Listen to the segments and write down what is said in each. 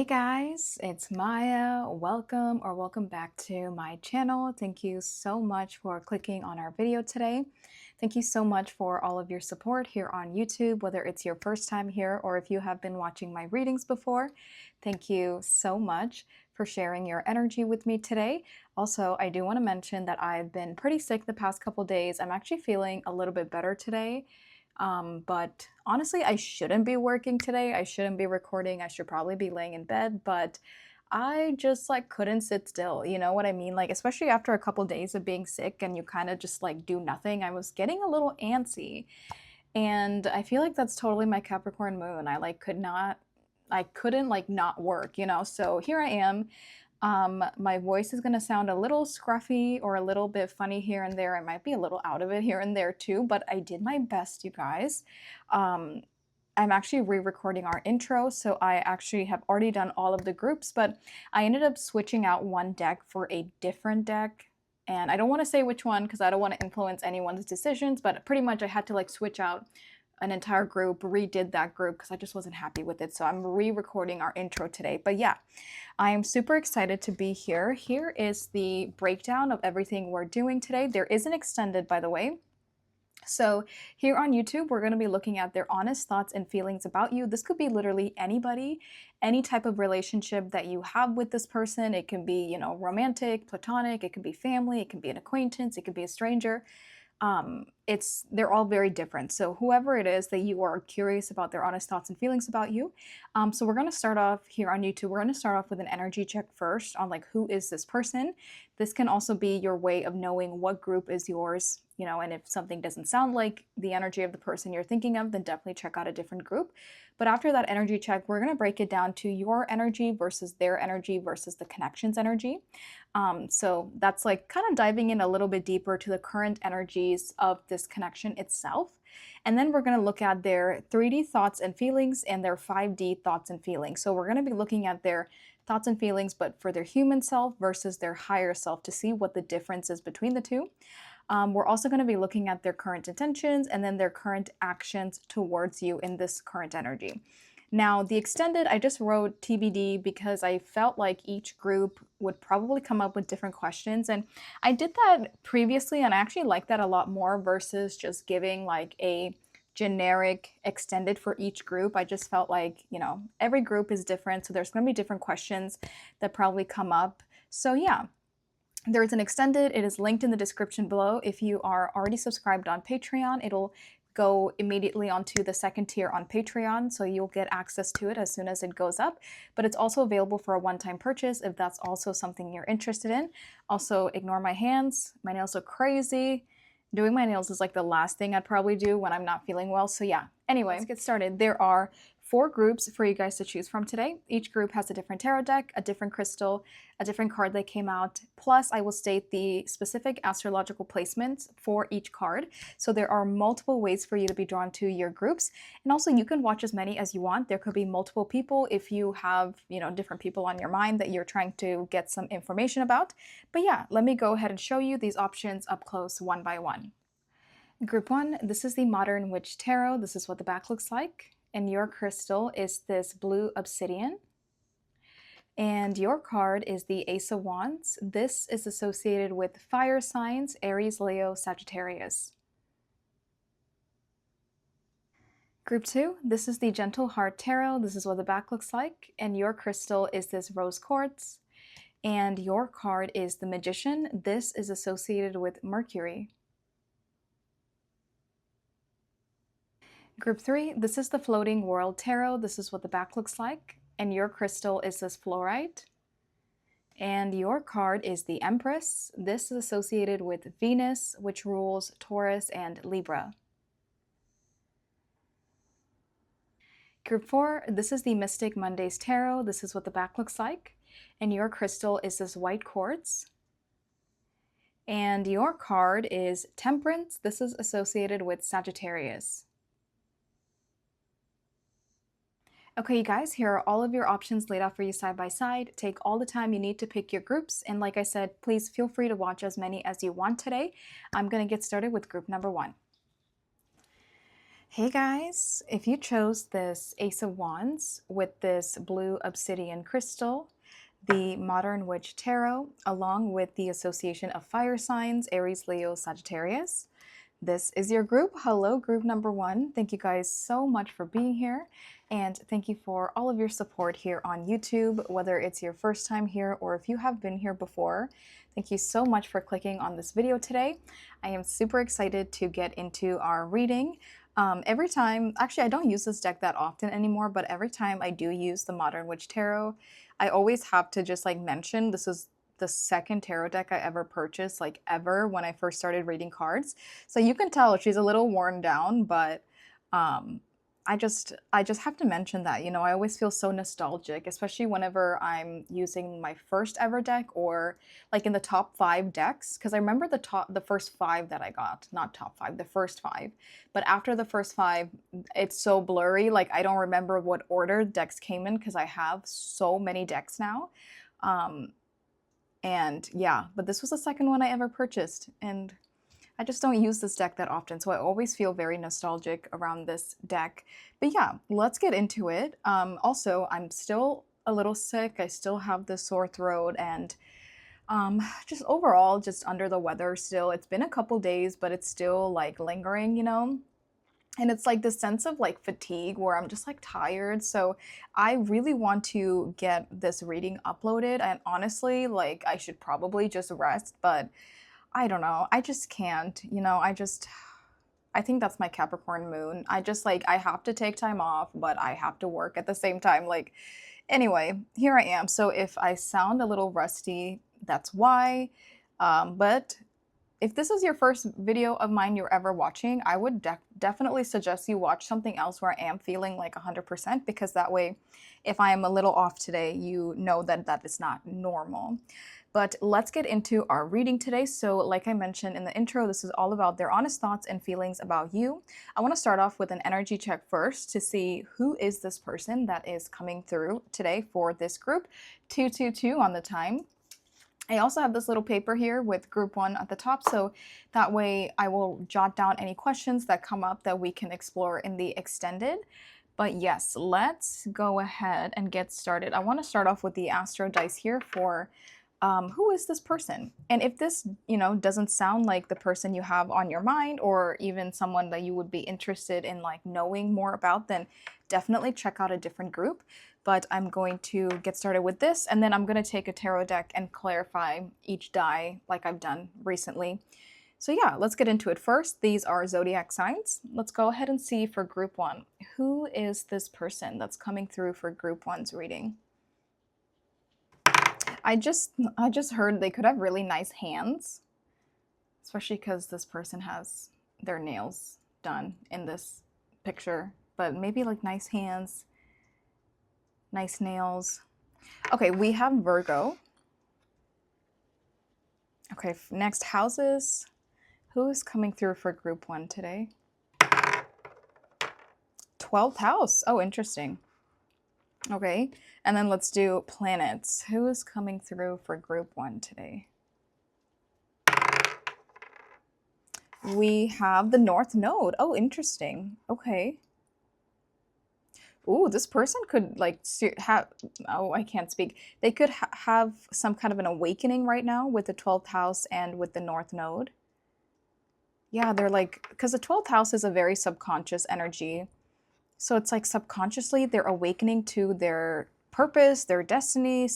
Hey guys, it's Maya. Welcome back to my channel. Thank you so much for clicking on our video today. Thank you so much for all of your support here on YouTube, whether it's your first time here or if you have been watching my readings before. Thank you so much for sharing your energy with me today. Also, I do want to mention that I've been pretty sick the past couple days. I'm actually feeling a little bit better today. But honestly, I shouldn't be working today. I shouldn't be recording. I should probably be laying in bed, but I just like couldn't sit still. You know what I mean? Like, especially after a couple days of being sick and you kind of just like do nothing, I was getting a little antsy. And I feel like that's totally my Capricorn moon. I couldn't like not work, you know? So here I am. My voice is going to sound a little scruffy or a little bit funny here and there. I might be a little out of it here and there too, but I did my best, you guys. Um, I'm actually re-recording our intro, so I actually have already done all of the groups, but I ended up switching out one deck for a different deck. And I don't want to say which one because I don't want to influence anyone's decisions, but pretty much I had to like switch out an entire group, redid that group because I just wasn't happy with it. So I'm re-recording our intro today. But yeah, I am super excited to be here. Here is the breakdown of everything we're doing today. There is an extended, by the way. So here on YouTube, we're going to be looking at their honest thoughts and feelings about you. This could be literally anybody, any type of relationship that you have with this person. It can be, you know, romantic, platonic, it can be family, it can be an acquaintance, it could be a stranger. They're all very different. So whoever it is that you are curious about their honest thoughts and feelings about you. So we're going to start off here on YouTube. We're going to start off with an energy check first on like, who is this person? This can also be your way of knowing what group is yours, you know, and if something doesn't sound like the energy of the person you're thinking of, then definitely check out a different group. But after that energy check, we're going to break it down to your energy versus their energy versus the connection's energy. So that's like kind of diving in a little bit deeper to the current energies of this connection itself. And then we're going to look at their 3D thoughts and feelings and their 5D thoughts and feelings. So we're going to be looking at their thoughts and feelings, but for their human self versus their higher self to see what the difference is between the two. We're also going to be looking at their current intentions and then their current actions towards you in this current energy. Now, the extended, I just wrote TBD because I felt like each group would probably come up with different questions. And I did that previously, and I actually like that a lot more versus just giving like a generic extended for each group. I just felt like, you know, every group is different, so there's going to be different questions that probably come up. So yeah, there's an extended. It is linked in the description below. If you are already subscribed on Patreon, it'll go immediately onto the second tier on Patreon, so you'll get access to it as soon as it goes up. But it's also available for a one-time purchase if that's also something you're interested in. Also, ignore my hands. My nails look crazy. Doing my nails is like the last thing I'd probably do when I'm not feeling well. So yeah, anyway, let's get started. There are 4 groups for you guys to choose from today. Each group has a different tarot deck, a different crystal, a different card that came out. Plus, I will state the specific astrological placements for each card. So there are multiple ways for you to be drawn to your groups. And also, you can watch as many as you want. There could be multiple people if you have, you know, different people on your mind that you're trying to get some information about. But yeah, let me go ahead and show you these options up close one by one. Group 1, this is the Modern Witch Tarot. This is what the back looks like. And your crystal is this blue obsidian. And your card is the Ace of Wands. This is associated with fire signs, Aries, Leo, Sagittarius. Group 2, this is the Gentle Heart Tarot. This is what the back looks like. And your crystal is this rose quartz. And your card is the Magician. This is associated with Mercury. Group 3, this is the Floating World Tarot. This is what the back looks like. And your crystal is this fluorite. And your card is the Empress. This is associated with Venus, which rules Taurus and Libra. Group 4, this is the Mystic Mondays Tarot. This is what the back looks like. And your crystal is this white quartz. And your card is Temperance. This is associated with Sagittarius. Okay, you guys, here are all of your options laid out for you side by side. Take all the time you need to pick your groups. And like I said, please feel free to watch as many as you want today. I'm going to get started with group number 1. Hey guys, if you chose this Ace of Wands with this blue obsidian crystal, the Modern Witch Tarot, along with the association of fire signs, Aries, Leo, Sagittarius, this is your group. Hello, group number one. Thank you guys so much for being here. And thank you for all of your support here on YouTube, whether it's your first time here or if you have been here before. Thank you so much for clicking on this video today. I am super excited to get into our reading. Every time, actually I don't use this deck that often anymore, but every time I do use the Modern Witch Tarot, I always have to just like mention this is the second tarot deck I ever purchased, like ever, when I first started reading cards. So you can tell she's a little worn down, but I just have to mention that, you know, I always feel so nostalgic, especially whenever I'm using my first ever deck or like in the top 5 decks, because I remember the first 5 that I got, not top 5, the first 5. But after the first 5, it's so blurry, like I don't remember what order decks came in because I have so many decks now. And yeah, but this was the second one I ever purchased, and I just don't use this deck that often, so I always feel very nostalgic around this deck. But yeah, let's get into it. Also, I'm still a little sick. I still have this sore throat and just overall just under the weather still. It's been a couple days, but it's still like lingering, you know? And it's like this sense of like fatigue where I'm just like tired. So I really want to get this reading uploaded. And honestly, like I should probably just rest, but I don't know. I just can't, you know, I think that's my Capricorn moon. I just like, I have to take time off, but I have to work at the same time. Like, anyway, here I am. So if I sound a little rusty, that's why. But if this is your first video of mine you're ever watching, I would definitely suggest you watch something else where I am feeling like 100%, because that way, if I am a little off today, you know that that is not normal. But let's get into our reading today. So like I mentioned in the intro, this is all about their honest thoughts and feelings about you. I want to start off with an energy check first to see who is this person that is coming through today for this group. 222 on the time. I also have this little paper here with group 1 at the top, so that way I will jot down any questions that come up that we can explore in the extended. But yes, let's go ahead and get started. I want to start off with the Astro Dice here for who is this person? And if this, you know, doesn't sound like the person you have on your mind or even someone that you would be interested in like knowing more about, then definitely check out a different group. But I'm going to get started with this, and then I'm going to take a tarot deck and clarify each die like I've done recently. So yeah, let's get into it. First, these are zodiac signs. Let's go ahead and see for group 1. Who is this person that's coming through for group 1's reading? I just heard they could have really nice hands, especially because this person has their nails done in this picture, but maybe like nice hands, nice nails. Okay, we have Virgo. Okay, next, houses. Who is coming through for group 1 today? 12th house. Oh, interesting. Okay, and then let's do planets. Who is coming through for group 1 today? We have the North Node. Oh, interesting. Okay. Ooh, this person could like have, oh, I can't speak. They could have some kind of an awakening right now with the 12th house and with the North Node. Yeah, they're like, because the 12th house is a very subconscious energy. So it's like subconsciously they're awakening to their purpose, their destiny,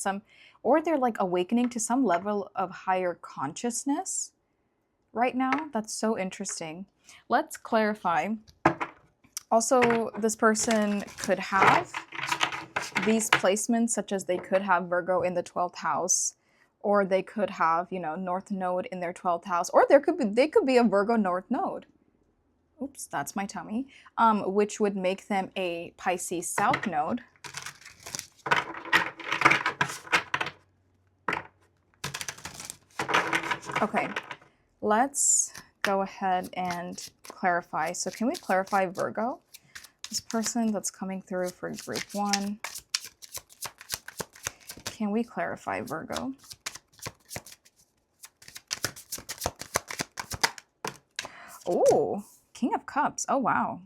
or they're like awakening to some level of higher consciousness right now. That's so interesting. Let's clarify. Also, this person could have these placements, such as they could have Virgo in the 12th house, or they could have, you know, North Node in their 12th house, or they could be a Virgo North Node. Oops, that's my tummy. Which would make them a Pisces South Node. Okay, let's go ahead and clarify. So can we clarify Virgo? This person that's coming through for group 1. Can we clarify Virgo? Oh, King of Cups. Oh, wow.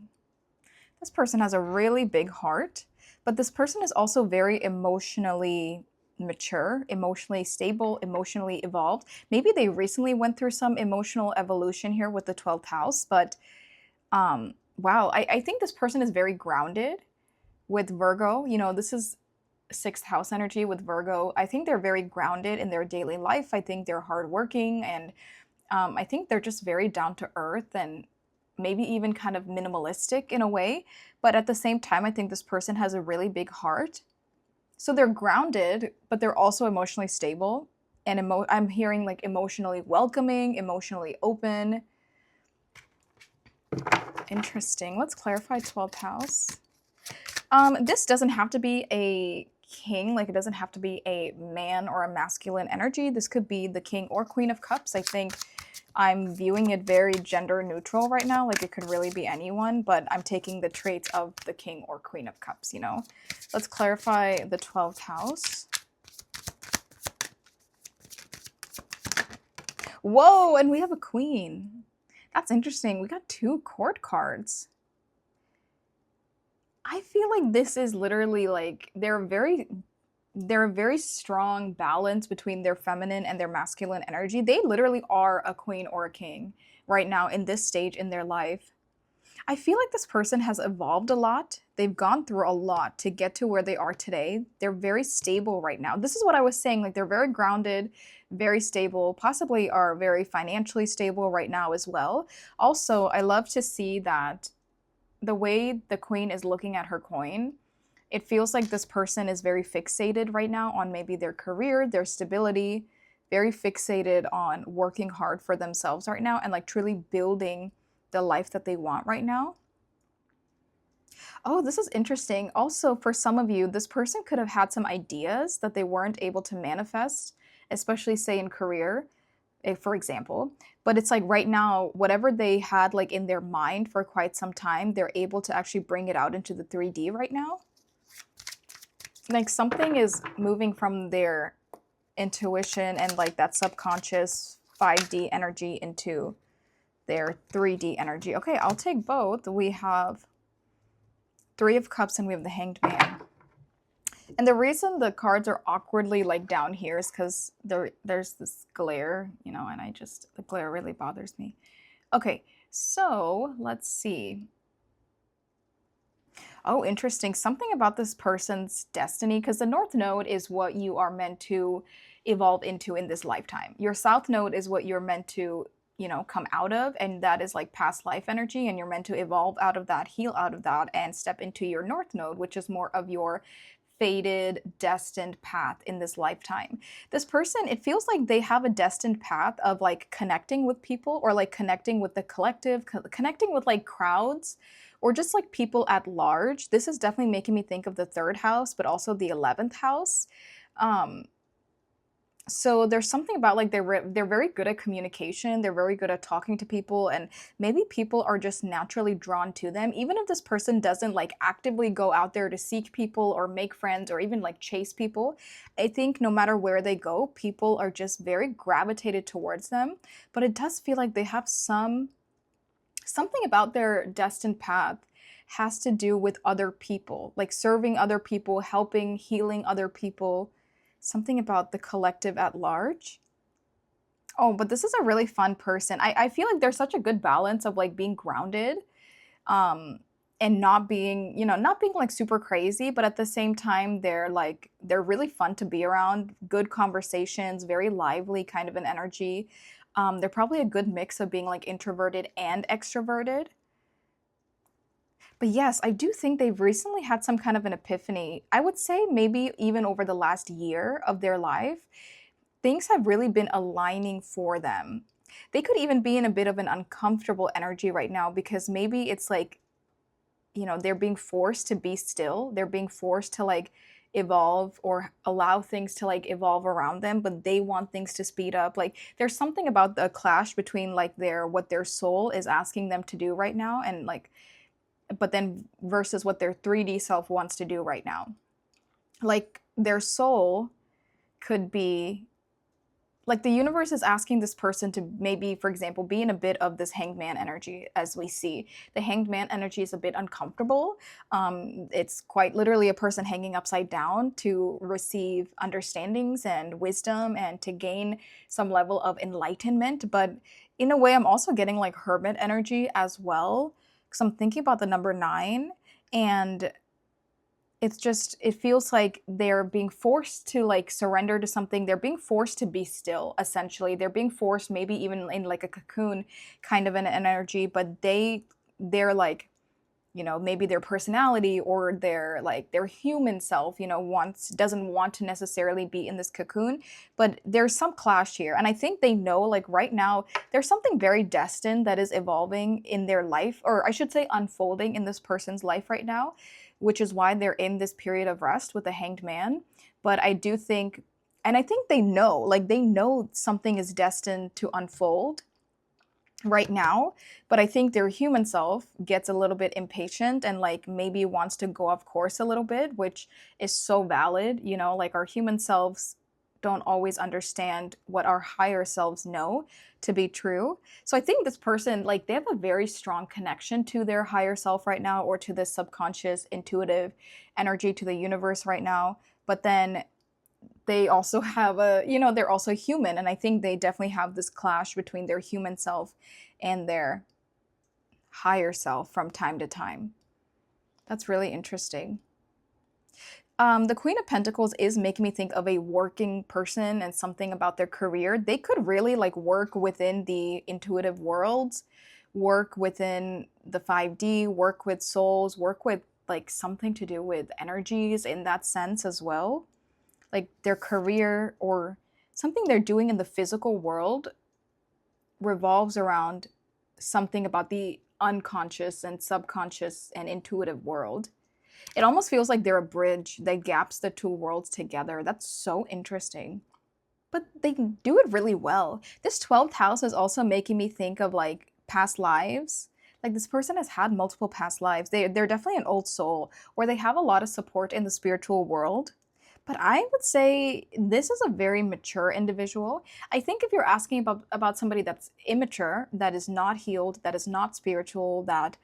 This person has a really big heart, but this person is also very emotionally mature, emotionally stable, emotionally evolved. Maybe they recently went through some emotional evolution here with the 12th house, but wow, I think this person is very grounded with Virgo. You know, this is sixth house energy with Virgo. I think they're very grounded in their daily life. I think they're hardworking, and I think they're just very down to earth and maybe even kind of minimalistic in a way. But at the same time, I think this person has a really big heart. So they're grounded, but they're also emotionally stable. And I'm hearing like emotionally welcoming, emotionally open. Interesting. Let's clarify 12th house. This doesn't have to be a king, like it doesn't have to be a man or a masculine energy. This could be the king or queen of cups. I think I'm viewing it very gender neutral right now. Like it could really be anyone, but I'm taking the traits of the king or queen of cups, you know. Let's clarify the 12th house. Whoa, and we have a queen. That's interesting. We got 2 court cards. I feel like this is literally like they're a very strong balance between their feminine and their masculine energy. They literally are a queen or a king right now in this stage in their life. I feel like this person has evolved a lot. They've gone through a lot to get to where they are today. They're very stable right now. This is what I was saying. Like they're very grounded, very stable, possibly are very financially stable right now as well. Also, I love to see that the way the queen is looking at her coin, it feels like this person is very fixated right now on maybe their career, their stability, very fixated on working hard for themselves right now and like truly building the life that they want right now. Oh, this is interesting. Also, for some of you, this person could have had some ideas that they weren't able to manifest, especially say in career, for example. But it's like right now, whatever they had like in their mind for quite some time, they're able to actually bring it out into the 3D right now. Like something is moving from their intuition and like that subconscious 5D energy into their 3D energy. Okay, I'll take both. We have 3 of Cups and we have the Hanged Man. And the reason the cards are awkwardly like down here is because there's this glare, you know, and the glare really bothers me. Okay, so let's see. Oh, interesting. Something about this person's destiny, because the North Node is what you are meant to evolve into in this lifetime. Your South Node is what you're meant to, you know, come out of, and that is like past life energy, and you're meant to evolve out of that, heal out of that, and step into your North Node, which is more of your fated, destined path in this lifetime. This person, it feels like they have a destined path of like connecting with people or like connecting with the collective, connecting with like crowds or just like people at large. This is definitely making me think of the 3rd house, but also the 11th house. So there's something about like they're very good at communication. They're very good at talking to people, and maybe people are just naturally drawn to them. Even if this person doesn't like actively go out there to seek people or make friends or even like chase people, I think no matter where they go, people are just very gravitated towards them. But it does feel like they have something about their destined path has to do with other people, like serving other people, helping, healing other people. Something about the collective at large. Oh, but this is a really fun person. I feel like there's such a good balance of like being grounded um, and not being, you know, not being like super crazy, but at the same time, they're really fun to be around, good conversations, very lively kind of an energy. They're probably a good mix of being like introverted and extroverted. But yes, I do think they've recently had some kind of an epiphany. I would say maybe even over the last year of their life, things have really been aligning for them. They could even be in a bit of an uncomfortable energy right now because maybe it's like, you know, they're being forced to be still. They're being forced to like evolve or allow things to like evolve around them, but they want things to speed up. Like there's something about the clash between like what their soul is asking them to do right now and like but then versus what their 3D self wants to do right now. Like their soul could be like the universe is asking this person to maybe, for example, be in a bit of this hanged man energy. As we see, the hanged man energy is a bit uncomfortable. It's quite literally a person hanging upside down to receive understandings and wisdom and to gain some level of enlightenment. But in a way, I'm also getting like hermit energy as well, because I'm thinking about the number 9, and it's just, it feels like they're being forced to like surrender to something. They're being forced to be still, essentially. They're being forced, maybe even in like a cocoon kind of an energy, but they're like, you know, maybe their personality or their like their human self, you know, wants doesn't want to necessarily be in this cocoon. But there's some clash here, and I think they know, like right now there's something very destined that is evolving in their life, or I should say unfolding in this person's life right now, which is why they're in this period of rest with the hanged man. But I do think, and I think they know, like they know something is destined to unfold right now, but I think their human self gets a little bit impatient and like maybe wants to go off course a little bit, which is so valid. You know, like our human selves don't always understand what our higher selves know to be true. So I think this person, like they have a very strong connection to their higher self right now, or to this subconscious intuitive energy, to the universe right now. But then they also have a, you know, they're also human, and I think they definitely have this clash between their human self and their higher self from time to time. That's really interesting. The Queen of Pentacles is making me think of a working person and something about their career. They could really like work within the intuitive worlds, work within the 5D, work with souls, work with like something to do with energies in that sense as well. Like their career or something they're doing in the physical world revolves around something about the unconscious and subconscious and intuitive world. It almost feels like they're a bridge that gaps the two worlds together. That's so interesting. But they do it really well. This 12th house is also making me think of like past lives. Like this person has had multiple past lives. They're definitely an old soul, or they have a lot of support in the spiritual world. But I would say this is a very mature individual. I think if you're asking about somebody that's immature, that is not healed, that is not spiritual, that,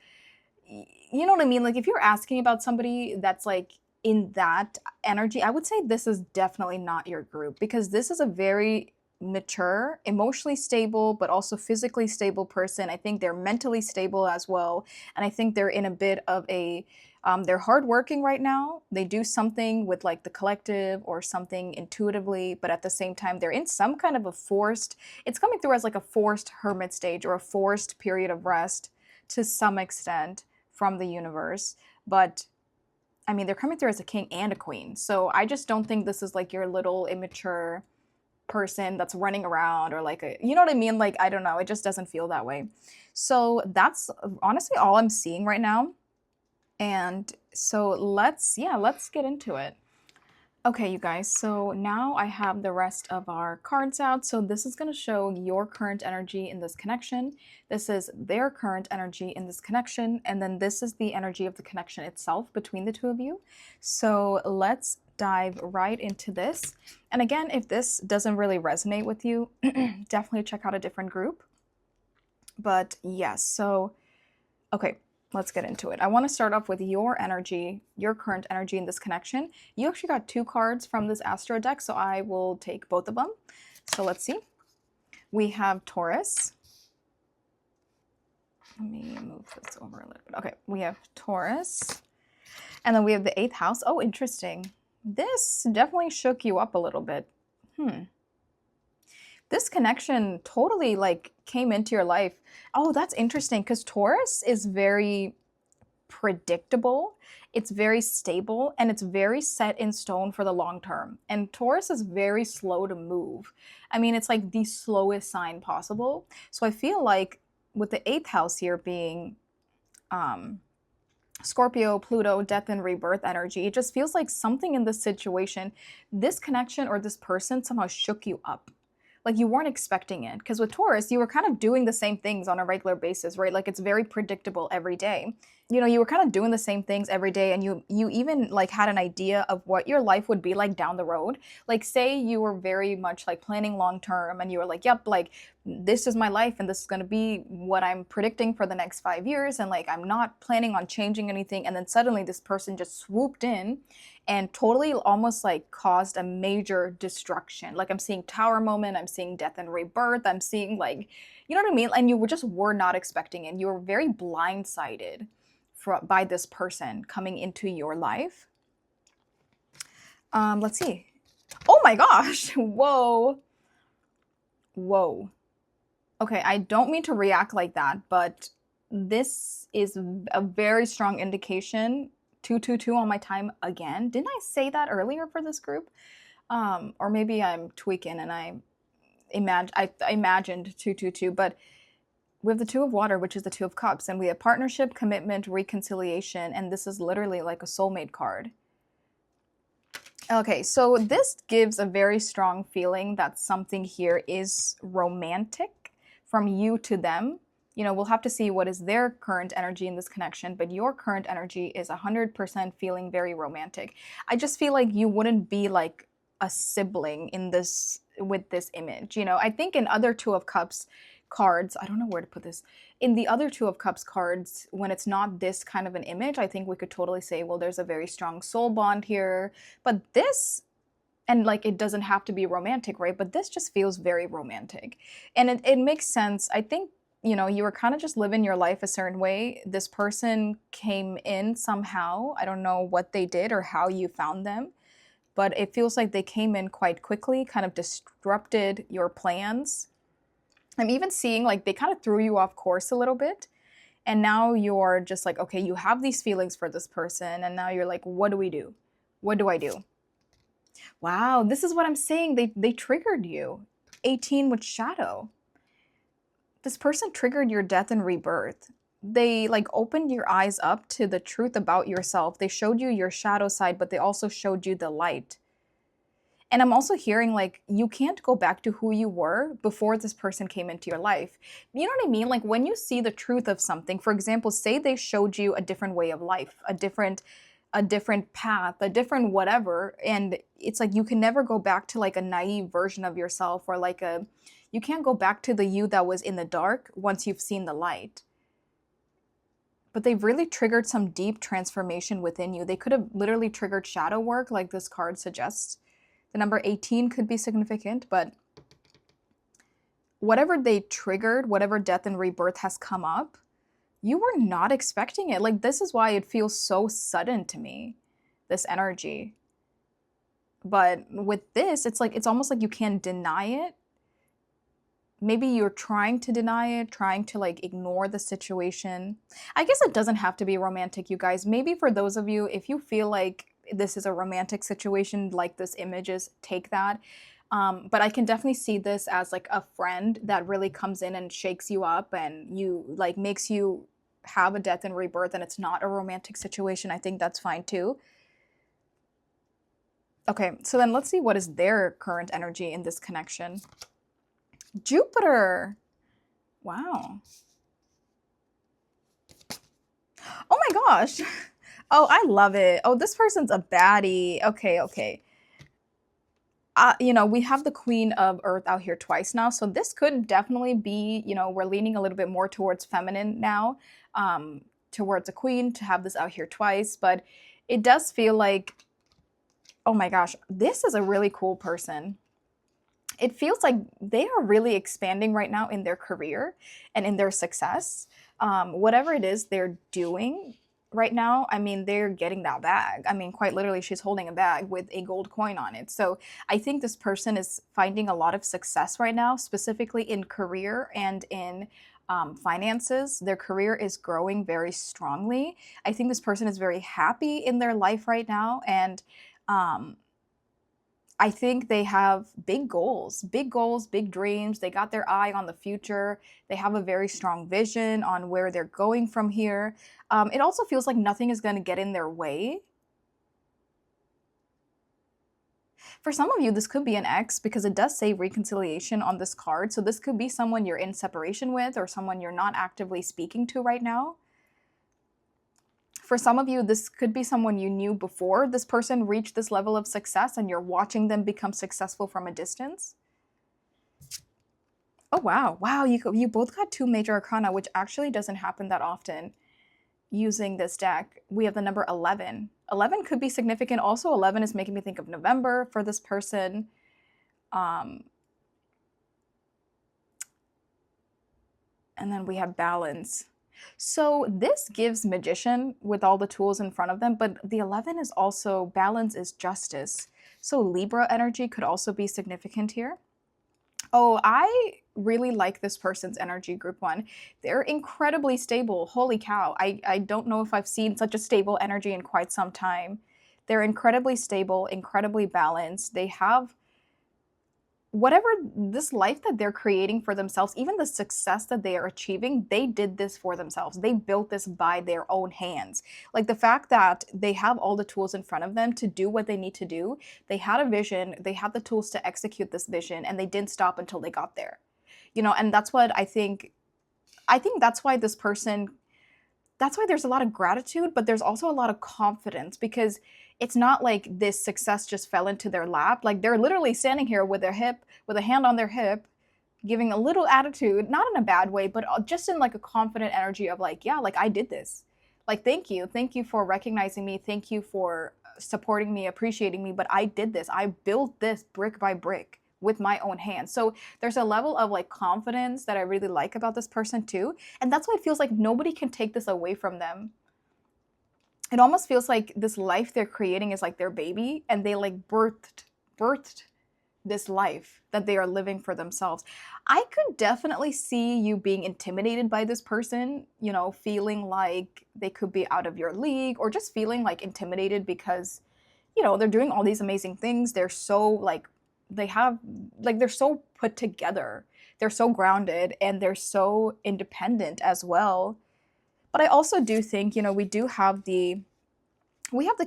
you know what I mean? Like if you're asking about somebody that's like in that energy, I would say this is definitely not your group, because this is a very mature, emotionally stable, but also physically stable person. I think they're mentally stable as well. And I think they're in a bit of a, they're hardworking right now. They do something with like the collective or something intuitively, but at the same time, they're in some kind of a forced, it's coming through as like a forced hermit stage or a forced period of rest to some extent from the universe. But I mean, they're coming through as a king and a queen. So I just don't think this is like your little immature person that's running around, or like a, you know what I mean? Like, I don't know. It just doesn't feel that way. So that's honestly all I'm seeing right now. And so let's get into it. Okay, you guys, so now I have the rest of our cards out. So this is going to show your current energy in this connection. This is their current energy in this connection. And then this is the energy of the connection itself between the two of you. So let's dive right into this. And again, if this doesn't really resonate with you, definitely check out a different group. But yes, so, okay. Let's get into it. I want to start off with your energy, your current energy in this connection. You actually got 2 cards from this Astro deck, so I will take both of them. So let's see. We have Taurus. Let me move this over a little bit. Okay, we have Taurus. And then we have the 8th house. Oh, interesting. This definitely shook you up a little bit. This connection totally like came into your life. Oh, that's interesting, because Taurus is very predictable, it's very stable, and it's very set in stone for the long term. And Taurus is very slow to move. I mean, it's like the slowest sign possible. So I feel like with the 8th house here being Scorpio, Pluto, death and rebirth energy, it just feels like something in this situation, this connection or this person somehow shook you up. Like you weren't expecting it. Because with Taurus, you were kind of doing the same things on a regular basis, right? Like it's very predictable every day. you know, you were kind of doing the same things every day, and you even like had an idea of what your life would be like down the road. Like say you were very much like planning long term, and you were like, yep, like this is my life and this is going to be what I'm predicting for the next 5 years, and like I'm not planning on changing anything. And then suddenly this person just swooped in and totally almost like caused a major destruction. Like I'm seeing tower moment, I'm seeing death and rebirth, I'm seeing like, you know what I mean? And you were not expecting it. You were very blindsided by this person coming into your life. Let's see. Oh my gosh. Whoa. Whoa. Okay, I don't mean to react like that, but this is a very strong indication. 222 on my time again. Didn't I say that earlier for this group? Or maybe I'm tweaking and I imagined 222, but we have the Two of Water, which is the Two of Cups, and we have partnership, commitment, reconciliation, and this is literally like a soulmate card. Okay, so this gives a very strong feeling that something here is romantic from you to them. You know, we'll have to see what is their current energy in this connection, but your current energy is 100% feeling very romantic. I just feel like you wouldn't be like a sibling in this with this image. You know, I think in other Two of Cups cards, I don't know where to put this. In the other Two of Cups cards, when it's not this kind of an image, I think we could totally say, well, there's a very strong soul bond here. But this, and like it doesn't have to be romantic, right? But this just feels very romantic. And it makes sense. I think, you know, you were kind of just living your life a certain way. This person came in somehow. I don't know what they did or how you found them, but it feels like they came in quite quickly, kind of disrupted your plans. I'm even seeing like they kind of threw you off course a little bit. And now you're just like, okay, you have these feelings for this person. And now you're like, what do we do? What do I do? Wow, this is what I'm saying. They triggered you. 18 with shadow. This person triggered your death and rebirth. They like opened your eyes up to the truth about yourself. They showed you your shadow side, but they also showed you the light. And I'm also hearing like you can't go back to who you were before this person came into your life. You know what I mean? Like when you see the truth of something, for example, say they showed you a different way of life, a different path, a different whatever, and it's like you can never go back to like a naive version of yourself, or like you can't go back to the you that was in the dark once you've seen the light. But they've really triggered some deep transformation within you. They could have literally triggered shadow work like this card suggests. The number 18 could be significant, but whatever they triggered, whatever death and rebirth has come up, you were not expecting it. Like, this is why it feels so sudden to me, this energy. But with this, it's like, it's almost like you can't deny it. Maybe you're trying to deny it, trying to like ignore the situation. I guess it doesn't have to be romantic, you guys. Maybe for those of you, if you feel like this is a romantic situation like this image is, take that. But I can definitely see this as like a friend that really comes in and shakes you up and you like makes you have a death and rebirth, and it's not a romantic situation. I think that's fine too. Okay, so then let's see what is their current energy in this connection. Jupiter. Wow. Oh my gosh. Oh, I love it. Oh, this person's a baddie. Okay, okay. You know, we have the Queen of Earth out here twice now, so this could definitely be, you know, we're leaning a little bit more towards feminine now, towards a queen to have this out here twice, but it does feel like, oh my gosh, this is a really cool person. It feels like they are really expanding right now in their career and in their success. Whatever it is they're doing right now, I mean, they're getting that bag. I mean, quite literally, she's holding a bag with a gold coin on it. So I think this person is finding a lot of success right now, specifically in career and in finances. Their career is growing very strongly. I think this person is very happy in their life right now. And I think they have big goals, big dreams. They got their eye on the future. They have a very strong vision on where they're going from here. It also feels like nothing is going to get in their way. For some of you, this could be an ex because it does say reconciliation on this card. So this could be someone you're in separation with or someone you're not actively speaking to right now. For some of you, this could be someone you knew before this person reached this level of success and you're watching them become successful from a distance. Oh, wow. Wow, you both got 2 major arcana, which actually doesn't happen that often using this deck. We have the number 11. 11 could be significant. Also, 11 is making me think of November for this person. And then we have balance. So this gives magician with all the tools in front of them, but the 11 is also, balance is justice. So Libra energy could also be significant here. Oh, I really like this person's energy, group 1. They're incredibly stable. Holy cow. I don't know if I've seen such a stable energy in quite some time. They're incredibly stable, incredibly balanced. They have whatever this life that they're creating for themselves, even the success that they are achieving, they did this for themselves. They built this by their own hands. Like the fact that they have all the tools in front of them to do what they need to do. They had a vision, they had the tools to execute this vision, and they didn't stop until they got there. You know, and that's what I think that's why this person, that's why there's a lot of gratitude, but there's also a lot of confidence, because it's not like this success just fell into their lap. Like they're literally standing here with their hip, with a hand on their hip, giving a little attitude, not in a bad way, but just in like a confident energy of like, yeah, like I did this. Like, thank you. Thank you for recognizing me. Thank you for supporting me, appreciating me, but I did this. I built this brick by brick with my own hands. So there's a level of like confidence that I really like about this person too. And that's why it feels like nobody can take this away from them. It almost feels like this life they're creating is like their baby, and they like birthed this life that they are living for themselves. I could definitely see you being intimidated by this person, you know, feeling like they could be out of your league, or just feeling like intimidated because, you know, they're doing all these amazing things. They're so like, they're so put together. They're so grounded, and they're so independent as well. But I also do think, you know, we have the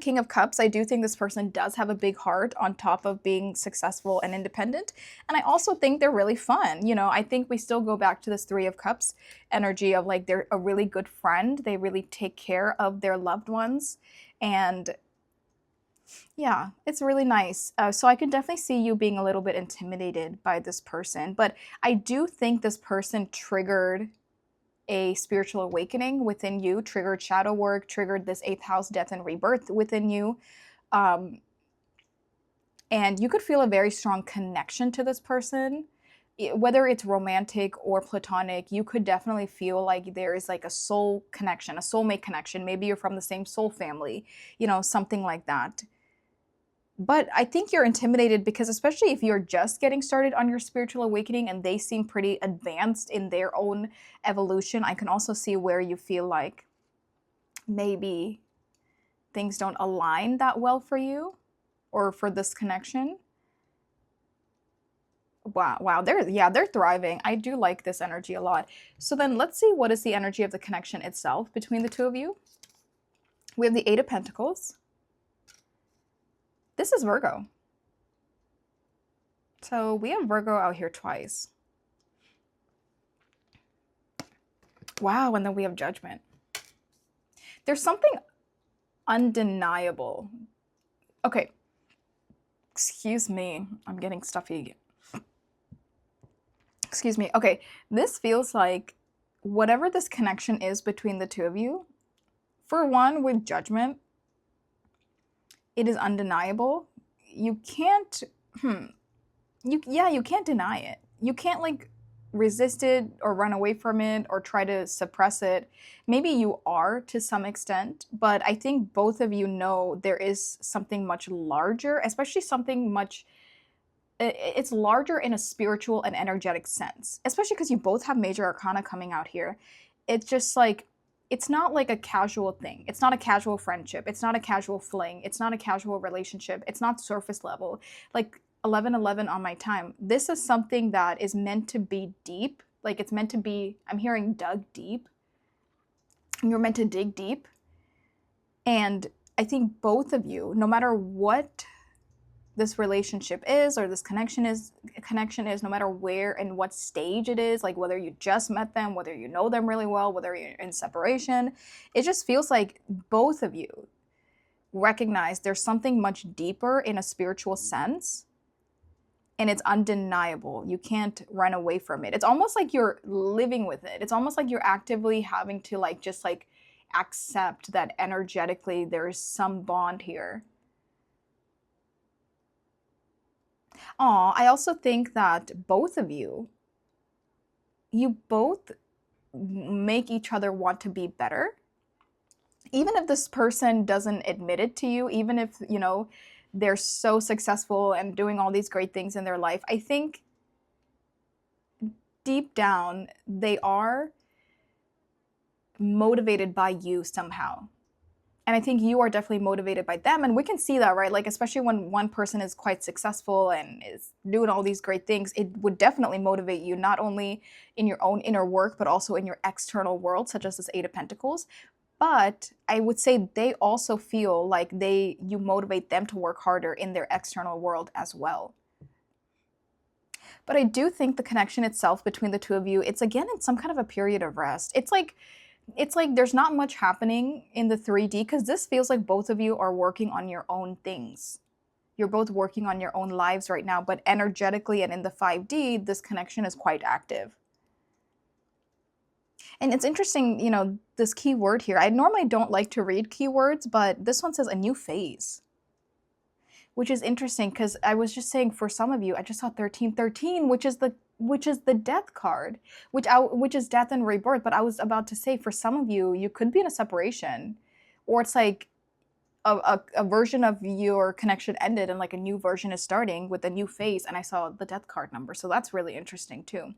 King of Cups. I do think this person does have a big heart on top of being successful and independent. And I also think they're really fun. You know, I think we still go back to this 3 of Cups energy of like they're a really good friend. They really take care of their loved ones. And yeah, it's really nice. So I can definitely see you being a little bit intimidated by this person. But I do think this person triggered a spiritual awakening within you, triggered shadow work, triggered this 8th house death and rebirth within you. And you could feel a very strong connection to this person, whether it's romantic or platonic. You could definitely feel like there is like a soul connection, a soulmate connection. Maybe you're from the same soul family, you know, something like that. But I think you're intimidated because, especially if you're just getting started on your spiritual awakening and they seem pretty advanced in their own evolution, I can also see where you feel like maybe things don't align that well for you or for this connection. Wow, they're thriving. I do like this energy a lot. So then let's see, what is the energy of the connection itself between the two of you? We have the 8 of Pentacles. This is Virgo. So we have Virgo out here twice. Wow, and then we have Judgment. There's something undeniable. Okay. Excuse me. I'm getting stuffy. Excuse me. Okay, this feels like whatever this connection is between the two of you, for one, with Judgment, it is undeniable. You can't, you can't deny it. You can't like resist it or run away from it or try to suppress it. Maybe you are to some extent, but I think both of you know there is something much larger, especially something much, it's larger in a spiritual and energetic sense, especially because you both have major arcana coming out here. It's just like, it's not like a casual thing. It's not a casual friendship. It's not a casual fling. It's not a casual relationship. It's not surface level. Like 1111 on my time. This is something that is meant to be deep. Like it's meant to be, I'm hearing dug deep. You're meant to dig deep. And I think both of you, no matter what this relationship is, or this connection is, no matter where and what stage it is, like whether you just met them, whether you know them really well, whether you're in separation, it just feels like both of you recognize there's something much deeper in a spiritual sense, and it's undeniable. You can't run away from it. It's almost like you're living with it. It's almost like you're actively having to just accept that energetically there is some bond here. I also think that both of you both make each other want to be better. Even if this person doesn't admit it to you, even if, they're so successful and doing all these great things in their life, I think deep down they are motivated by you somehow. And I think you are definitely motivated by them. And we can see that, right? Like, especially when one person is quite successful and is doing all these great things, it would definitely motivate you, not only in your own inner work, but also in your external world, such as this Eight of Pentacles. But I would say they also feel like you motivate them to work harder in their external world as well. But I do think the connection itself between the two of you, it's again in some kind of a period of rest. It's like there's not much happening in the 3D, because this feels like both of you are working on your own things. You're both working on your own lives right now, but energetically and in the 5D, this connection is quite active. And it's interesting, this key word here. I normally don't like to read keywords, but this one says a new phase, which is interesting because I was just saying for some of you, I just saw 1313, which is the death card, which is death and rebirth. But I was about to say, for some of you, you could be in a separation, or it's like a version of your connection ended and like a new version is starting with a new phase. And I saw the death card number, so that's really interesting too.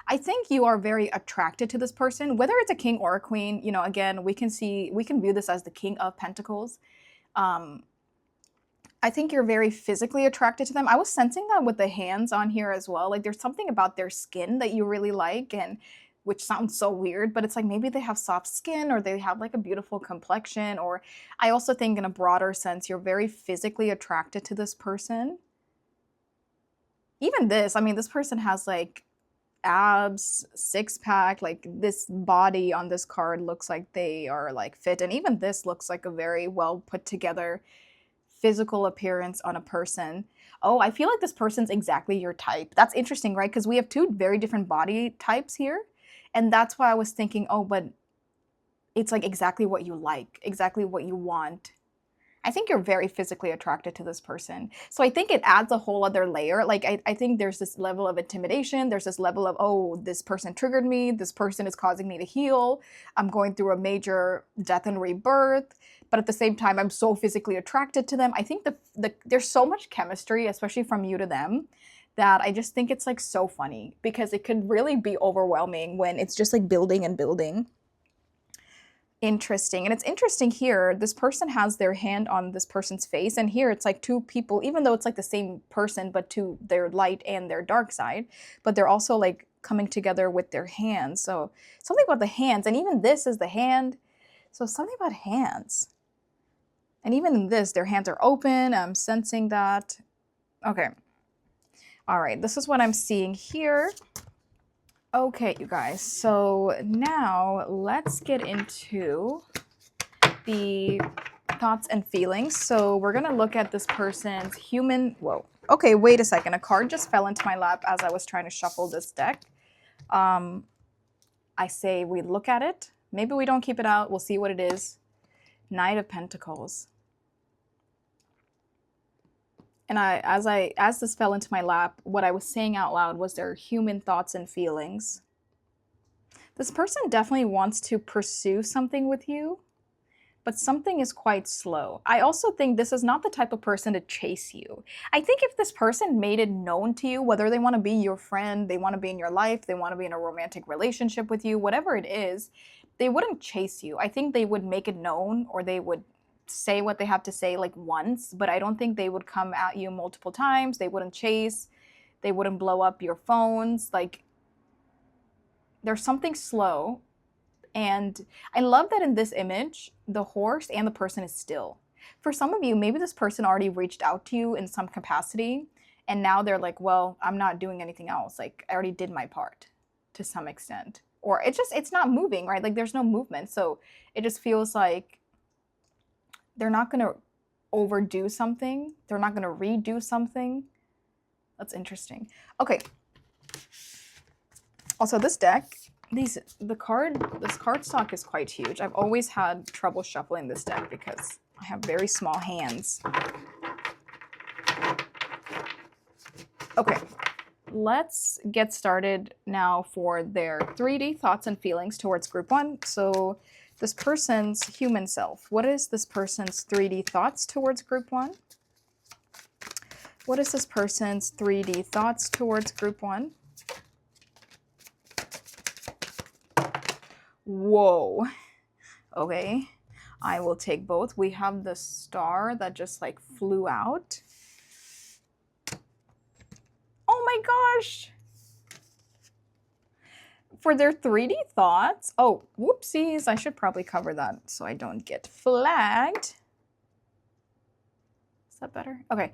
I think you are very attracted to this person, whether it's a king or a queen. Again, we can view this as the King of Pentacles. I think you're very physically attracted to them. I was sensing that with the hands on here as well. Like, there's something about their skin that you really like, and which sounds so weird, but it's like maybe they have soft skin, or they have like a beautiful complexion. Or I also think in a broader sense, you're very physically attracted to this person. Even this person has like abs, six-pack, like this body on this card looks like they are like fit. And even this looks like a very well put together physical appearance on a person. Oh, I feel like this person's exactly your type. That's interesting, right? Because we have two very different body types here. And that's why I was thinking, oh, but it's like exactly what you like, exactly what you want. I think you're very physically attracted to this person. So I think it adds a whole other layer. Like, I think there's this level of intimidation. There's this level of, oh, this person triggered me. This person is causing me to heal. I'm going through a major death and rebirth. But at the same time, I'm so physically attracted to them. I think there's so much chemistry, especially from you to them, that I just think it's like so funny, because it could really be overwhelming when it's just like building and building. Interesting. And it's interesting here, this person has their hand on this person's face, and here it's like two people, even though it's like the same person, but to their light and their dark side, but they're also like coming together with their hands. So something about the hands, and even this is the hand. So something about hands. And even in this, their hands are open. I'm sensing that. Okay. All right. This is what I'm seeing here. Okay, you guys. So now let's get into the thoughts and feelings. So we're going to look at this person's human... Whoa. Okay, wait a second. A card just fell into my lap as I was trying to shuffle this deck. I say we look at it. Maybe we don't keep it out. We'll see what it is. Knight of Pentacles. And as this fell into my lap, what I was saying out loud was their human thoughts and feelings. This person definitely wants to pursue something with you, but something is quite slow. I also think this is not the type of person to chase you. I think if this person made it known to you, whether they want to be your friend, they want to be in your life, they want to be in a romantic relationship with you, whatever it is, they wouldn't chase you. I think they would make it known, or they would say what they have to say like once, but I don't think they would come at you multiple times. They wouldn't chase. They wouldn't blow up your phones. Like, there's something slow. And I love that in this image, the horse and the person is still. For some of you, maybe this person already reached out to you in some capacity, and now they're like, well, I'm not doing anything else. Like, I already did my part to some extent. Or it's not moving, right? Like, there's no movement. So it just feels like they're not going to overdo something. They're not going to redo something. That's interesting. Okay. Also, this deck, this card stock is quite huge. I've always had trouble shuffling this deck because I have very small hands. Okay, let's get started now for their 3D thoughts and feelings towards group 1. So this person's human self. What is this person's 3D thoughts towards group 1? What is this person's 3D thoughts towards group 1? Whoa. Okay, I will take both. We have the star that just like flew out. Oh my gosh. For their 3D thoughts. Oh, whoopsies. I should probably cover that so I don't get flagged. Is that better? Okay.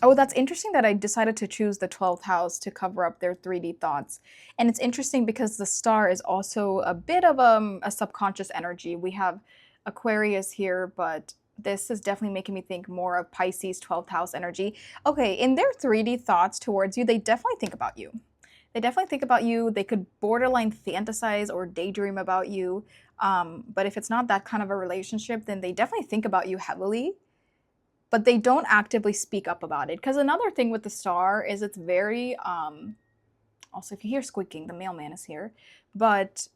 Oh, that's interesting that I decided to choose the 12th house to cover up their 3D thoughts. And it's interesting because the star is also a bit of a subconscious energy. We have Aquarius here, but this is definitely making me think more of Pisces 12th house energy. Okay, in their 3D thoughts towards you, they definitely think about you. They definitely think about you. They could borderline fantasize or daydream about you. But if it's not that kind of a relationship, then they definitely think about you heavily. But they don't actively speak up about it. Because another thing with the star is it's very, also if you hear squeaking, the mailman is here. But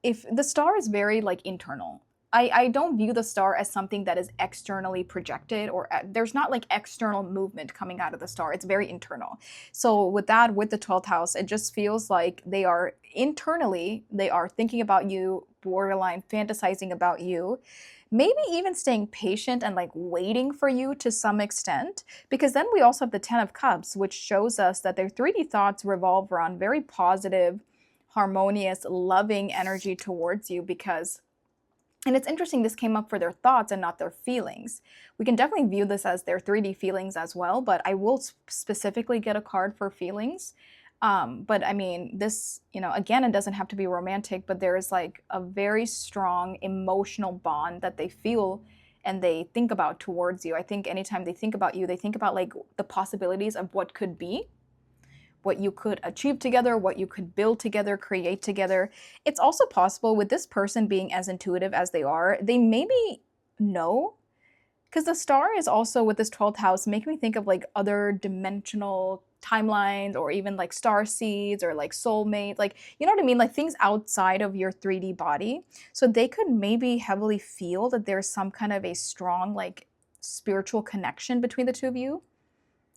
if the star is very like internal. I don't view the star as something that is externally projected, or there's not like external movement coming out of the star. It's very internal. So with that, with the 12th house, it just feels like they are internally, they are thinking about you, borderline fantasizing about you, maybe even staying patient and like waiting for you to some extent. Because then we also have the 10 of Cups, which shows us that their 3D thoughts revolve around very positive, harmonious, loving energy towards you. Because, and it's interesting, this came up for their thoughts and not their feelings. We can definitely view this as their 3D feelings as well, but I will specifically get a card for feelings. But I mean, this, you know, again, it doesn't have to be romantic, but there is like a very strong emotional bond that they feel and they think about towards you. I think anytime they think about you, they think about like the possibilities of what could be, what you could achieve together, what you could build together, create together. It's also possible with this person being as intuitive as they are, they maybe know, because the star is also with this 12th house making me think of like other dimensional timelines, or even like star seeds, or like soulmate, like, you know what I mean, like things outside of your 3D body. So they could maybe heavily feel that there's some kind of a strong like spiritual connection between the two of you,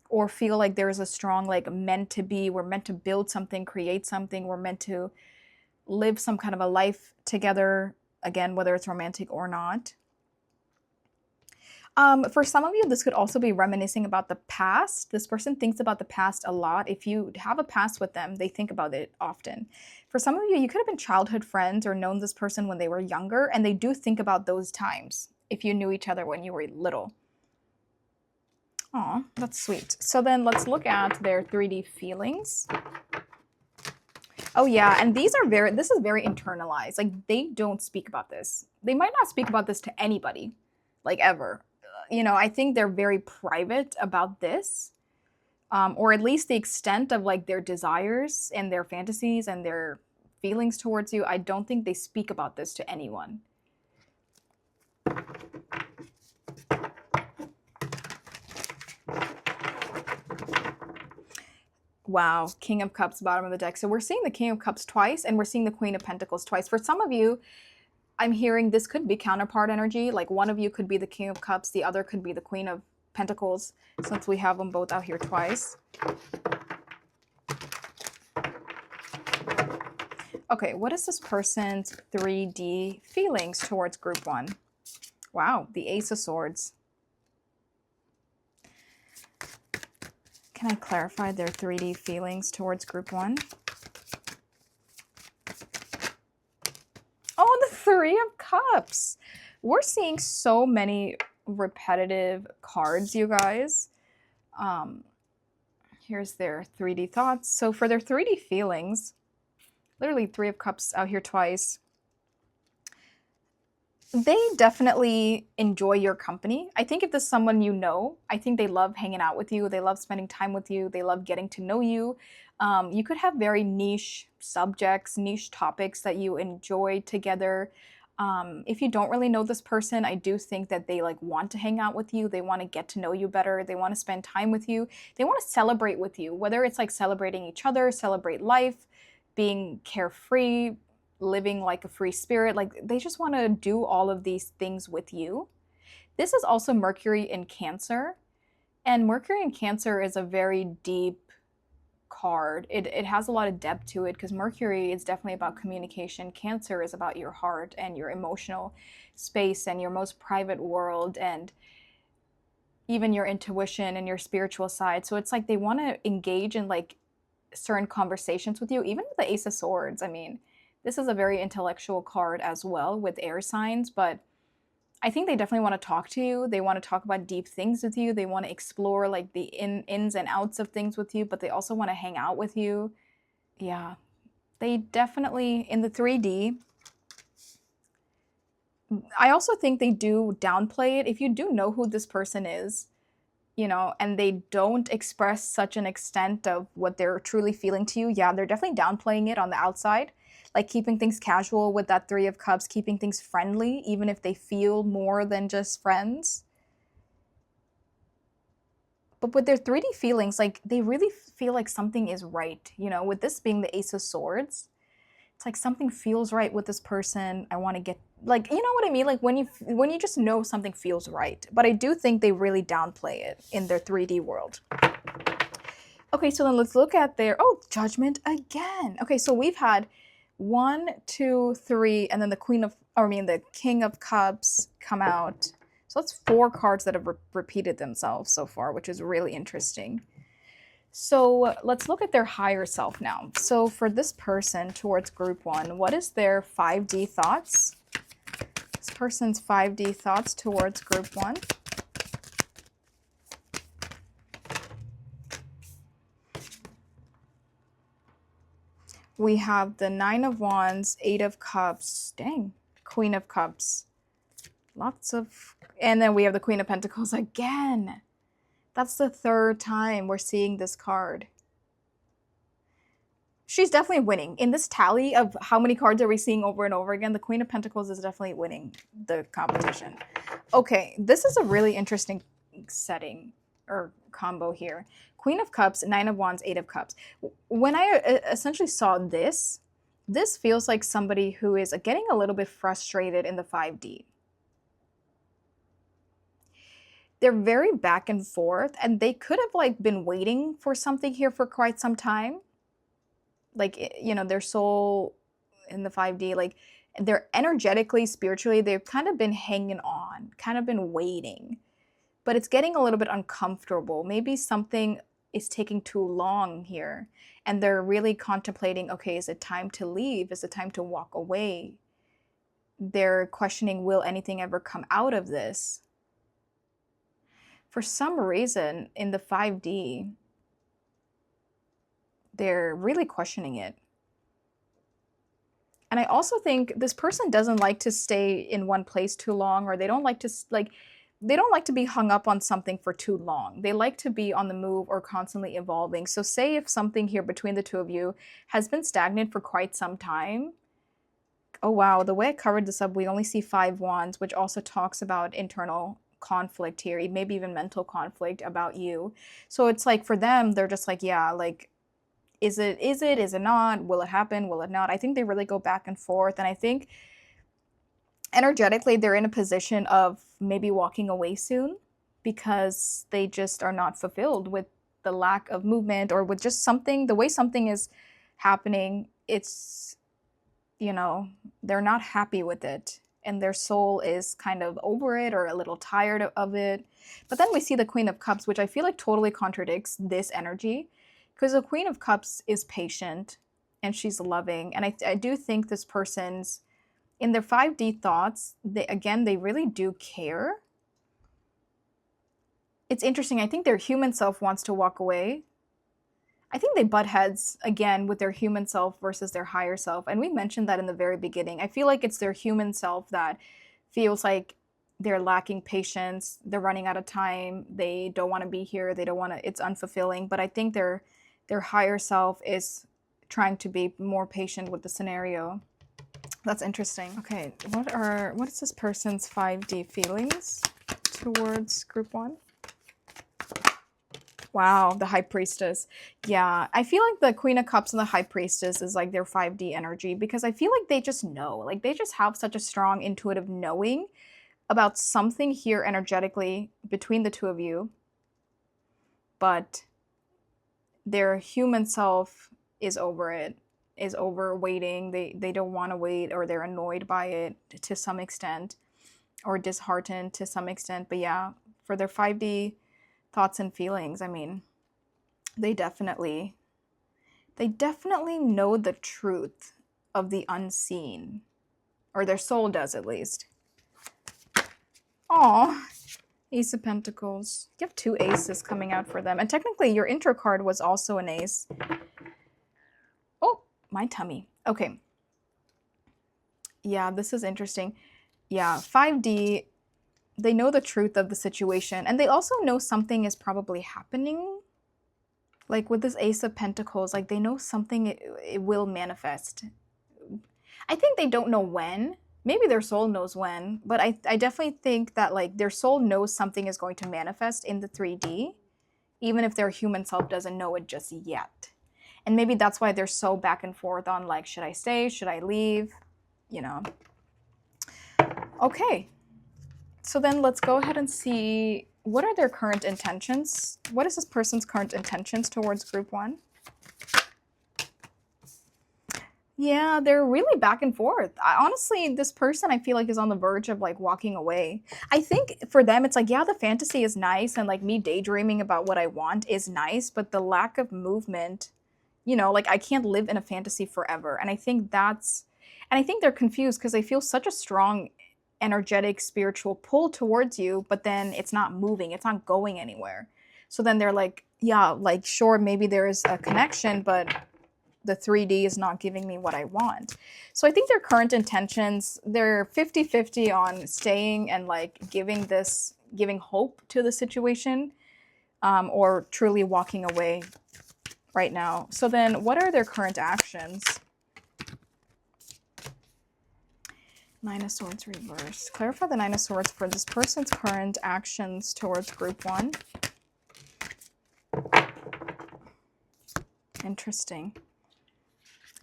or feel like there's a strong like meant to be, we're meant to build something, create something, we're meant to live some kind of a life together, again, whether it's romantic or not. For some of you, this could also be reminiscing about the past. This person thinks about the past a lot. If you have a past with them, they think about it often. For some of you, you could have been childhood friends or known this person when they were younger, and they do think about those times if you knew each other when you were little. Aw, that's sweet. So then let's look at their 3D feelings. Oh yeah, and this is very internalized. Like, they don't speak about this. They might not speak about this to anybody, like ever. You know, I think they're very private about this, or at least the extent of like their desires and their fantasies and their feelings towards you. I don't think they speak about this to anyone. Wow, King of Cups, bottom of the deck. So we're seeing the King of Cups twice, and we're seeing the Queen of Pentacles twice. For some of you, I'm hearing this could be counterpart energy. Like, one of you could be the King of Cups, the other could be the Queen of Pentacles, since we have them both out here twice. Okay, what is this person's 3D feelings towards group 1? Wow, the Ace of Swords. Can I clarify their 3D feelings towards group 1? Oh, the 3 of Cups. We're seeing so many repetitive cards, you guys. Here's their 3D thoughts. So for their 3D feelings, literally 3 of Cups out here twice. They definitely enjoy your company. I think if this is someone you know, I think they love hanging out with you. They love spending time with you. They love getting to know you. You could have very niche subjects, niche topics that you enjoy together. If you don't really know this person, I do think that they like want to hang out with you. They want to get to know you better. They want to spend time with you. They want to celebrate with you, whether it's like celebrating each other, celebrate life, being carefree, living like a free spirit. Like they just want to do all of these things with you. This is also Mercury in Cancer, and Mercury in Cancer is a very deep card. It has a lot of depth to it because Mercury is definitely about communication. Cancer is about your heart and your emotional space and your most private world and even your intuition and your spiritual side. So it's like they want to engage in like certain conversations with you, even with the Ace of Swords. I mean, this is a very intellectual card as well with air signs, but I think they definitely want to talk to you. They want to talk about deep things with you. They want to explore like the ins and outs of things with you, but they also want to hang out with you. Yeah, they definitely, in the 3D, I also think they do downplay it. If you do know who this person is, you know, and they don't express such an extent of what they're truly feeling to you, yeah, they're definitely downplaying it on the outside, like keeping things casual with that 3 of Cups, keeping things friendly, even if they feel more than just friends. But with their 3D feelings, like they really feel like something is right, you know, with this being the Ace of Swords. It's like something feels right with this person. I want to get like, you know what I mean? Like when you just know something feels right. But I do think they really downplay it in their 3D world. Okay, so then let's look at their Judgment again. Okay, so we've had 1, 2, 3, and then the King of Cups come out. So that's 4 cards that have repeated themselves so far, which is really interesting. So let's look at their higher self now. So for this person towards group 1, what is their 5D thoughts? This person's 5D thoughts towards group 1. We have the 9 of Wands, 8 of Cups, dang, Queen of Cups. And then we have the Queen of Pentacles again. That's the 3rd time we're seeing this card. She's definitely winning. In this tally of how many cards are we seeing over and over again, the Queen of Pentacles is definitely winning the competition. Okay, this is a really interesting setting or combo here. Queen of Cups, 9 of Wands, 8 of Cups. When I essentially saw this feels like somebody who is getting a little bit frustrated in the 5D. They're very back and forth, and they could have like been waiting for something here for quite some time. Like, you know, their soul in the 5D, like they're energetically, spiritually, they've kind of been hanging on, kind of been waiting. But it's getting a little bit uncomfortable. Maybe something is taking too long here, and they're really contemplating, okay, is it time to leave? Is it time to walk away? They're questioning, will anything ever come out of this? For some reason, in the 5D, they're really questioning it. And I also think this person doesn't like to stay in one place too long, or they don't like to be hung up on something for too long. They like to be on the move or constantly evolving. So say if something here between the two of you has been stagnant for quite some time. Oh wow, the way I covered this up, we only see 5 wands, which also talks about internal conflict here, maybe even mental conflict about you. So it's like for them, they're just like, yeah, like, is it not? Will it happen? Will it not? I think they really go back and forth. And I think energetically, they're in a position of maybe walking away soon because they just are not fulfilled with the lack of movement or with just something, the way something is happening. It's, you know, they're not happy with it. And their soul is kind of over it or a little tired of it. But then we see the Queen of Cups, which I feel like totally contradicts this energy, because the Queen of Cups is patient and she's loving. And I do think this person's in their 5D thoughts, they really do care. It's interesting. I think their human self wants to walk away. I think they butt heads again with their human self versus their higher self. And we mentioned that in the very beginning. I feel like it's their human self that feels like they're lacking patience, they're running out of time, they don't want to be here, they don't want to, it's unfulfilling. But I think their higher self is trying to be more patient with the scenario. That's interesting. Okay, what is this person's 5D feelings towards group 1? Wow, the High Priestess. Yeah, I feel like the Queen of Cups and the High Priestess is like their 5D energy, because I feel like they just know. Like they just have such a strong intuitive knowing about something here energetically between the two of you. But their human self is over it, is over waiting. They don't want to wait, or they're annoyed by it to some extent, or disheartened to some extent. But yeah, for their 5D thoughts and feelings, I mean, they definitely know the truth of the unseen, or their soul does at least. Aw, Ace of Pentacles. You have 2 aces coming out for them, and technically your intro card was also an ace. Oh, my tummy. Okay. Yeah, this is interesting. Yeah, 5D, they know the truth of the situation, and they also know something is probably happening. Like with this Ace of Pentacles, like they know something, it will manifest. I think they don't know when. Maybe their soul knows when, but I definitely think that like their soul knows something is going to manifest in the 3D, even if their human self doesn't know it just yet. And maybe that's why they're so back and forth on like, should I stay? Should I leave? You know. Okay. So then let's go ahead and see, what are their current intentions? What is this person's current intentions towards group 1? Yeah, they're really back and forth. Honestly, this person I feel like is on the verge of like walking away. I think for them, it's like, yeah, the fantasy is nice, and like me daydreaming about what I want is nice, but the lack of movement, you know, like I can't live in a fantasy forever. And I think they're confused because they feel such a strong energetic spiritual pull towards you, but then it's not moving, it's not going anywhere. So then they're like, yeah, like sure, maybe there is a connection, but the 3D is not giving me what I want. So I think their current intentions, they're 50-50 on staying and like giving hope to the situation, or truly walking away right now. So then what are their current actions? 9 of Swords reverse. Clarify the 9 of Swords for this person's current actions towards group 1. Interesting.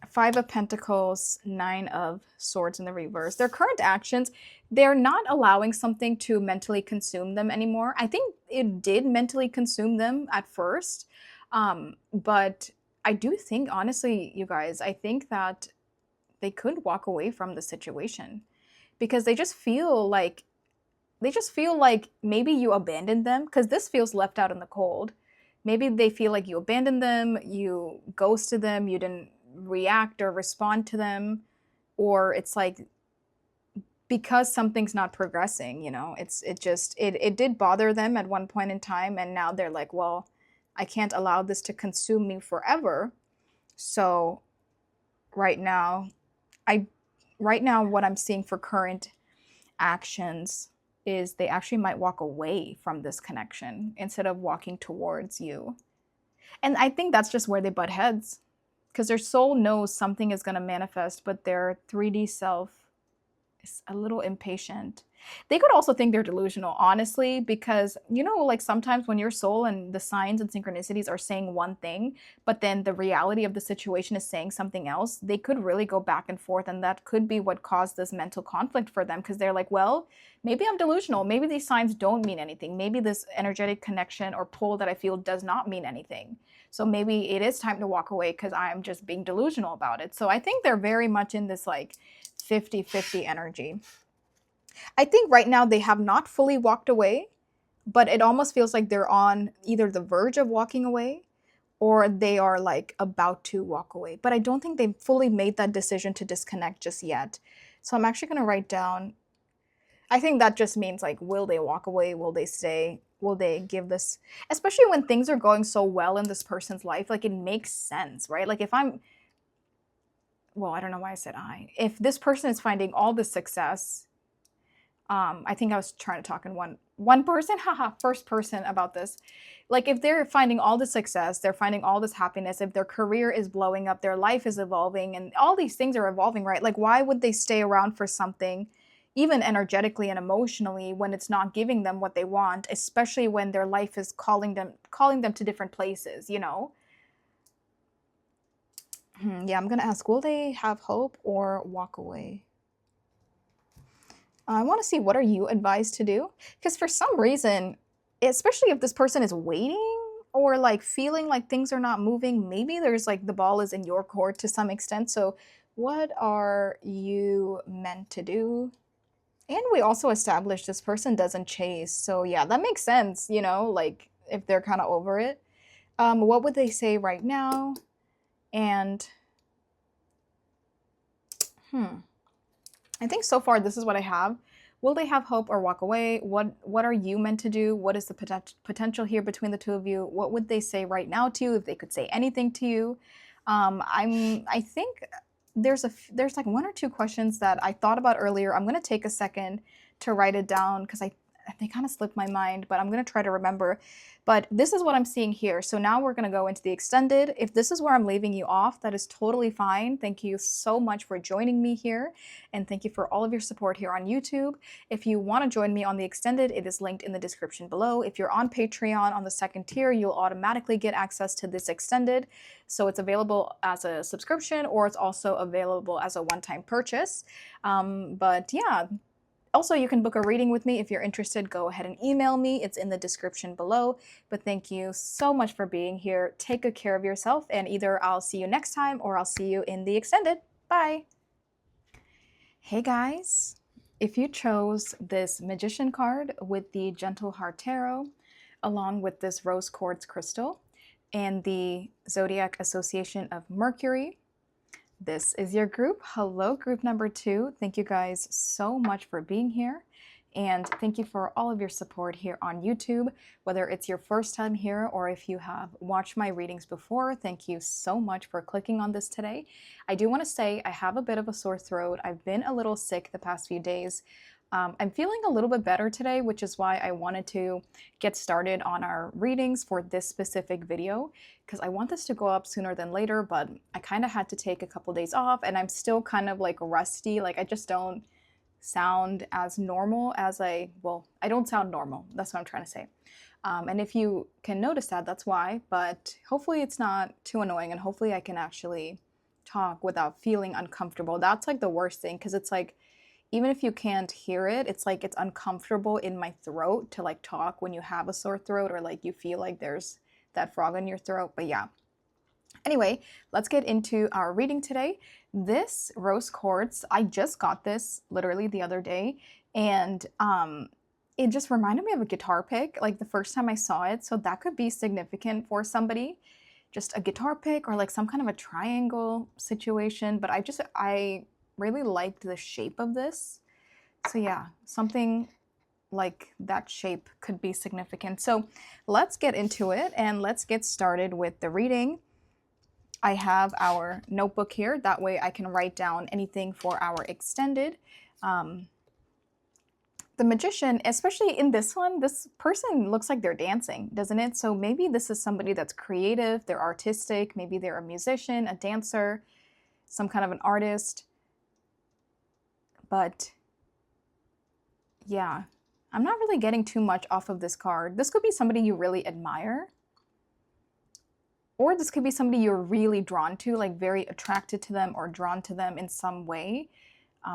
5 of Pentacles, 9 of Swords in the reverse. Their current actions, they're not allowing something to mentally consume them anymore. I think it did mentally consume them at first. But I do think, honestly, you guys, I think that they could walk away from the situation, because they just feel like maybe you abandoned them, because this feels left out in the cold. Maybe they feel like you abandoned them, you ghosted them, you didn't react or respond to them, or it's like because something's not progressing, you know, it did bother them at one point in time, and now they're like, well, I can't allow this to consume me forever. So right now what I'm seeing for current actions is they actually might walk away from this connection instead of walking towards you. And I think that's just where they butt heads, because their soul knows something is going to manifest, but their 3D self is a little impatient. They could also think they're delusional, honestly, because, you know, like sometimes when your soul and the signs and synchronicities are saying one thing, but then the reality of the situation is saying something else, they could really go back and forth, and that could be what caused this mental conflict for them, because they're like, well, maybe I'm delusional, maybe these signs don't mean anything, maybe this energetic connection or pull that I feel does not mean anything. So maybe it is time to walk away because I'm just being delusional about it. So I think they're very much in this like 50-50 energy. I think right now they have not fully walked away, but it almost feels like they're on either the verge of walking away or they are like about to walk away. But I don't think they've fully made that decision to disconnect just yet. So I'm actually going to write down, I think that just means like, will they walk away? Will they stay? Will they give this, especially when things are going so well in this person's life? Like, it makes sense, right? Like, if I'm, well, I don't know why I said if this person is finding all this success, I think I was trying to talk in one person, haha, first person about this. Like, if they're finding all the success, they're finding all this happiness, if their career is blowing up, their life is evolving, and all these things are evolving, right? Like, why would they stay around for something, even energetically and emotionally, when it's not giving them what they want, especially when their life is calling them to different places, you know? Yeah, I'm gonna ask, will they have hope or walk away? I want to see, what are you advised to do? Because for some reason, especially if this person is waiting or like feeling like things are not moving, maybe there's like the ball is in your court to some extent. So, what are you meant to do? And we also established this person doesn't chase. So, yeah, that makes sense, you know, like if they're kind of over it. What would they say right now? And, I think so far this is what I have. Will they have hope or walk away? What are you meant to do? What is the potential here between the two of you? What would they say right now to you if they could say anything to you? I think there's like one or two questions that I thought about earlier. I'm gonna take a second to write it down because they kind of slipped my mind, but I'm gonna try to remember. But this is what I'm seeing here. So now we're gonna go into the extended. If this is where I'm leaving you off, that is totally fine. Thank you so much for joining me here. And thank you for all of your support here on YouTube. If you want to join me on the extended, it is linked in the description below. If you're on Patreon on the second tier, you'll automatically get access to this extended. So it's available as a subscription, or it's also available as a one-time purchase. But yeah. Also, you can book a reading with me if you're interested. Go ahead and email me. It's in the description below. But thank you so much for being here. Take good care of yourself, and either I'll see you next time or I'll see you in the extended. Bye. Hey guys, if you chose this Magician card with the Gentle Heart Tarot, along with this Rose Quartz Crystal, and the Zodiac Association of Mercury, this is your group. Hello, group number 2. Thank you guys so much for being here. And thank you for all of your support here on YouTube. Whether it's your first time here or if you have watched my readings before, thank you so much for clicking on this today. I do want to say I have a bit of a sore throat. I've been a little sick the past few days. I'm feeling a little bit better today, which is why I wanted to get started on our readings for this specific video, because I want this to go up sooner than later, but I kind of had to take a couple days off, and I'm still kind of like rusty. Like, I just don't sound as normal as I don't sound normal. That's what I'm trying to say. And if you can notice that, that's why, but hopefully it's not too annoying, and hopefully I can actually talk without feeling uncomfortable. That's like the worst thing, because it's like, even if you can't hear it, it's like it's uncomfortable in my throat to like talk when you have a sore throat, or like you feel like there's that frog in your throat. But yeah. Anyway, let's get into our reading today. This Rose Quartz, I just got this literally the other day, and it just reminded me of a guitar pick, like the first time I saw it. So that could be significant for somebody. Just a guitar pick or like some kind of a triangle situation. But I really liked the shape of this. So yeah, something like that shape could be significant. So let's get into it and let's get started with the reading. I have our notebook here. That way I can write down anything for our extended. The Magician, especially in this one, this person looks like they're dancing, doesn't it? So maybe this is somebody that's creative, they're artistic, maybe they're a musician, a dancer, some kind of an artist. But yeah, I'm not really getting too much off of this card. This could be somebody you really admire. Or this could be somebody you're really drawn to, like very attracted to them or drawn to them in some way.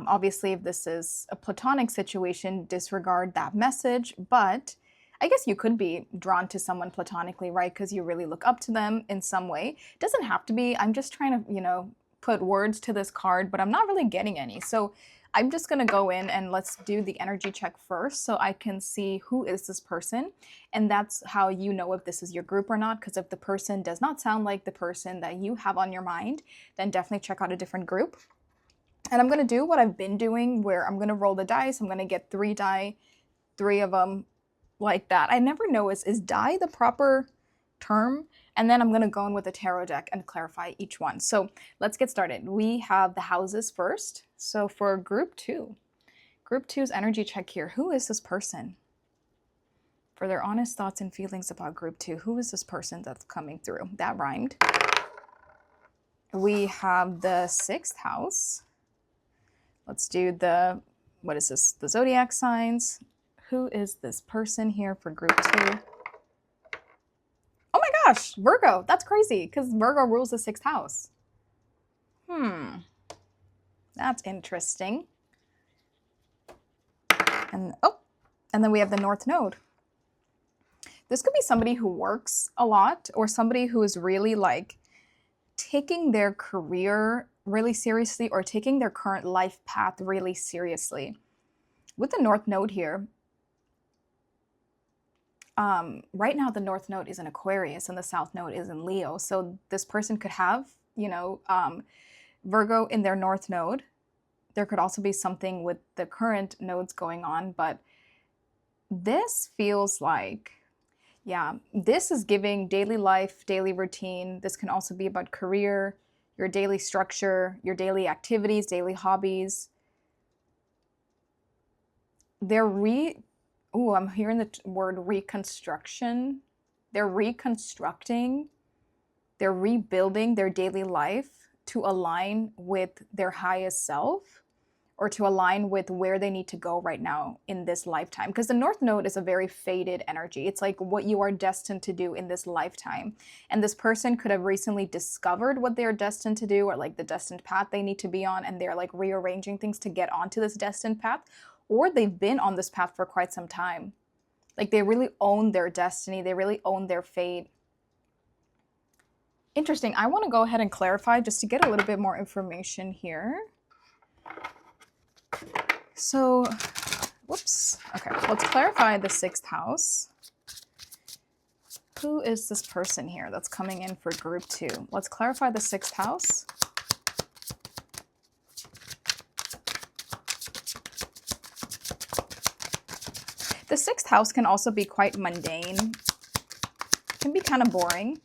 Obviously, if this is a platonic situation, disregard that message. But I guess you could be drawn to someone platonically, right? Because you really look up to them in some way. It doesn't have to be. I'm just trying to, put words to this card, but I'm not really getting any. So I'm just going to go in and let's do the energy check first so I can see who is this person. And that's how you know if this is your group or not, because if the person does not sound like the person that you have on your mind, then definitely check out a different group. And I'm going to do what I've been doing, where I'm going to roll the dice. I'm going to get 3 die, 3 of them like that. I never know, is die the proper term? And then I'm going to go in with a tarot deck and clarify each one. So let's get started. We have the houses first. So for group 2, group 2's energy check here. Who is this person? For their honest thoughts and feelings about group 2, who is this person that's coming through? That rhymed. We have the 6th house. Let's do the, what is this? The zodiac signs. Who is this person here for group 2? Oh my gosh, Virgo. That's crazy because Virgo rules the 6th house. That's interesting. And then we have the North Node. This could be somebody who works a lot, or somebody who is really like taking their career really seriously, or taking their current life path really seriously. With the North Node here, right now the North Node is in Aquarius and the South Node is in Leo. So this person could have, Virgo in their North Node. There could also be something with the current nodes going on, but this feels like, yeah, this is giving daily life, daily routine. This can also be about career, your daily structure, your daily activities, daily hobbies. I'm hearing the word reconstruction. They're reconstructing, they're rebuilding their daily life to align with their highest self, or to align with where they need to go right now in this lifetime. Because the North Node is a very faded energy. It's like what you are destined to do in this lifetime. And this person could have recently discovered what they're destined to do, or like the destined path they need to be on, and they're like rearranging things to get onto this destined path. Or they've been on this path for quite some time. Like they really own their destiny. They really own their fate. Interesting. I want to go ahead and clarify just to get a little bit more information here. So, whoops. Okay, let's clarify the 6th house. Who is this person here that's coming in for group 2? Let's clarify the 6th house. The 6th house can also be quite mundane. It can be kind of boring.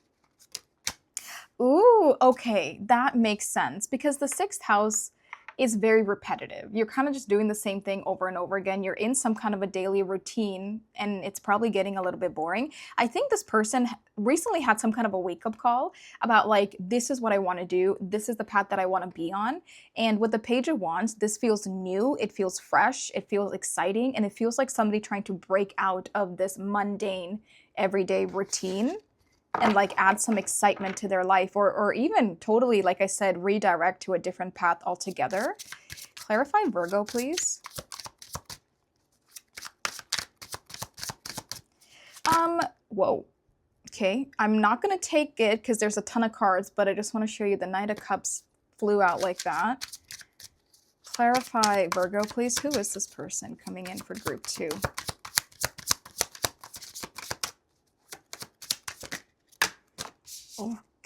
Ooh, okay, that makes sense, because the 6th house is very repetitive. You're kind of just doing the same thing over and over again. You're in some kind of a daily routine, and it's probably getting a little bit boring. I think this person recently had some kind of a wake-up call about like, this is what I want to do. This is the path that I want to be on. And with the Page of Wands, this feels new. It feels fresh. It feels exciting. And it feels like somebody trying to break out of this mundane everyday routine and like add some excitement to their life, or even totally, like I said, redirect to a different path altogether. Clarify Virgo, please. Whoa. Okay, I'm not going to take it because there's a ton of cards, but I just want to show you the Knight of Cups flew out like that. Clarify Virgo, please. Who is this person coming in for group 2?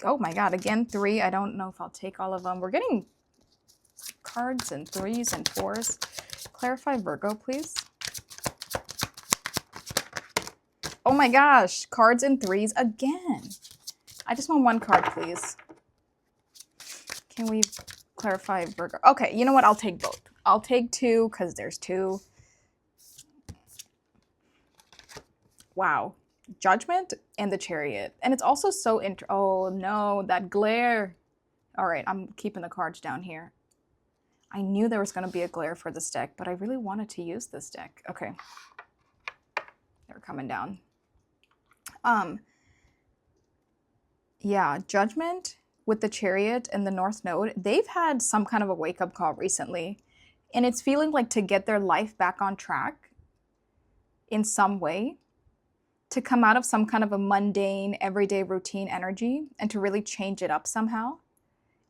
Oh my God, again, 3. I don't know if I'll take all of them. We're getting cards and 3s and 4s. Clarify Virgo, please. Oh my gosh, cards and 3s again. I just want one card, please. Can we clarify Virgo? Okay, you know what? I'll take both. I'll take 2 because there's 2. Wow. Judgment and the Chariot. And it's also so oh no, that glare. All right, I'm keeping the cards down here. I knew there was going to be a glare for this deck, but I really wanted to use this deck. Okay. They're coming down. Yeah, Judgment with the Chariot and the North Node, they've had some kind of a wake-up call recently. And it's feeling like to get their life back on track in some way, to come out of some kind of a mundane, everyday routine energy and to really change it up somehow,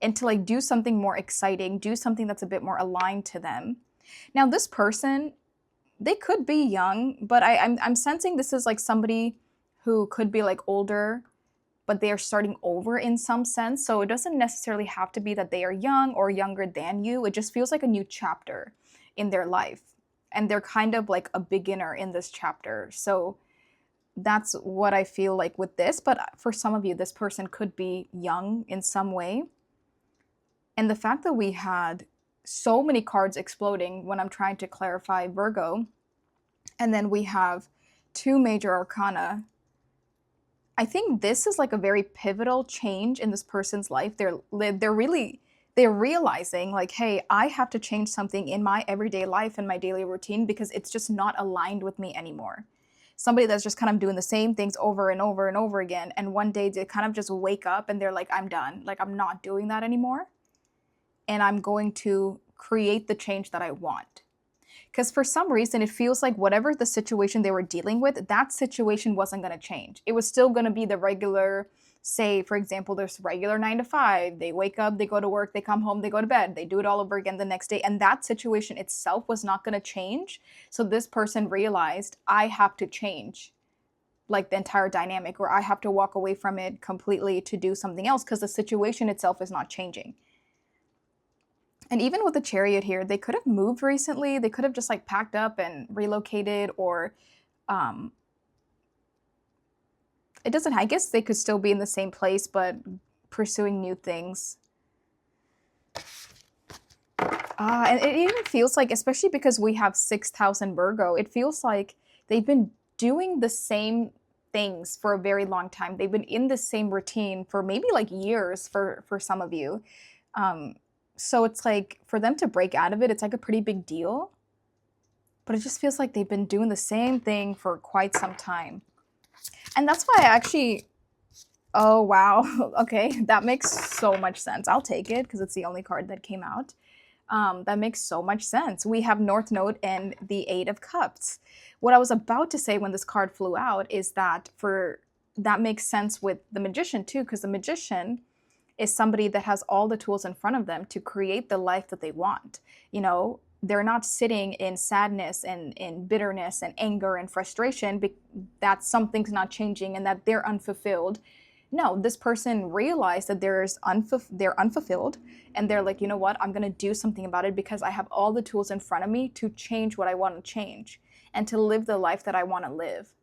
and to like do something more exciting, do something that's a bit more aligned to them. Now, this person, they could be young, but I'm sensing this is like somebody who could be like older, but they are starting over in some sense. So it doesn't necessarily have to be that they are young or younger than you. It just feels like a new chapter in their life. And they're kind of like a beginner in this chapter. So that's what I feel like with this. But for some of you, this person could be young in some way. And the fact that we had so many cards exploding when I'm trying to clarify Virgo, and then we have 2 major arcana, I think this is like a very pivotal change in this person's life. They're realizing like, hey, I have to change something in my everyday life and my daily routine because it's just not aligned with me anymore. Somebody that's just kind of doing the same things over and over and over again, and one day they kind of just wake up and they're like, I'm done. Like, I'm not doing that anymore. And I'm going to create the change that I want. Because for some reason, it feels like whatever the situation they were dealing with, that situation wasn't going to change. It was still going to be the regular, say, for example, there's regular 9 to 5. They wake up, they go to work, they come home, they go to bed. They do it all over again the next day. And that situation itself was not going to change. So this person realized, I have to change like the entire dynamic, or I have to walk away from it completely to do something else because the situation itself is not changing. And even with the Chariot here, they could have moved recently. They could have just like packed up and relocated, or it doesn't, I guess they could still be in the same place, but pursuing new things. And it even feels like, especially because we have 6,000 Virgo, it feels like they've been doing the same things for a very long time. They've been in the same routine for maybe like years for some of you. So it's like for them to break out of it, it's like a pretty big deal. But it just feels like they've been doing the same thing for quite some time. And that's why I actually, oh wow, okay, that makes so much sense. I'll take it because it's the only card that came out. That makes so much sense. We have North Node and the 8 of Cups. What I was about to say when this card flew out is that that makes sense with the Magician too, because the Magician is somebody that has all the tools in front of them to create the life that they want. You know, they're not sitting in sadness and in bitterness and anger and frustration that something's not changing and that they're unfulfilled. No, this person realized that they're unfulfilled, and they're like, you know what, I'm going to do something about it because I have all the tools in front of me to change what I want to change and to live the life that I want to live.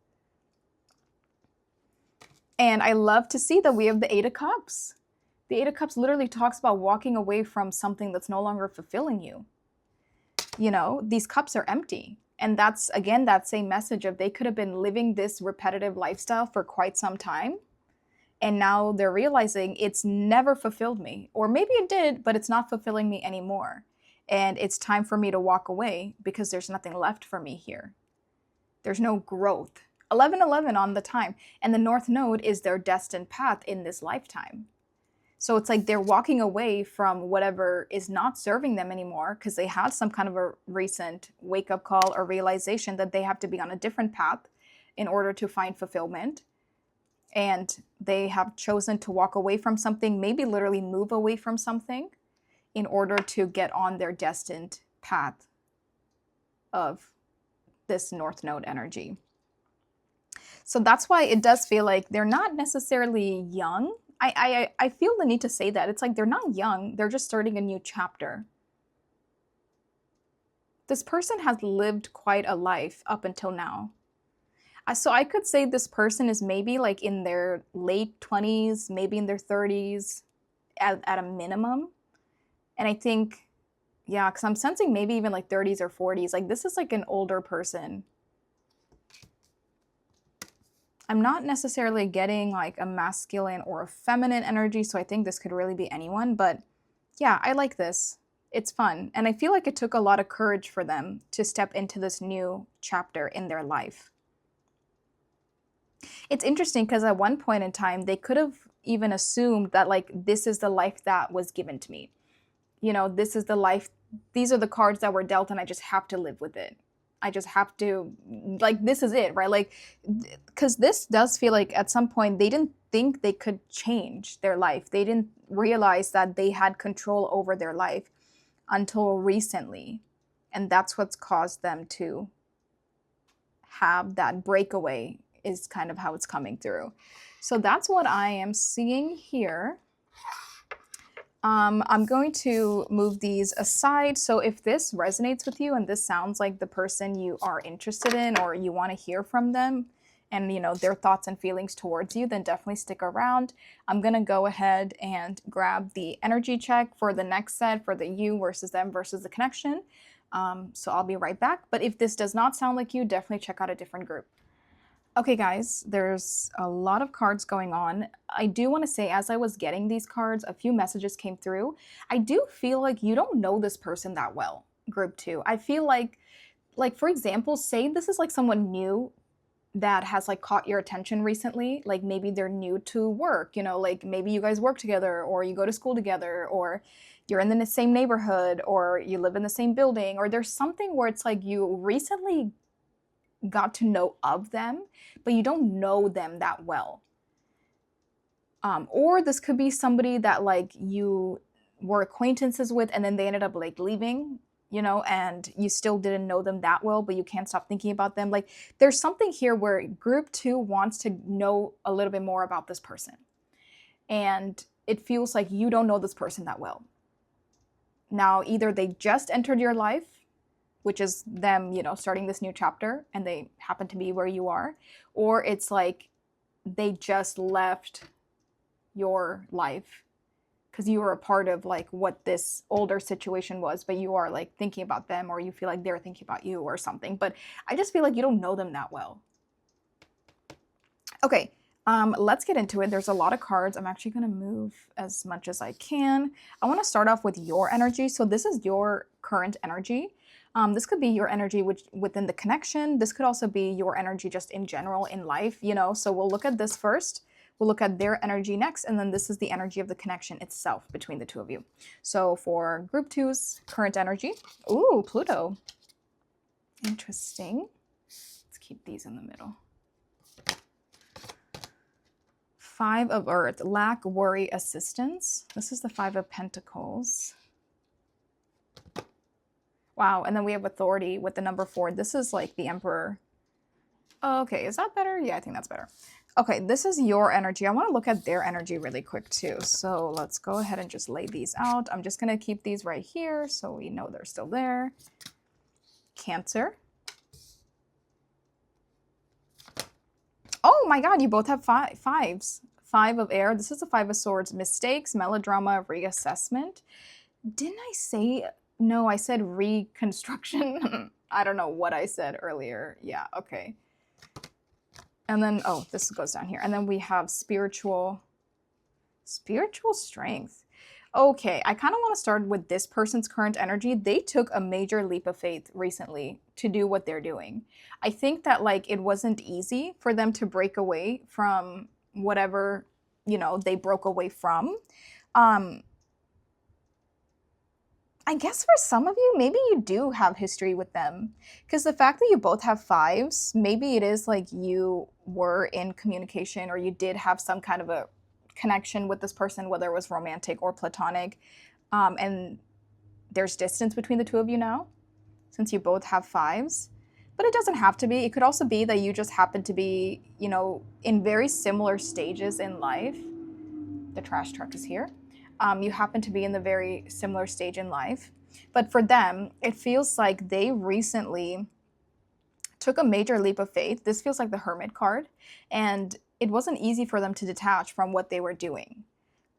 And I love to see that we have the 8 of Cups. The 8 of Cups literally talks about walking away from something that's no longer fulfilling you. You know, these cups are empty. And that's, again, that same message of they could have been living this repetitive lifestyle for quite some time. And now they're realizing it's never fulfilled me. Or maybe it did, but it's not fulfilling me anymore. And it's time for me to walk away because there's nothing left for me here. There's no growth. 11-11 on the time. And the North Node is their destined path in this lifetime. So it's like they're walking away from whatever is not serving them anymore because they had some kind of a recent wake-up call or realization that they have to be on a different path in order to find fulfillment. And they have chosen to walk away from something, maybe literally move away from something in order to get on their destined path of this North Node energy. So that's why it does feel like they're not necessarily young. I feel the need to say that. It's like they're not young. They're just starting a new chapter. This person has lived quite a life up until now. So I could say this person is maybe like in their late 20s, maybe in their 30s at a minimum. And I think, yeah, because I'm sensing maybe even like 30s or 40s. Like this is like an older person. I'm not necessarily getting like a masculine or a feminine energy, so I think this could really be anyone. But yeah, I like this. It's fun. And I feel like it took a lot of courage for them to step into this new chapter in their life. It's interesting because at one point in time, they could have even assumed that like, this is the life that was given to me. You know, this is the life, these are the cards that were dealt and I just have to live with it. I just have to, like, this is it, right? Like, because this does feel like at some point they didn't think they could change their life. They didn't realize that they had control over their life until recently. And that's what's caused them to have that breakaway, is kind of how it's coming through. So that's what I am seeing here. I'm going to move these aside. So if this resonates with you and this sounds like the person you are interested in or you want to hear from them and, you know, their thoughts and feelings towards you, then definitely stick around. I'm going to go ahead and grab the energy check for the next set for the you versus them versus the connection. So I'll be right back. But if this does not sound like you, definitely check out a different group. Okay, guys, there's a lot of cards going on. I do want to say, as I was getting these cards, a few messages came through. I do feel like you don't know this person that well, group two. I feel like, for example, say this is like someone new that has like caught your attention recently. Like maybe they're new to work, you know, like maybe you guys work together or you go to school together or you're in the same neighborhood or you live in the same building, or there's something where it's like you recently got to know of them, but you don't know them that well. Or this could be somebody that like you were acquaintances with and then they ended up like leaving, you know, and you still didn't know them that well, but you can't stop thinking about them. Like there's something here where group two wants to know a little bit more about this person. And it feels like you don't know this person that well. Now, either they just entered your life, which is them, you know, starting this new chapter and they happen to be where you are, or it's like they just left your life because you were a part of like what this older situation was, but you are like thinking about them or you feel like they're thinking about you or something. But I just feel like you don't know them that well. Okay, let's get into it. There's a lot of cards. I'm actually going to move as much as I can. I want to start off with your energy. So this is your current energy. This could be your energy within the connection. This could also be your energy just in general in life, you know. So we'll look at this first. We'll look at their energy next, and then this is the energy of the connection itself between the two of you. So for group two's current energy, ooh, Pluto. Interesting. Let's keep these in the middle. Five of Earth, lack, worry, assistance. This is the Five of Pentacles. Wow, and then we have authority with the number 4. This is like the Emperor. Okay, is that better? Yeah, I think that's better. Okay, this is your energy. I want to look at their energy really quick too. So let's go ahead and just lay these out. I'm just going to keep these right here so we know they're still there. Cancer. Oh my God, you both have fives. 5 of Air. This is the 5 of Swords. Mistakes, melodrama, reassessment. Didn't I say... No, I said reconstruction. I don't know what I said earlier. Yeah, okay. And then, oh, this goes down here. And then we have spiritual strength. Okay, I kind of want to start with this person's current energy. They took a major leap of faith recently to do what they're doing. I think that like it wasn't easy for them to break away from whatever, you know, they broke away from. I guess for some of you, maybe you do have history with them. Because the fact that you both have 5s, maybe it is like you were in communication or you did have some kind of a connection with this person, whether it was romantic or platonic. And there's distance between the two of you now, since you both have 5s. But it doesn't have to be. It could also be that you just happen to be, you know, in very similar stages in life. The trash truck is here. You happen to be in the very similar stage in life. But for them, it feels like they recently took a major leap of faith. This feels like the Hermit card. And it wasn't easy for them to detach from what they were doing.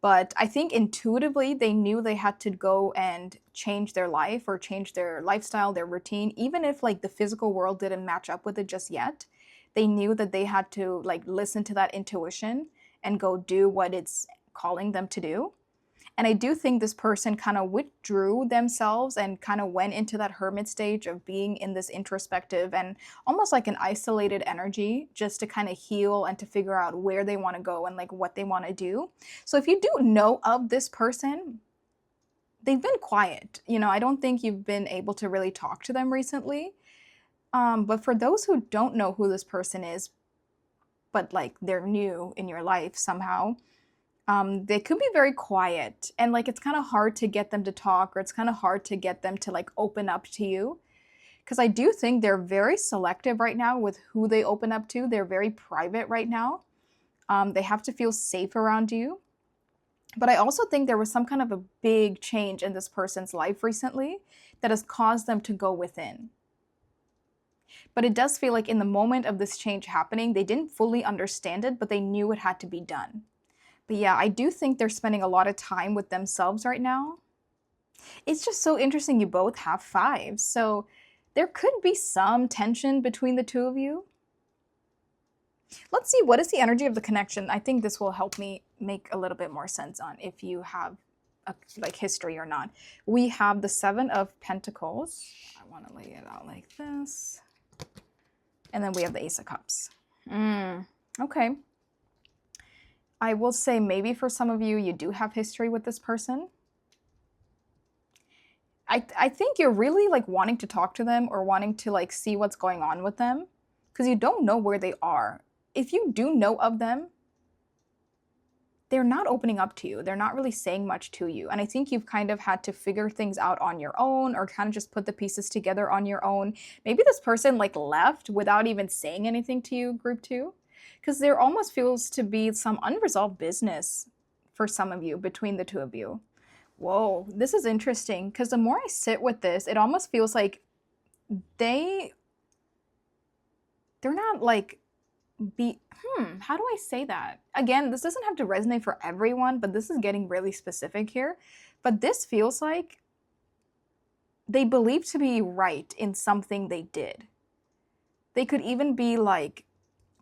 But I think intuitively they knew they had to go and change their life or change their lifestyle, their routine. Even if like the physical world didn't match up with it just yet, they knew that they had to like listen to that intuition and go do what it's calling them to do. And I do think this person kind of withdrew themselves and kind of went into that hermit stage of being in this introspective and almost like an isolated energy just to kind of heal and to figure out where they want to go and like what they want to do. So if you do know of this person, they've been quiet. You know, I don't think you've been able to really talk to them recently. But for those who don't know who this person is, but like they're new in your life somehow, they could be very quiet and like it's kind of hard to get them to talk, or it's kind of hard to get them to like open up to you, because I do think they're very selective right now with who they open up to. They're very private right now. They have to feel safe around you. But I also think there was some kind of a big change in this person's life recently that has caused them to go within. But it does feel like in the moment of this change happening, they didn't fully understand it, but they knew it had to be done. But yeah, I do think they're spending a lot of time with themselves right now. It's just so interesting you both have fives. So there could be some tension between the two of you. Let's see, what is the energy of the connection? I think this will help me make a little bit more sense on if you have a, like history or not. We have the Seven of Pentacles. I want to lay it out like this. And then we have the Ace of Cups. Okay. I will say maybe for some of you, you do have history with this person. I think you're really like wanting to talk to them or wanting to like see what's going on with them because you don't know where they are. If you do know of them, they're not opening up to you. They're not really saying much to you. And I think you've kind of had to figure things out on your own or kind of just put the pieces together on your own. Maybe this person like left without even saying anything to you, group two, because there almost feels to be some unresolved business for some of you between the two of you. Whoa, this is interesting because the more I sit with this, it almost feels like they're not like how do I say that? Again, this doesn't have to resonate for everyone, but this is getting really specific here. But this feels like they believe to be right in something they did. They could even be like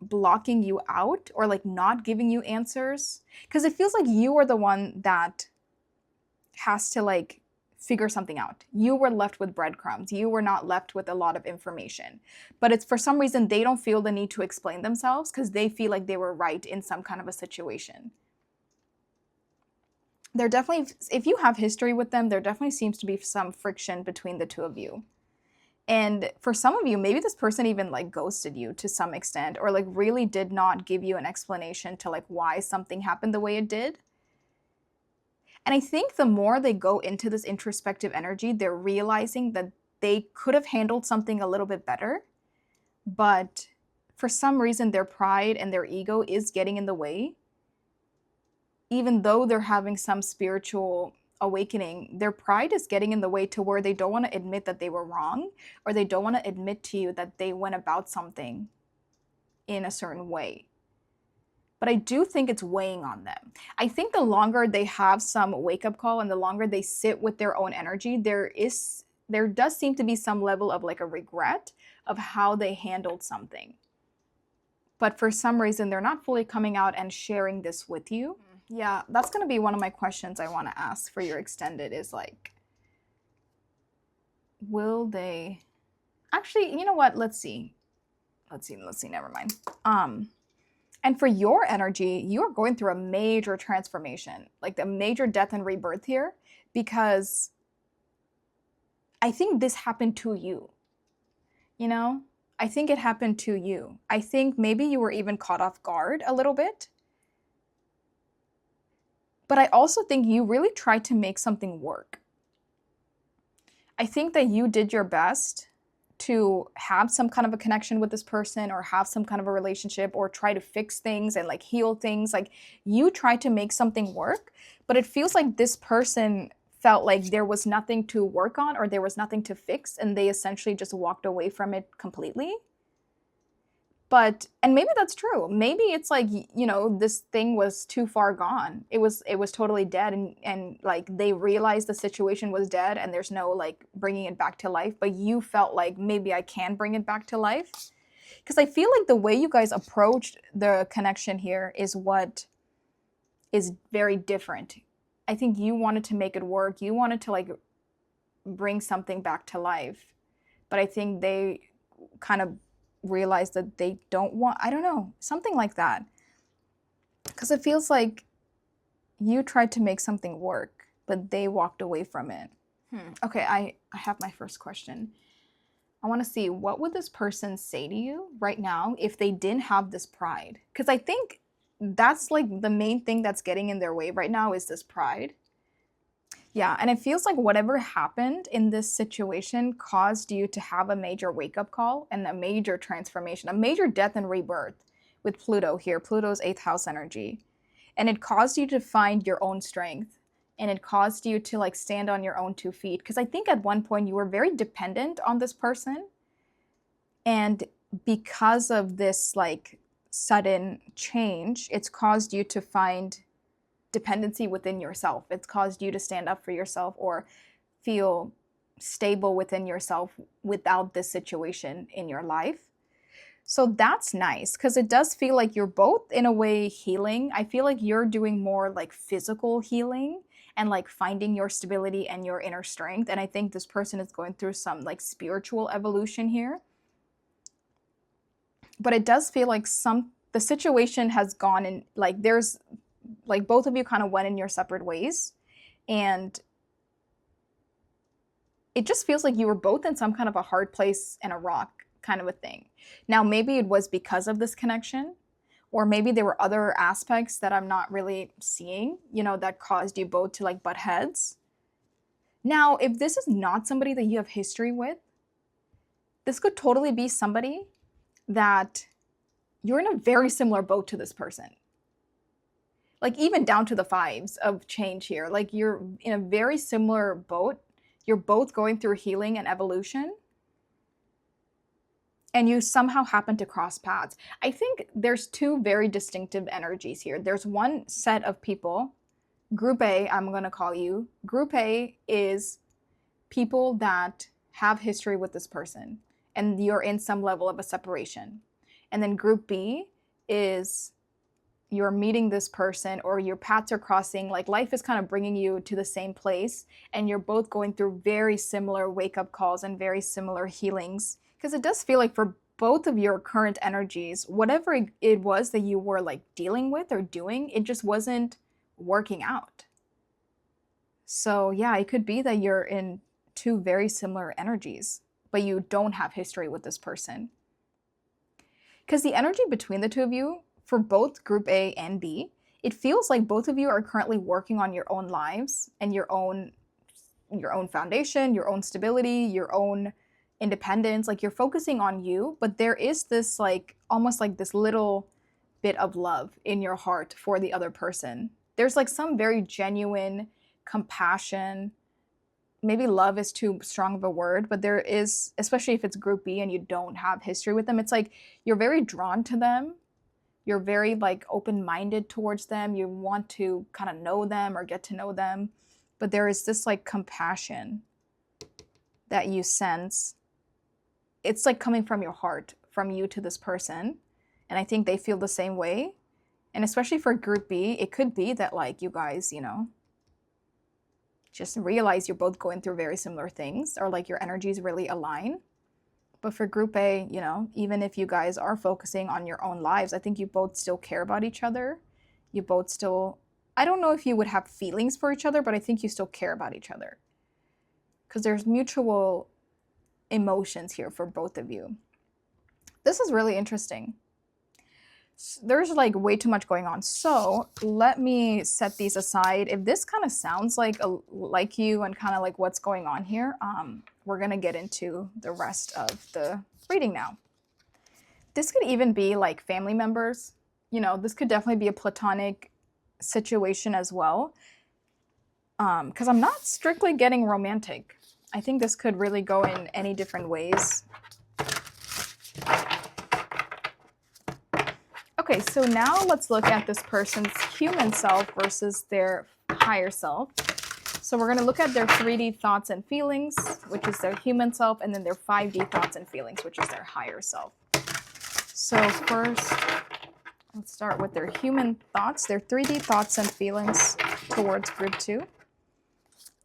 blocking you out or like not giving you answers because it feels like you are the one that has to like figure something out. You were left with breadcrumbs. You were not left with a lot of information. But it's for some reason they don't feel the need to explain themselves because they feel like they were right in some kind of a situation. There definitely, if you have history with them, there definitely seems to be some friction between the two of you. And for some of you, maybe this person even like ghosted you to some extent or like really did not give you an explanation to like why something happened the way it did. And I think the more they go into this introspective energy, they're realizing that they could have handled something a little bit better, but for some reason their pride and their ego is getting in the way. Even though they're having some spiritual awakening, their pride is getting in the way to where they don't want to admit that they were wrong, or they don't want to admit to you that they went about something in a certain way. But I do think it's weighing on them. I think the longer they have some wake-up call and the longer they sit with their own energy, there does seem to be some level of like a regret of how they handled something. But for some reason, they're not fully coming out and sharing this with you. Yeah, that's going to be one of my questions I want to ask for your extended is like, will they... Actually, you know what? Let's see, never mind. And for your energy, you're going through a major transformation, like a major death and rebirth here, because I think this happened to you. You know, I think it happened to you. I think maybe you were even caught off guard a little bit. But I also think you really tried to make something work. I think that you did your best to have some kind of a connection with this person or have some kind of a relationship or try to fix things and like heal things. Like you tried to make something work, but it feels like this person felt like there was nothing to work on or there was nothing to fix and they essentially just walked away from it completely. But, and maybe that's true. Maybe it's like, you know, this thing was too far gone. It was totally dead and like they realized the situation was dead and there's no like bringing it back to life. But you felt like maybe I can bring it back to life. Because I feel like the way you guys approached the connection here is what is very different. I think you wanted to make it work. You wanted to like bring something back to life. But I think they kind of realize that they don't want, I don't know, something like that. Because it feels like you tried to make something work, but they walked away from it. Okay, I have my first question. I want to see, what would this person say to you right now if they didn't have this pride? Because I think that's like the main thing that's getting in their way right now is this pride. Yeah, and it feels like whatever happened in this situation caused you to have a major wake-up call and a major transformation, a major death and rebirth with Pluto here, Pluto's 8th house energy. And it caused you to find your own strength. And it caused you to like stand on your own 2 feet. Because I think at one point you were very dependent on this person. And because of this like sudden change, it's caused you to find dependency within yourself. It's caused you to stand up for yourself or feel stable within yourself without this situation in your life. So that's nice because it does feel like you're both in a way healing. I feel like you're doing more like physical healing and like finding your stability and your inner strength. And I think this person is going through some like spiritual evolution here. But it does feel like the situation has gone in, like there's like both of you kind of went in your separate ways. And it just feels like you were both in some kind of a hard place and a rock kind of a thing. Now, maybe it was because of this connection, or maybe there were other aspects that I'm not really seeing, you know, that caused you both to like butt heads. Now, if this is not somebody that you have history with, this could totally be somebody that you're in a very similar boat to this person. Like even down to the 5s of change here, like you're in a very similar boat. You're both going through healing and evolution. And you somehow happen to cross paths. I think there's 2 very distinctive energies here. There's one set of people, Group A, I'm going to call you. Group A is people that have history with this person, and you're in some level of a separation. And then Group B is you're meeting this person, or your paths are crossing, like life is kind of bringing you to the same place, and you're both going through very similar wake-up calls and very similar healings. Because it does feel like for both of your current energies, whatever it was that you were like dealing with or doing, it just wasn't working out. So yeah, it could be that you're in 2 very similar energies, but you don't have history with this person. Because the energy between the 2 of you, for both Group A and B, it feels like both of you are currently working on your own lives and your own foundation, your own stability, your own independence. Like you're focusing on you, but there is this like almost like this little bit of love in your heart for the other person. There's like some very genuine compassion. Maybe love is too strong of a word, but there is, especially if it's Group B and you don't have history with them, it's like you're very drawn to them. You're very like open-minded towards them. You want to kind of know them or get to know them, but there is this like compassion that you sense. It's like coming from your heart, from you to this person. And I think they feel the same way. And especially for Group B, it could be that like you guys, you know, just realize you're both going through very similar things, or like your energies really align. But for Group A, you know, even if you guys are focusing on your own lives, I think you both still care about each other. You both still, I don't know if you would have feelings for each other, but I think you still care about each other. Because there's mutual emotions here for both of you. This is really interesting. There's like way too much going on. So let me set these aside. If this kind of sounds like you and kind of like what's going on here, we're gonna get into the rest of the reading now. This could even be like family members. You know, this could definitely be a platonic situation as well. Because I'm not strictly getting romantic. I think this could really go in any different ways. Okay, so now let's look at this person's human self versus their higher self. So we're going to look at their 3D thoughts and feelings, which is their human self, and then their 5D thoughts and feelings, which is their higher self. So first, let's start with their human thoughts, their 3D thoughts and feelings towards Group 2.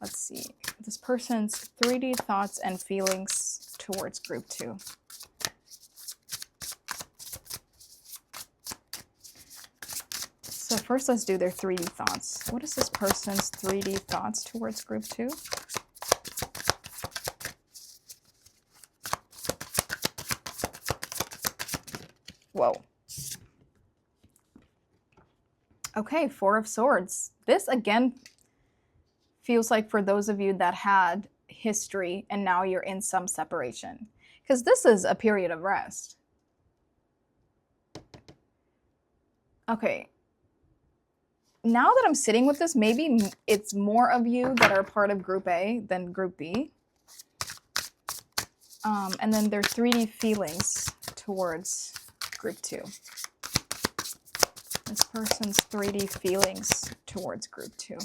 Let's see, this person's 3D thoughts and feelings towards Group 2. So first, let's do their 3D thoughts. What is this person's 3D thoughts towards Group 2? Whoa. Okay, 4 of Swords. This, again, feels like for those of you that had history and now you're in some separation. Because this is a period of rest. Okay. Now that I'm sitting with this, maybe it's more of you that are part of Group A than Group B. And then their 3D feelings towards Group 2. This person's 3D feelings towards Group 2.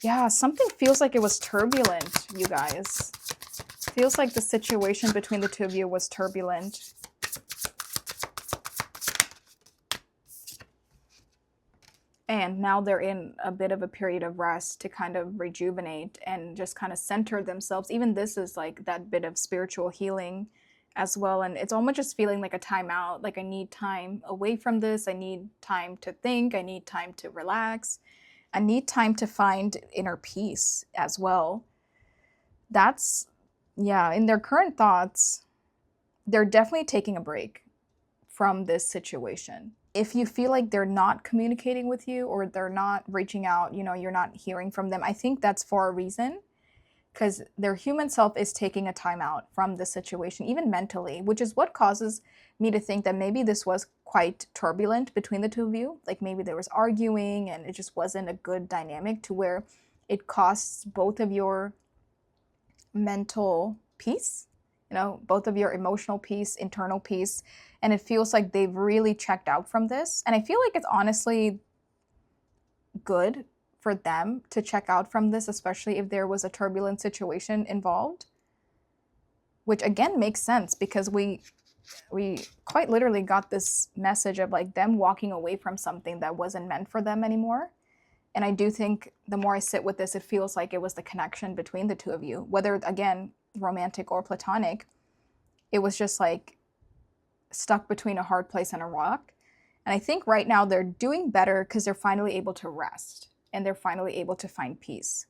Yeah, something feels like it was turbulent, you guys. Feels like the situation between the two of you was turbulent. And now they're in a bit of a period of rest to kind of rejuvenate and just kind of center themselves. Even this is like that bit of spiritual healing as well. And it's almost just feeling like a timeout. Like, I need time away from this. I need time to think. I need time to relax. I need time to find inner peace as well. That's, yeah, in their current thoughts, they're definitely taking a break from this situation. If you feel like they're not communicating with you or they're not reaching out, you know, you're not hearing from them, I think that's for a reason, because their human self is taking a time out from the situation, even mentally, which is what causes me to think that maybe this was quite turbulent between the two of you. Like, maybe there was arguing and it just wasn't a good dynamic to where it costs both of your mental peace, you know, both of your emotional peace, internal peace. And it feels like they've really checked out from this. And I feel like it's honestly good for them to check out from this, especially if there was a turbulent situation involved, which again makes sense because we quite literally got this message of like them walking away from something that wasn't meant for them anymore. And I do think the more I sit with this, it feels like it was the connection between the two of you, whether again romantic or platonic. It was just like stuck between a hard place and a rock. And I think right now they're doing better because they're finally able to rest and they're finally able to find peace.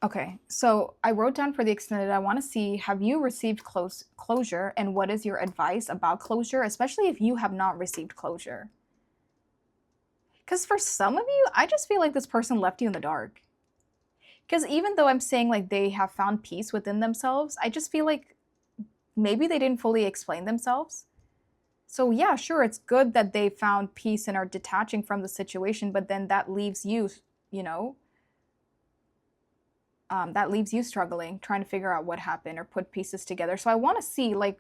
Okay, so I wrote down for the extended, I want to see, have you received closure, and what is your advice about closure, especially if you have not received closure? Because for some of you, I just feel like this person left you in the dark. Because even though I'm saying like they have found peace within themselves, I just feel like maybe they didn't fully explain themselves. So yeah, sure, it's good that they found peace and are detaching from the situation, but then that leaves you, you know, that leaves you struggling, trying to figure out what happened or put pieces together. So I want to see, like,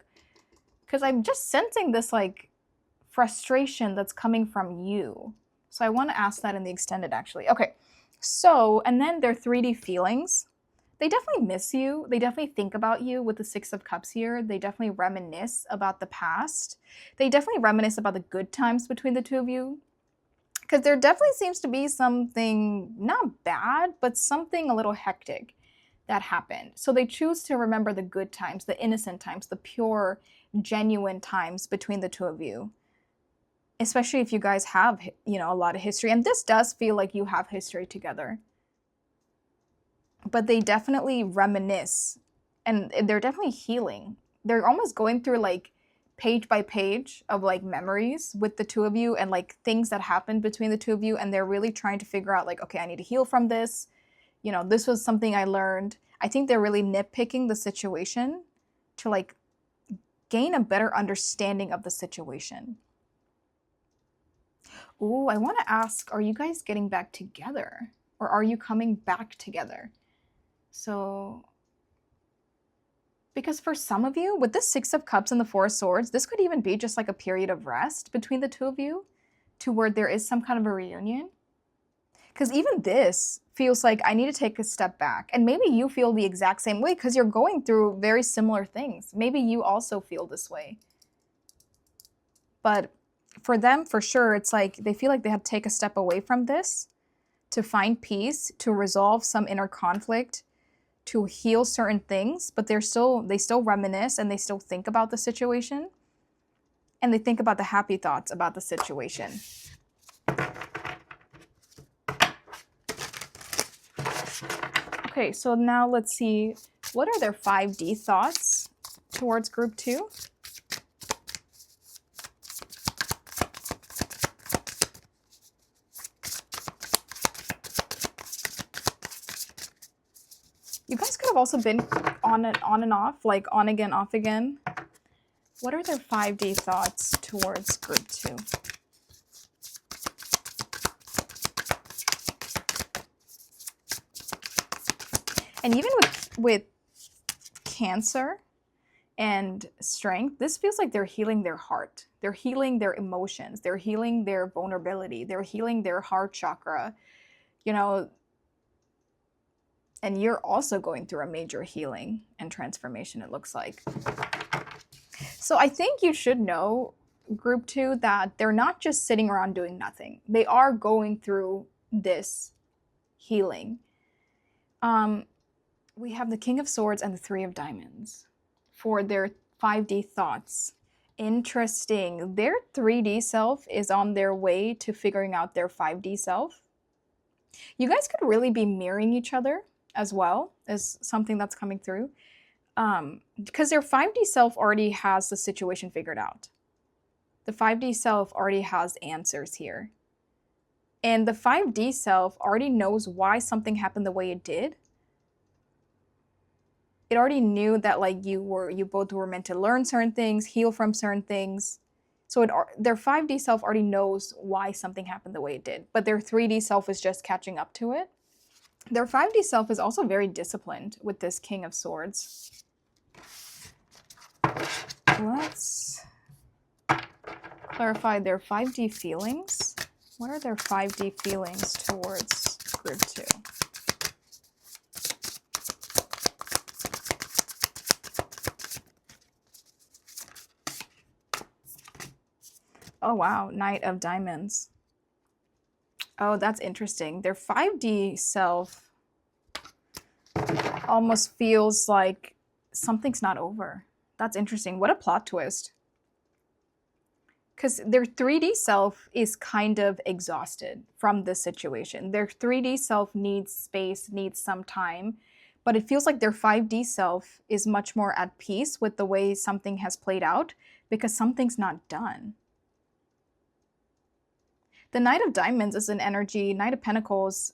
because I'm just sensing this like frustration that's coming from you. So I want to ask that in the extended, actually. Okay, so, and then their 3D feelings. They definitely miss you. They definitely think about you with the 6 of Cups here. They definitely reminisce about the past. They definitely reminisce about the good times between the two of you. Because there definitely seems to be something, not bad, but something a little hectic that happened. So they choose to remember the good times, the innocent times, the pure, genuine times between the two of you. Especially if you guys have, you know, a lot of history. And this does feel like you have history together. But they definitely reminisce and they're definitely healing. They're almost going through like page by page of like memories with the two of you and like things that happened between the two of you. And they're really trying to figure out like, okay, I need to heal from this. You know, this was something I learned. I think they're really nitpicking the situation to like gain a better understanding of the situation. Ooh, I want to ask, are you guys getting back together or are you coming back together? So, because for some of you, with the 6 of Cups and the 4 of Swords, this could even be just like a period of rest between the two of you to where there is some kind of a reunion. Because even this feels like I need to take a step back. And maybe you feel the exact same way because you're going through very similar things. Maybe you also feel this way. But for them, for sure, it's like they feel like they have to take a step away from this to find peace, to resolve some inner conflict, to heal certain things, but they still reminisce and they still think about the situation and they think about the happy thoughts about the situation. Okay, so now let's see, what are their 5D thoughts towards Group 2? You guys could have also been on and off, like on again, off again. What are their 5D thoughts towards group 2? And even with Cancer and Strength, this feels like they're healing their heart. They're healing their emotions. They're healing their vulnerability. They're healing their heart chakra. You know, and you're also going through a major healing and transformation, it looks like. So I think you should know, group 2, that they're not just sitting around doing nothing. They are going through this healing. We have the King of Swords and the 3 of Diamonds for their 5D thoughts. Interesting. Their 3D self is on their way to figuring out their 5D self. You guys could really be mirroring each other as well as something that's coming through. Because their 5D self already has the situation figured out. The 5D self already has answers here. And the 5D self already knows why something happened the way it did. It already knew that like you both were meant to learn certain things, heal from certain things. So their 5D self already knows why something happened the way it did. But their 3D self is just catching up to it. Their 5D self is also very disciplined with this King of Swords. Let's clarify their 5D feelings. What are their 5D feelings towards group 2? Oh wow, Knight of Diamonds. Oh, that's interesting. Their 5D self almost feels like something's not over. That's interesting. What a plot twist. Because their 3D self is kind of exhausted from this situation. Their 3D self needs space, needs some time, but it feels like their 5D self is much more at peace with the way something has played out because something's not done. The Knight of Diamonds is an energy, Knight of Pentacles,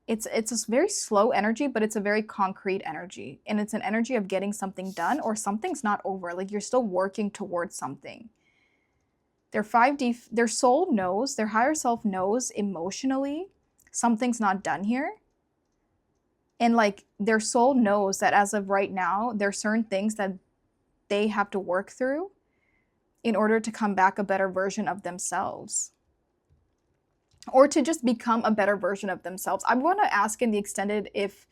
it's a very slow energy, but it's a very concrete energy. And it's an energy of getting something done or something's not over. Like you're still working towards something. Their 5D, their soul knows, their higher self knows emotionally something's not done here. And like their soul knows that as of right now, there are certain things that they have to work through in order to come back a better version of themselves. Or to just become a better version of themselves. I want to ask in the extended if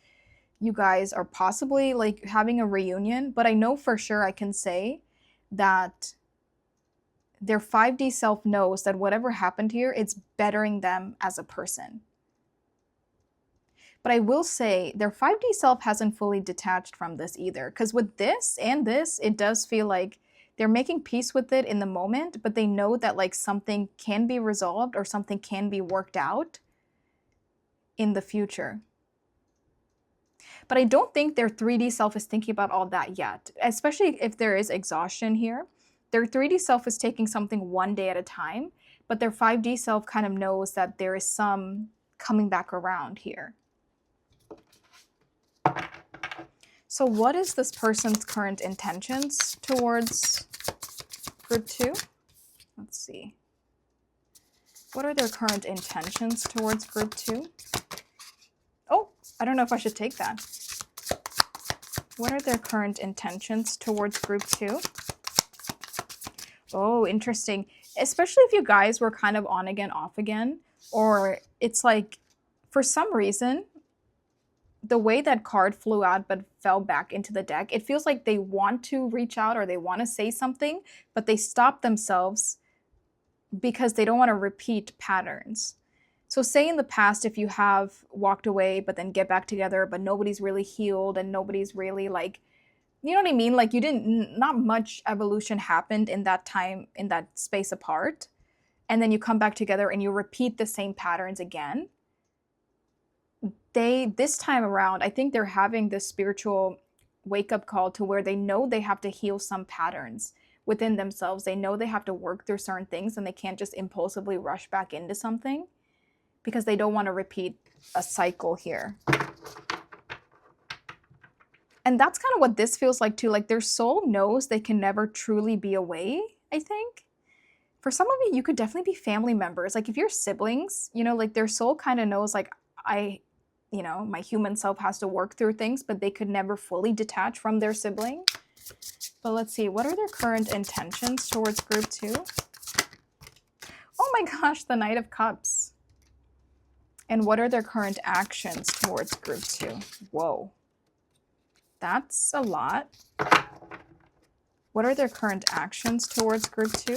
you guys are possibly like having a reunion, but I know for sure I can say that their 5D self knows that whatever happened here, it's bettering them as a person. But I will say their 5D self hasn't fully detached from this either, because with this and this, it does feel like they're making peace with it in the moment, but they know that like something can be resolved or something can be worked out in the future. But I don't think their 3D self is thinking about all that yet, especially if there is exhaustion here. Their 3D self is taking something one day at a time, but their 5D self kind of knows that there is some coming back around here. So what is this person's current intentions towards group 2? Let's see. What are their current intentions towards group 2? Oh, I don't know if I should take that. What are their current intentions towards group 2? Oh, interesting. Especially if you guys were kind of on again, off again, or it's like for some reason, the way that card flew out but fell back into the deck, it feels like they want to reach out or they want to say something, but they stop themselves because they don't want to repeat patterns. So say in the past, if you have walked away but then get back together, but nobody's really healed and nobody's really like, you know what I mean? Like you didn't, not much evolution happened in that time, in that space apart. And then you come back together and you repeat the same patterns again. This time around, I think they're having this spiritual wake-up call to where they know they have to heal some patterns within themselves. They know they have to work through certain things and they can't just impulsively rush back into something because they don't want to repeat a cycle here. And that's kind of what this feels like too. Like their soul knows they can never truly be away, I think. For some of you could definitely be family members. Like if you're siblings, you know, like their soul kind of knows like you know, my human self has to work through things, but they could never fully detach from their sibling. But let's see, what are their current intentions towards group 2? Oh my gosh, the Knight of Cups. And what are their current actions towards group 2? Whoa. That's a lot. What are their current actions towards group 2?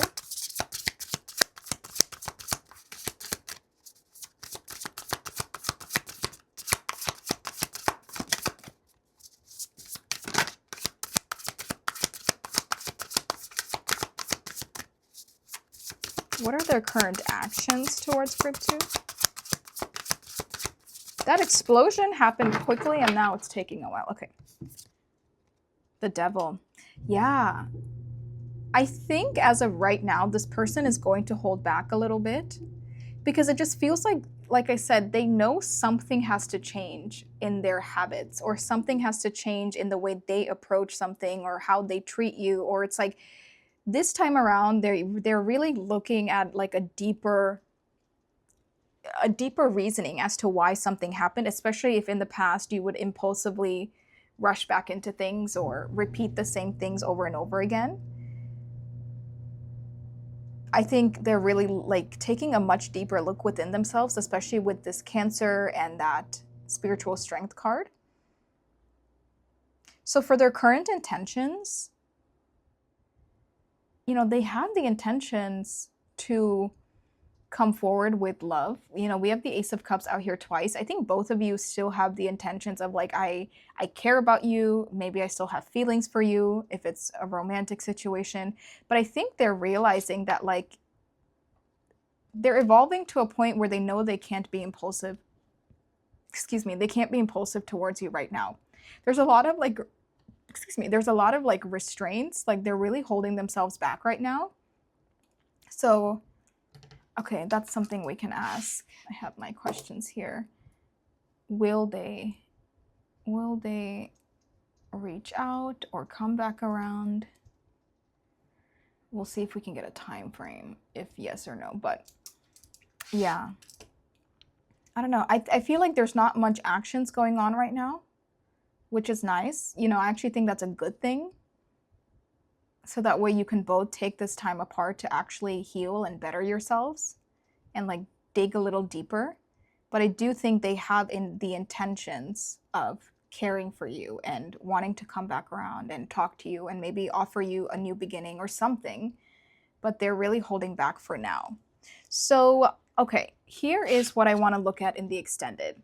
What are their current actions towards group 2? That explosion happened quickly and now it's taking a while. Okay. The Devil. Yeah. I think as of right now, this person is going to hold back a little bit because it just feels like I said, they know something has to change in their habits or something has to change in the way they approach something or how they treat you. Or it's like this time around, they're really looking at like a deeper reasoning as to why something happened, especially if in the past you would impulsively rush back into things or repeat the same things over and over again. I think they're really like taking a much deeper look within themselves, especially with this Cancer and that spiritual strength card. So for their current intentions, you know, they have the intentions to come forward with love. You know, we have the Ace of Cups out here twice. I think both of you still have the intentions of like, I care about you. Maybe I still have feelings for you if it's a romantic situation. But I think they're realizing that like they're evolving to a point where they know they can't be impulsive. Excuse me, they can't be impulsive towards you right now. There's a lot of like, there's a lot of like restraints. Like they're really holding themselves back right now. So okay, that's something we can ask. I have my questions here. Will they reach out or come back around? We'll see if we can get a time frame, if yes or no. But yeah, I don't know. I feel like there's not much actions going on right now, which is nice. You know, I actually think that's a good thing. So that way you can both take this time apart to actually heal and better yourselves and like dig a little deeper. But I do think they have the intentions of caring for you and wanting to come back around and talk to you and maybe offer you a new beginning or something, but they're really holding back for now. So, okay, here is what I want to look at in the extended.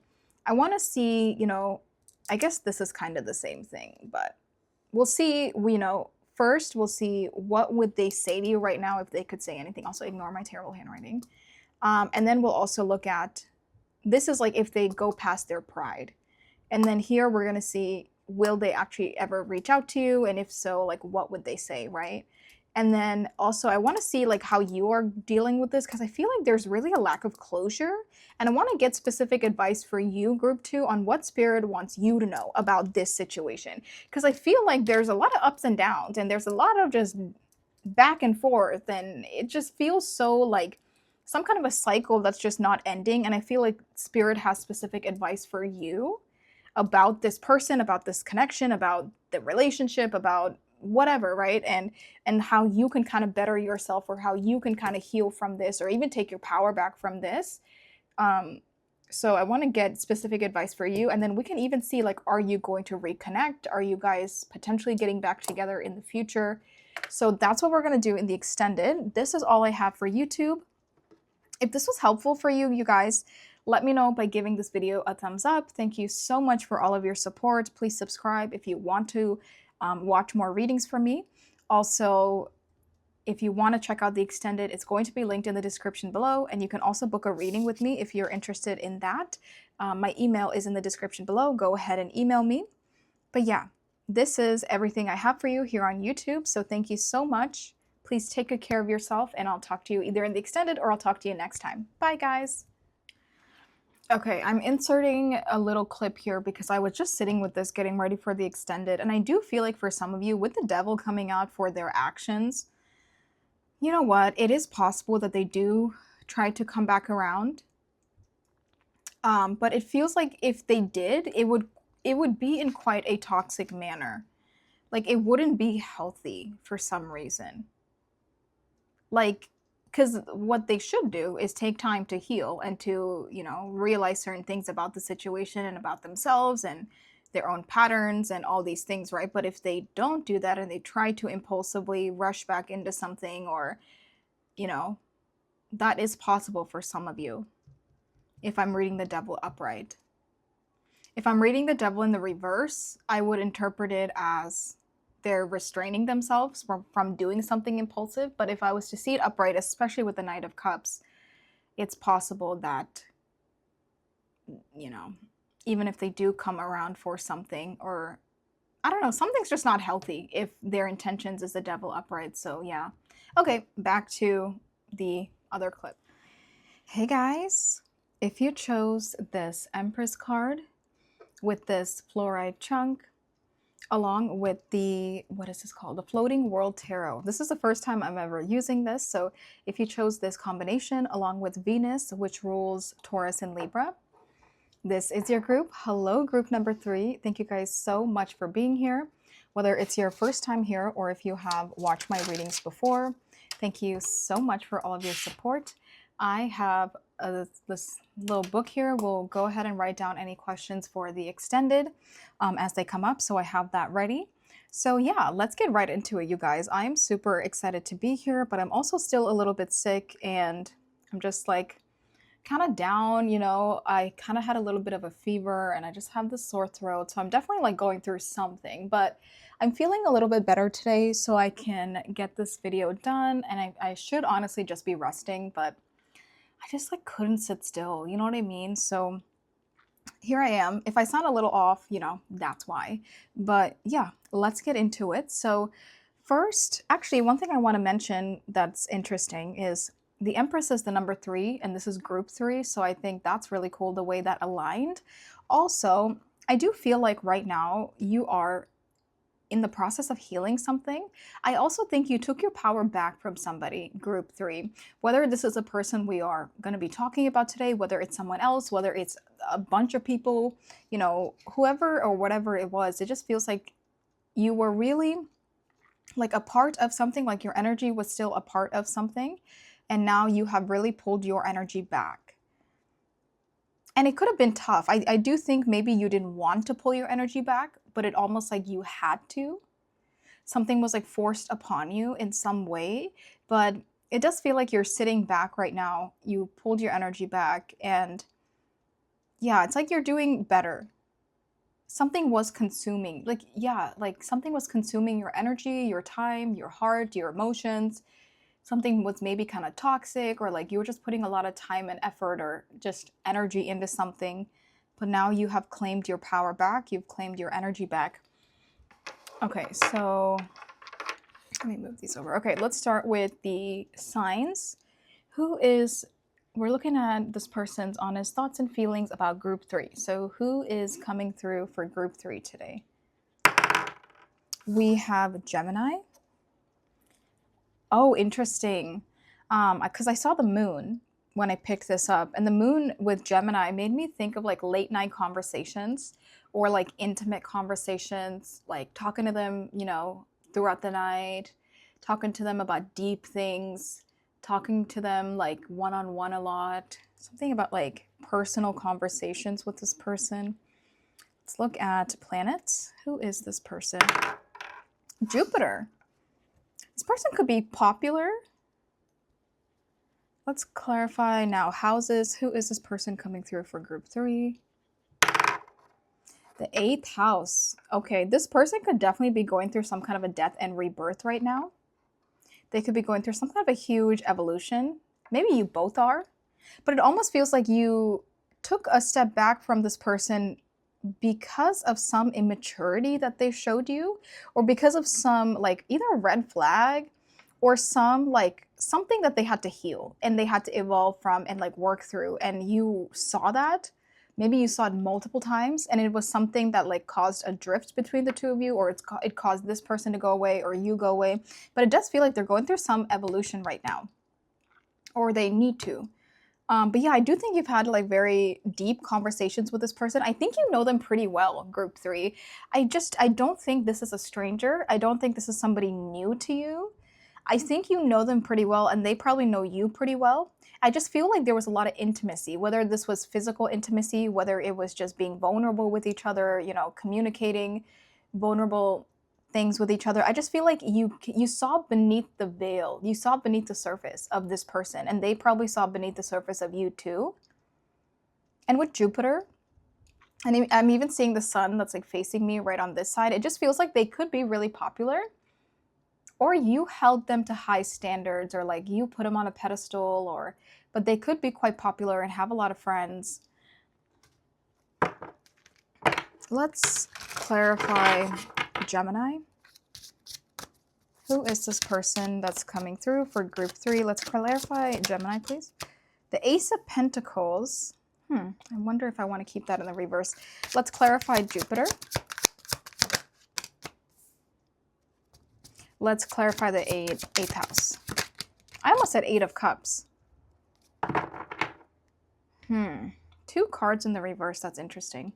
I want to see, you know, I guess this is kind of the same thing, but we'll see, you know, first we'll see what would they say to you right now if they could say anything. Also ignore my terrible handwriting. And then we'll also look at, this is like if they go past their pride. And then here we're going to see, will they actually ever reach out to you? And if so, like what would they say, right? And then also I want to see like how you are dealing with this because I feel like there's really a lack of closure. And I want to get specific advice for you, group 2, on what spirit wants you to know about this situation. Because I feel like there's a lot of ups and downs and there's a lot of just back and forth. And it just feels so like some kind of a cycle that's just not ending. And I feel like spirit has specific advice for you about this person, about this connection, about the relationship, about whatever, right? And how you can kind of better yourself or how you can kind of heal from this or even take your power back from this. So I want to get specific advice for you. And then we can even see like, are you going to reconnect? Are you guys potentially getting back together in the future? So that's what we're going to do in the extended. This is all I have for YouTube. If this was helpful for you, you guys, let me know by giving this video a thumbs up. Thank you so much for all of your support. Please subscribe if you want to watch more readings from me. Also, if you want to check out the extended, it's going to be linked in the description below. And you can also book a reading with me if you're interested in that. My email is in the description below. Go ahead and email me. But yeah, this is everything I have for you here on YouTube. So thank you so much. Please take good care of yourself, and I'll talk to you either in the extended or I'll talk to you next time. Bye, guys. Okay, I'm inserting a little clip here because I was just sitting with this getting ready for the extended, and I do feel like for some of you, with the devil coming out for their actions, you know what? It is possible that they do try to come back around. But it feels like if they did, it would be in quite a toxic manner. Like it wouldn't be healthy for some reason. Like, because what they should do is take time to heal and to, realize certain things about the situation and about themselves and their own patterns and all these things, right? But if they don't do that and they try to impulsively rush back into something, or, you know, that is possible for some of you if I'm reading the devil upright. If I'm reading the devil in the reverse, I would interpret it as they're restraining themselves from doing something impulsive. But if I was to see it upright, especially with the Knight of Cups, it's possible that, you know, even if they do come around for something, or I don't know, something's just not healthy if their intentions is the devil upright. So yeah. Okay, back to the other clip. Hey guys, if you chose this Empress card with this fluoride chunk, along with the, what is this called? The Floating World Tarot. This is the first time I'm ever using this. So if you chose this combination along with Venus, which rules Taurus and Libra, this is your group. Hello, group number 3. Thank you guys so much for being here. Whether it's your first time here or if you have watched my readings before, thank you so much for all of your support. I have this little book here. We'll go ahead and write down any questions for the extended as they come up. So I have that ready. So yeah, let's get right into it, you guys. I'm super excited to be here, but I'm also still a little bit sick and I'm just like kind of down, I kind of had a little bit of a fever and I just have this sore throat. So I'm definitely like going through something, but I'm feeling a little bit better today so I can get this video done. And I should honestly just be resting, but I just like couldn't sit still, you know what I mean? So here I am. If I sound a little off, that's why. But yeah, let's get into it. So first, actually, one thing I want to mention that's interesting is the Empress is the number 3, and this is group 3. So I think that's really cool the way that aligned. Also, I do feel like right now you are in the process of healing something. I also think you took your power back from somebody, group 3. Whether this is a person we are going to be talking about today, whether it's someone else, whether it's a bunch of people, whoever or whatever it was, it just feels like you were really like a part of something, like your energy was still a part of something, and now you have really pulled your energy back. And it could have been tough. I do think maybe you didn't want to pull your energy back, but it almost like you had to. Something was like forced upon you in some way, but it does feel like you're sitting back right now. You pulled your energy back, and yeah, it's like you're doing better. Something was consuming, like something was consuming your energy, your time, your heart, your emotions. Something was maybe kind of toxic, or like you were just putting a lot of time and effort or just energy into something, but now you have claimed your power back, you've claimed your energy back. Okay, so let me move these over. Okay, let's start with the signs. We're looking at this person's honest thoughts and feelings about group 3. So who is coming through for group 3 today? We have Gemini. Oh, interesting. Because I saw the moon when I picked this up, and the moon with Gemini made me think of like late night conversations or like intimate conversations, like talking to them, throughout the night, talking to them about deep things, talking to them like one-on-one a lot, something about like personal conversations with this person. Let's look at planets. Who is this person? Jupiter. This person could be popular. Let's clarify now. Houses. Who is this person coming through for group 3? The 8th house. Okay, this person could definitely be going through some kind of a death and rebirth right now. They could be going through some kind of a huge evolution. Maybe you both are. But it almost feels like you took a step back from this person because of some immaturity that they showed you, or because of some like either red flag or some like something that they had to heal and they had to evolve from and like work through, and you saw that Maybe you saw it multiple times and it was something that like caused a drift between the two of you, or it caused this person to go away or you go away. But it does feel like they're going through some evolution right now, or they need to. But yeah, I do think you've had like very deep conversations with this person. I think you know them pretty well, group 3. I don't think this is a stranger. I don't think this is somebody new to you. I think you know them pretty well and they probably know you pretty well. I just feel like there was a lot of intimacy, whether this was physical intimacy, whether it was just being vulnerable with each other, you know, communicating vulnerable things with each other. I just feel like you saw beneath the veil. You saw beneath the surface of this person, and they probably saw beneath the surface of you too. And with Jupiter, and I'm even seeing the sun that's like facing me right on this side. It just feels like they could be really popular, or you held them to high standards, or like you put them on a pedestal, but they could be quite popular and have a lot of friends. Let's clarify Gemini. Who is this person that's coming through for group 3? Let's clarify Gemini, please. The Ace of Pentacles. I wonder if I want to keep that in the reverse. Let's clarify Jupiter. Let's clarify the eighth house. I almost said 8 of Cups. 2 cards in the reverse. That's interesting.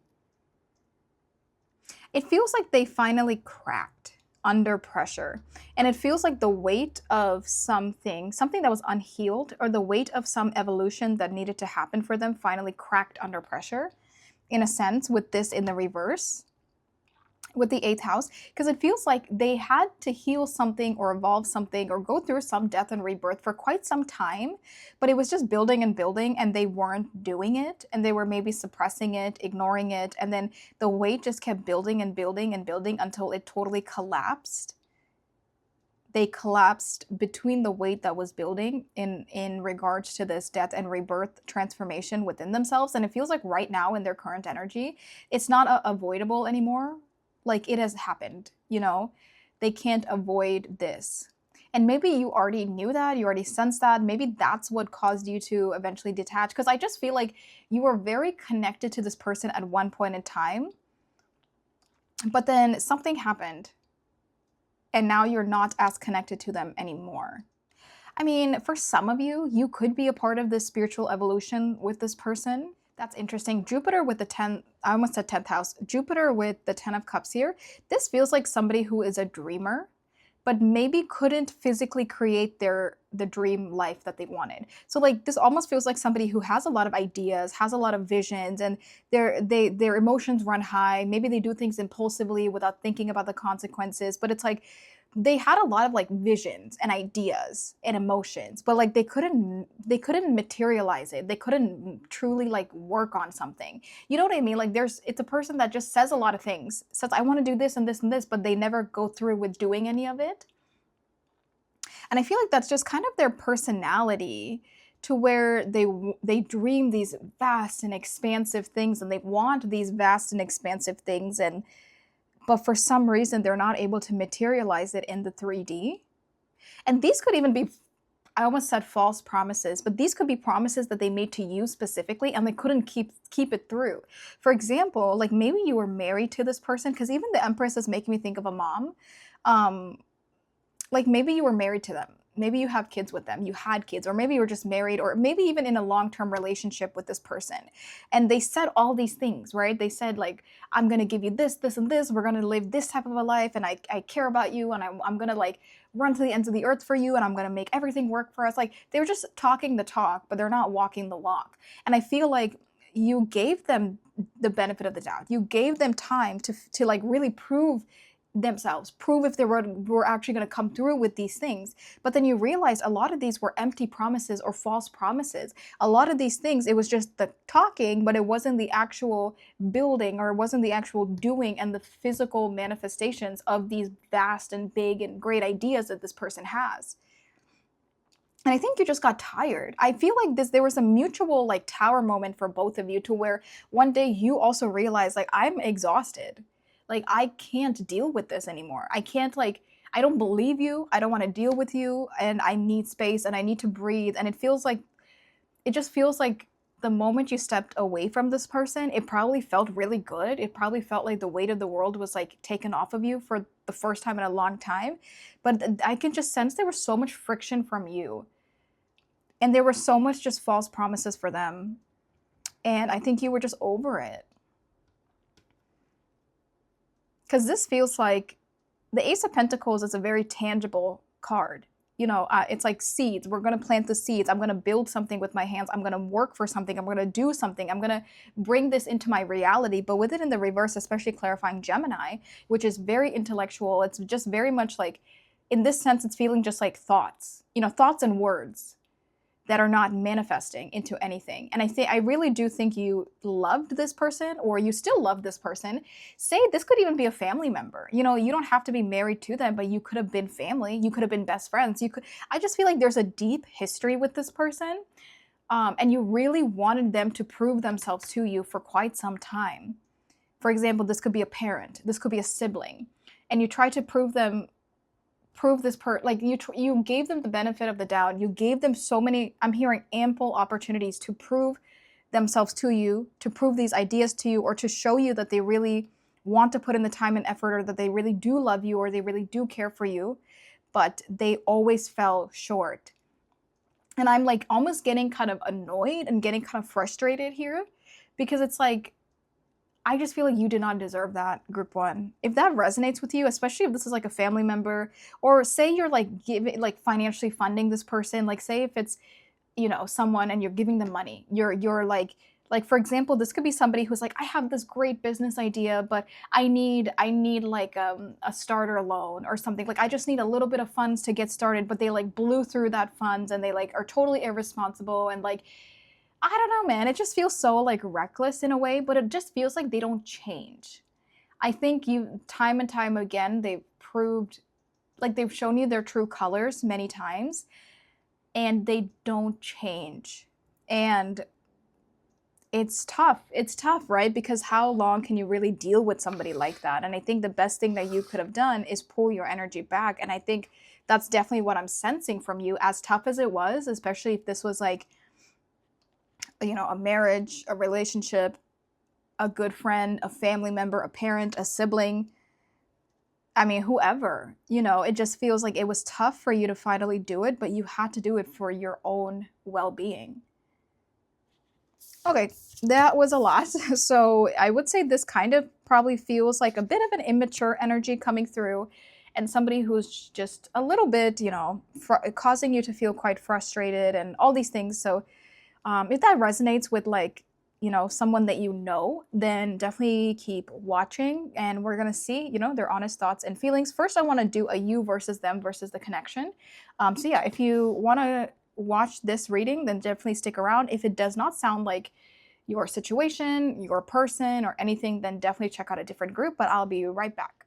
It feels like they finally cracked under pressure. And it feels like the weight of something that was unhealed, or the weight of some evolution that needed to happen for them finally cracked under pressure, in a sense, with this in the reverse, with the 8th house, because it feels like they had to heal something or evolve something or go through some death and rebirth for quite some time, but it was just building and building and they weren't doing it, and they were maybe suppressing it, ignoring it, and then the weight just kept building and building and building until it totally collapsed. They collapsed between the weight that was building in regards to this death and rebirth transformation within themselves. And it feels like right now in their current energy, it's not avoidable anymore. Like, it has happened, you know? They can't avoid this. And maybe you already knew that, you already sensed that. Maybe that's what caused you to eventually detach. Because I just feel like you were very connected to this person at one point in time. But then something happened. And now you're not as connected to them anymore. I mean, for some of you, you could be a part of this spiritual evolution with this person. That's interesting. Jupiter with the 10th, I almost said 10th house. Jupiter with the 10 of Cups here. This feels like somebody who is a dreamer, but maybe couldn't physically create the dream life that they wanted. So like this almost feels like somebody who has a lot of ideas, has a lot of visions, and their emotions run high. Maybe they do things impulsively without thinking about the consequences, but it's like they had a lot of like visions and ideas and emotions, but like they couldn't materialize it. They couldn't truly like work on something. You know what I mean? Like it's a person that just says a lot of things, says I want to do this and this and this, but they never go through with doing any of it. And I feel like that's just kind of their personality, to where they dream these vast and expansive things, and they want these vast and expansive things, but for some reason, they're not able to materialize it in the 3D. And these could even be, I almost said false promises, but these could be promises that they made to you specifically, and they couldn't keep it through. For example, like maybe you were married to this person, because even the Empress is making me think of a mom. Like maybe you were married to them. Maybe you have kids with them, you had kids, or maybe you were just married, or maybe even in a long-term relationship with this person. And they said all these things, right? They said like, I'm going to give you this, this, and this. We're going to live this type of a life, and I care about you, and I'm going to like run to the ends of the earth for you, and I'm going to make everything work for us. Like they were just talking the talk, but they're not walking the walk. And I feel like you gave them the benefit of the doubt. You gave them time to like really prove themselves, prove if they were actually going to come through with these things. But then you realize a lot of these were empty promises or false promises. A lot of these things, it was just the talking, but it wasn't the actual building, or it wasn't the actual doing and the physical manifestations of these vast and big and great ideas that this person has. And I think you just got tired. I feel like there was a mutual like tower moment for both of you, to where one day you also realized like, I'm exhausted. Like, I can't deal with this anymore. I can't, like, I don't believe you. I don't want to deal with you. And I need space, and I need to breathe. And it just feels like the moment you stepped away from this person, it probably felt really good. It probably felt like the weight of the world was like taken off of you for the first time in a long time. But I can just sense there was so much friction from you. And there were so much just false promises for them. And I think you were just over it. Because this feels like the Ace of Pentacles is a very tangible card. You know, it's like seeds. We're going to plant the seeds. I'm going to build something with my hands. I'm going to work for something. I'm going to do something. I'm going to bring this into my reality. But with it in the reverse, especially clarifying Gemini, which is very intellectual, it's just very much like, in this sense, it's feeling just like thoughts, you know, thoughts and words that are not manifesting into anything. And I really do think you loved this person, or you still love this person. Say this could even be a family member. You know, you don't have to be married to them, but you could have been family. You could have been best friends. I just feel like there's a deep history with this person. And you really wanted them to prove themselves to you for quite some time. For example, this could be a parent. This could be a sibling. And you tried to prove this like you gave them the benefit of the doubt. You gave them so many, I'm hearing, ample opportunities to prove themselves to you, to prove these ideas to you, or to show you that they really want to put in the time and effort, or that they really do love you, or they really do care for you, but they always fell short. And I'm like almost getting kind of annoyed and getting kind of frustrated here, because it's like, I just feel like you did not deserve that, group one. If that resonates with you, especially if this is like a family member, or say you're like financially funding this person, like say if it's, you know, someone and you're giving them money, you're like for example, this could be somebody who's like, I have this great business idea, but I need like a starter loan or something. Like I just need a little bit of funds to get started, but they like blew through that funds and they like are totally irresponsible and like, I don't know, man. It just feels so like reckless in a way, but it just feels like they don't change. I think time and time again, they've proved, like they've shown you their true colors many times, and they don't change. And it's tough. It's tough, right? Because how long can you really deal with somebody like that? And I think the best thing that you could have done is pull your energy back. And I think that's definitely what I'm sensing from you, as tough as it was, especially if this was like, you know, a marriage, a relationship, a good friend, a family member, a parent, a sibling. I mean, whoever, you know, it just feels like it was tough for you to finally do it, but you had to do it for your own well-being. Okay, that was a lot. So I would say this kind of probably feels like a bit of an immature energy coming through, and somebody who's just a little bit, you know, causing you to feel quite frustrated and all these things. So if that resonates with like, you know, someone that you know, then definitely keep watching, and we're gonna see, you know, their honest thoughts and feelings. First, I want to do a you versus them versus the connection. So yeah, if you want to watch this reading, then definitely stick around. If it does not sound like your situation, your person, or anything, then definitely check out a different group, but I'll be right back.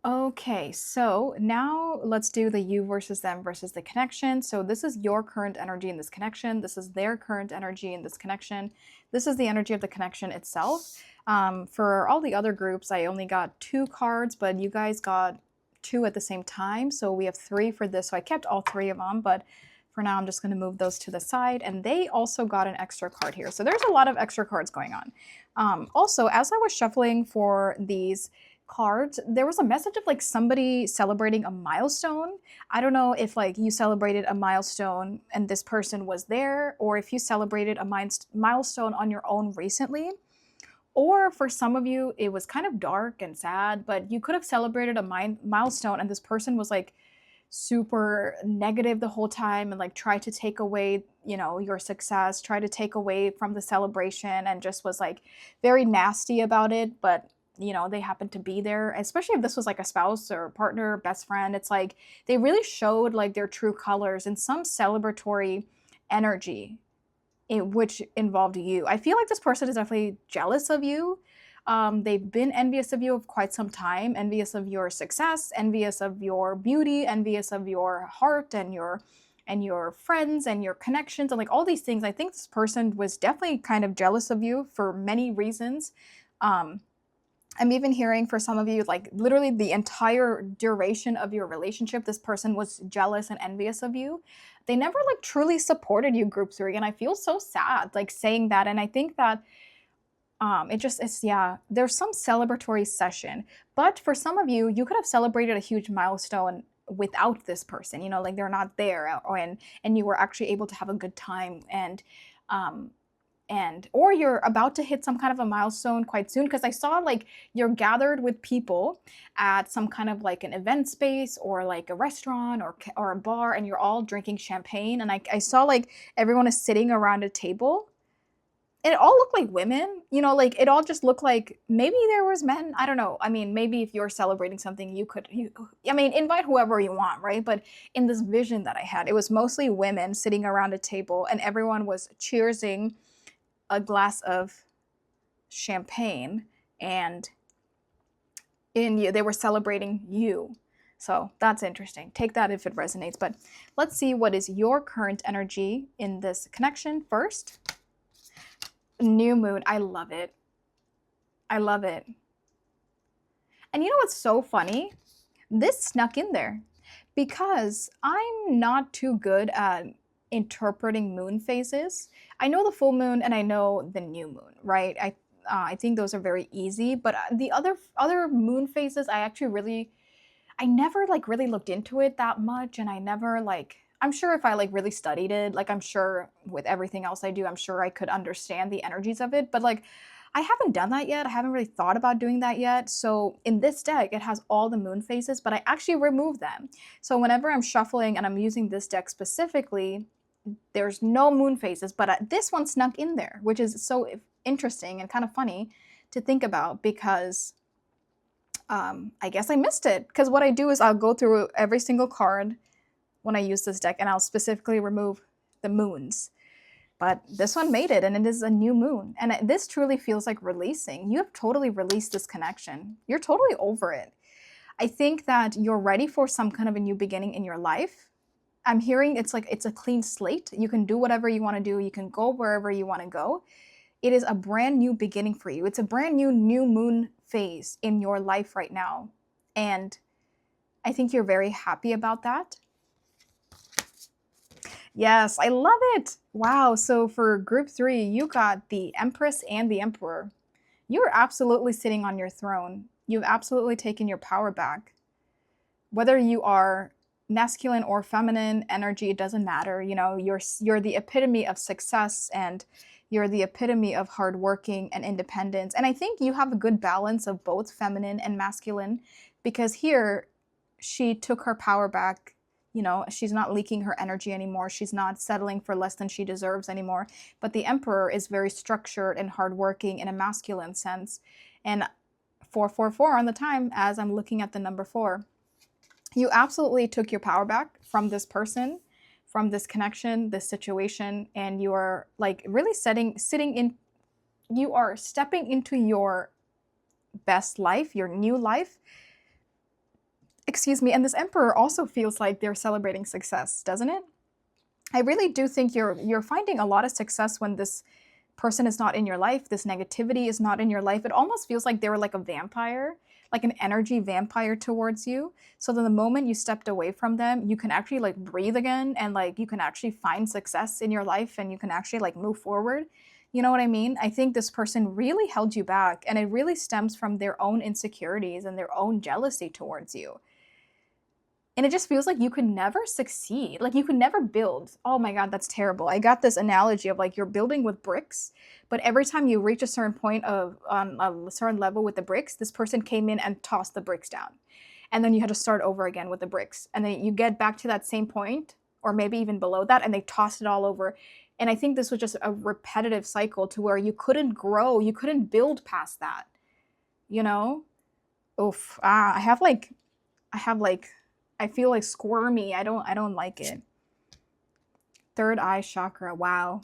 Okay, so now let's do the you versus them versus the connection. So this is your current energy in this connection. This is their current energy in this connection. This is the energy of the connection itself. For all the other groups, I only got 2 cards, but you guys got 2 at the same time. So we have 3 for this. So I kept all 3 of them, but for now, I'm just going to move those to the side. And they also got an extra card here. So there's a lot of extra cards going on. Also, as I was shuffling for these cards, there was a message of like somebody celebrating a milestone. I don't know if like you celebrated a milestone and this person was there, or if you celebrated a milestone on your own recently. Or for some of you, it was kind of dark and sad, but you could have celebrated a milestone and this person was like super negative the whole time and like tried to take away, you know, your success, try to take away from the celebration, and just was like very nasty about it. But you know, they happened to be there, especially if this was like a spouse or partner, best friend. It's like they really showed like their true colors in some celebratory energy, which involved you. I feel like this person is definitely jealous of you. They've been envious of you of quite some time, envious of your success, envious of your beauty, envious of your heart and your friends and your connections and like all these things. I think this person was definitely kind of jealous of you for many reasons. I'm even hearing for some of you, like literally the entire duration of your relationship, this person was jealous and envious of you. They never like truly supported you, group three. And I feel so sad like saying that. And I think that it just is, yeah, there's some celebratory session. But for some of you, you could have celebrated a huge milestone without this person, you know, like they're not there, and you were actually able to have a good time, um and or you're about to hit some kind of a milestone quite soon, because I saw like you're gathered with people at some kind of like an event space or like a restaurant or a bar, and you're all drinking champagne, and I saw like everyone is sitting around a table, and it all looked like women, you know, like it all just looked like maybe there was men, I don't know. I mean, maybe if you're celebrating something I mean, invite whoever you want, right? But in this vision that I had, it was mostly women sitting around a table, and everyone was cheersing a glass of champagne, and they were celebrating you. So that's interesting. Take that if it resonates. But let's see what is your current energy in this connection first. New moon. I love it. I love it. And you know what's so funny? This snuck in there because I'm not too good at interpreting moon phases. I know the full moon and I know the new moon, right? I think those are very easy, but the other moon phases, I never like really looked into it that much, and I never like. I'm sure if I like really studied it, like I'm sure with everything else I do, I'm sure I could understand the energies of it, but like I haven't done that yet. I haven't really thought about doing that yet. So in this deck, it has all the moon phases, but I actually remove them. So whenever I'm shuffling and I'm using this deck specifically, there's no moon phases, but this one snuck in there, which is so interesting and kind of funny to think about because I guess I missed it. Because what I do is I'll go through every single card when I use this deck, and I'll specifically remove the moons. But this one made it, and it is a new moon. And this truly feels like releasing. You have totally released this connection. You're totally over it. I think that you're ready for some kind of a new beginning in your life. I'm hearing it's like it's a clean slate. You can do whatever you want to do. You can go wherever you want to go. It is a brand new beginning for you. It's a brand new moon phase in your life right now. And I think you're very happy about that. Yes, I love it. Wow. So for group 3, you got the Empress and the Emperor. You're absolutely sitting on your throne. You've absolutely taken your power back. Whether you are masculine or feminine energy, it doesn't matter. You know, you're the epitome of success, and you're the epitome of hardworking and independence. And I think you have a good balance of both feminine and masculine, because here she took her power back. You know, she's not leaking her energy anymore. She's not settling for less than she deserves anymore. But the Emperor is very structured and hardworking in a masculine sense. And 444 on the time, as I'm looking at the number 4, you absolutely took your power back from this person, from this connection, this situation, and you are like really you are stepping into your best life, your new life. Excuse me. And this Emperor also feels like they're celebrating success, doesn't it? I really do think you're finding a lot of success when this person is not in your life. This negativity is not in your life. It almost feels like they were like a vampire, like an energy vampire towards you. So then the moment you stepped away from them, you can actually like breathe again, and like you can actually find success in your life, and you can actually like move forward. You know what I mean? I think this person really held you back, and it really stems from their own insecurities and their own jealousy towards you. And it just feels like you could never succeed. Like you could never build. Oh my God, that's terrible. I got this analogy of like you're building with bricks, but every time you reach a certain point on a certain level with the bricks, this person came in and tossed the bricks down. And then you had to start over again with the bricks. And then you get back to that same point, or maybe even below that, and they tossed it all over. And I think this was just a repetitive cycle to where you couldn't grow, you couldn't build past that. You know? Oof. I feel like squirmy. I don't like it. Third eye chakra. Wow.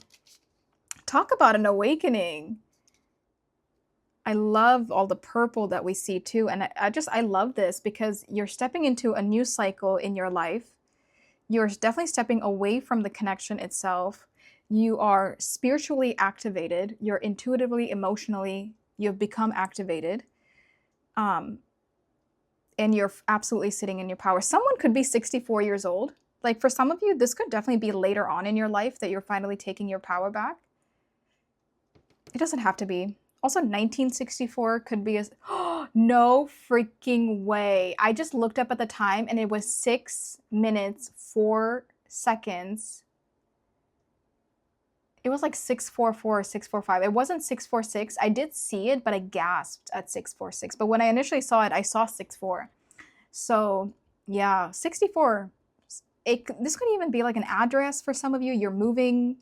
Talk about an awakening. I love all the purple that we see too. And I love this because you're stepping into a new cycle in your life. You're definitely stepping away from the connection itself. You are spiritually activated. You're intuitively, emotionally, you've become activated. Um, and you're absolutely sitting in your power. Someone could be 64 years old. Like for some of you, this could definitely be later on in your life that you're finally taking your power back. It doesn't have to be. Also, 1964 could be a no freaking way. I just looked up at the time and it was 6 minutes, 4 seconds. It was like 644 or 645. It wasn't 646. I did see it, but I gasped at 646. But when I initially saw it, I saw 64. So yeah, 64. This could even be like an address for some of you. You're moving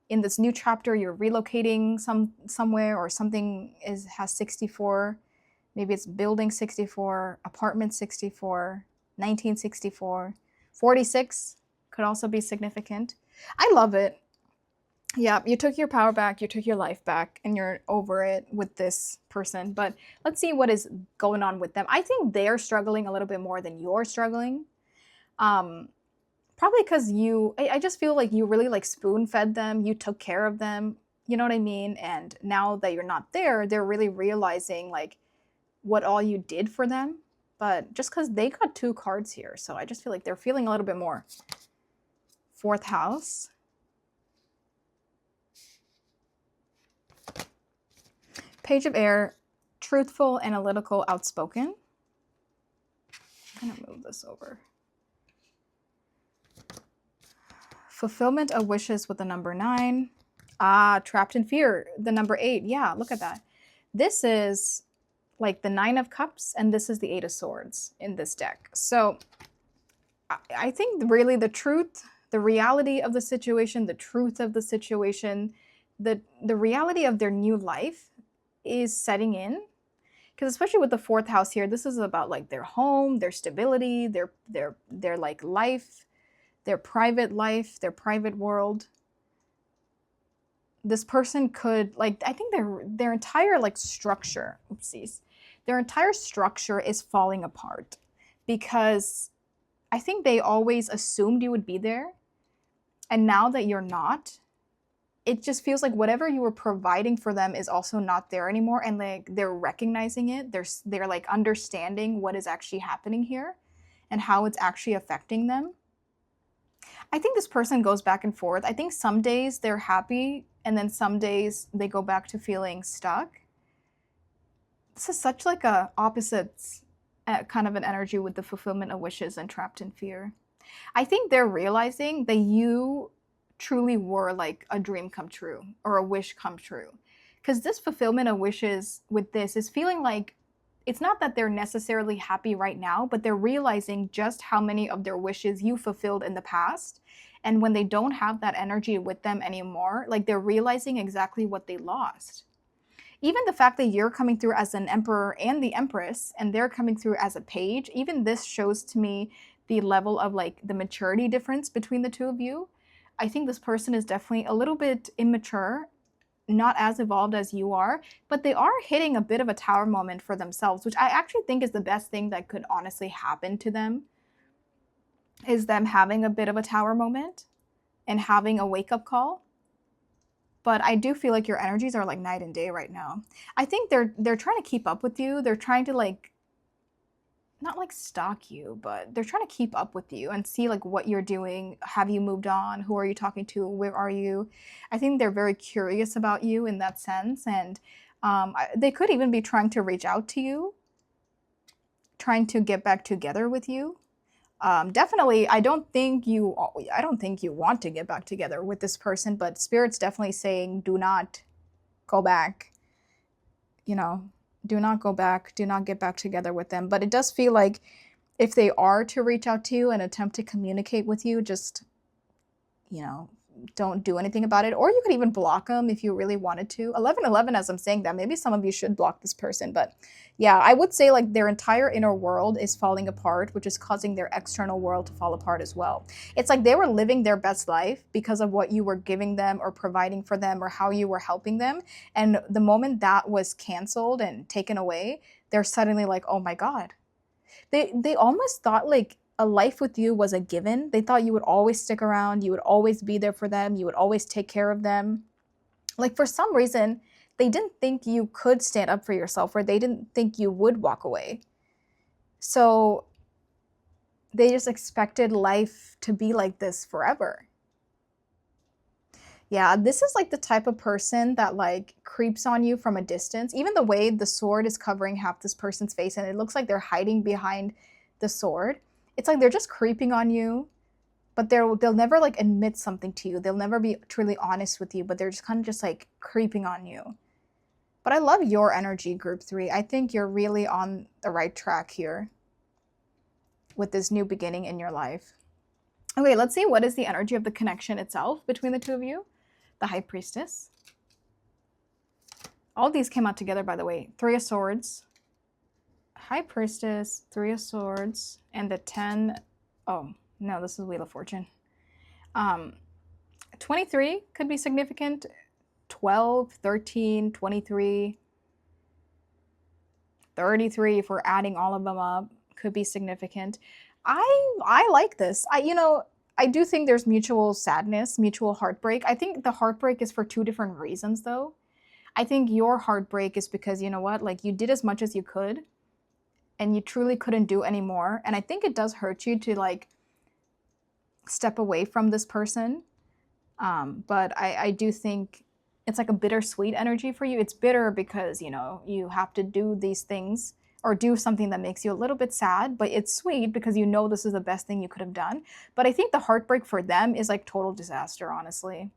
in this new chapter, you're relocating somewhere, or something has 64. Maybe it's building 64, apartment 64, 1964. 46 could also be significant. I love it. Yeah, you took your power back, you took your life back, and you're over it with this person. But let's see what is going on with them. I think they're struggling a little bit more than you're struggling. Probably because I just feel like you really like spoon fed them, you took care of them, you know what I mean? And now that you're not there, they're really realizing like what all you did for them. But just because they got 2 cards here, so I just feel like they're feeling a little bit more. 4th house. Page of Air, truthful, analytical, outspoken. I'm gonna move this over. Fulfillment of wishes with the number 9. Trapped in fear, the number 8. Yeah, look at that. This is like the 9 of Cups, and this is the 8 of Swords in this deck. So I think really the truth, the reality of the situation, the truth of the situation, the reality of their new life is setting in. Because especially with the 4th house here, this is about like their home, their stability, their like life, their private life, their private world. This person could like, I think their entire like structure, oopsies, their entire structure is falling apart, because I think they always assumed you would be there, and now that you're not, it just feels like whatever you were providing for them is also not there anymore, and like they're recognizing it. They're like understanding what is actually happening here and how it's actually affecting them. I think this person goes back and forth. I think some days they're happy, and then some days they go back to feeling stuck. This is such like a opposites kind of an energy with the fulfillment of wishes and trapped in fear. I think they're realizing that you truly were like a dream come true or a wish come true. Because this fulfillment of wishes with this is feeling like it's not that they're necessarily happy right now, but they're realizing just how many of their wishes you fulfilled in the past. And when they don't have that energy with them anymore, like they're realizing exactly what they lost. Even the fact that you're coming through as an emperor and the empress, and they're coming through as a page, even this shows to me the level of like the maturity difference between the two of you. I think this person is definitely a little bit immature, not as evolved as you are, but they are hitting a bit of a tower moment for themselves, which I actually think is the best thing that could honestly happen to them, is them having a bit of a tower moment and having a wake-up call. But I do feel like your energies are like night and day right now. I think they're trying to keep up with you. They're trying to like, not like stalk you, but they're trying to keep up with you and see like what you're doing. Have you moved on? Who are you talking to? Where are you? I think they're very curious about you in that sense. And they could even be trying to reach out to you, trying to get back together with you. Definitely, I don't think you want to get back together with this person, but Spirit's definitely saying, do not go back. You know, do not go back, do not get back together with them. But it does feel like if they are to reach out to you and attempt to communicate with you, just, you know, don't do anything about it. Or you could even block them if you really wanted to. 1111, as I'm saying that, maybe some of you should block this person. But yeah, I would say like their entire inner world is falling apart, which is causing their external world to fall apart as well. It's like they were living their best life because of what you were giving them or providing for them or how you were helping them. And the moment that was canceled and taken away, they're suddenly like, oh my God. They almost thought like a life with you was a given. They thought you would always stick around, you would always be there for them, you would always take care of them. Like for some reason, they didn't think you could stand up for yourself, or they didn't think you would walk away. So they just expected life to be like this forever. Yeah, this is like the type of person that like creeps on you from a distance. Even the way the sword is covering half this person's face and it looks like they're hiding behind the sword. It's like they're just creeping on you, but they'll never like admit something to you. They'll never be truly honest with you, but they're just kind of just like creeping on you. But I love your energy, group 3. I think you're really on the right track here with this new beginning in your life. Okay, let's see what is the energy of the connection itself between the two of you. The High Priestess. All these came out together, by the way. 3 of Swords, High Priestess, 3 of Swords, and the 10. Oh, no, this is Wheel of Fortune. 23 could be significant. 12, 13, 23, 33, if we're adding all of them up, could be significant. I like this. I do think there's mutual sadness, mutual heartbreak. I think the heartbreak is for 2 different reasons, though. I think your heartbreak is because, you know what, like you did as much as you could and you truly couldn't do any more. And I think it does hurt you to like step away from this person. But I do think it's like a bittersweet energy for you. It's bitter because, you know, you have to do these things or do something that makes you a little bit sad, but it's sweet because you know this is the best thing you could have done. But I think the heartbreak for them is like total disaster, honestly.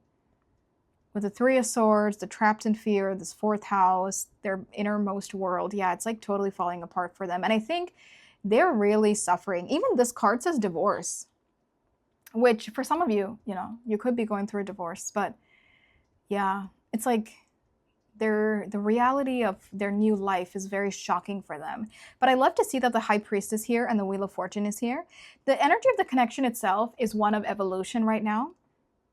With the 3 of Swords, the trapped in fear, this 4th house, their innermost world, yeah, it's like totally falling apart for them. And I think they're really suffering. Even this card says divorce, which for some of you, you know, you could be going through a divorce, but yeah, it's like the reality of their new life is very shocking for them. But I love to see that the High Priestess here and the Wheel of Fortune is here. The energy of the connection itself is one of evolution right now.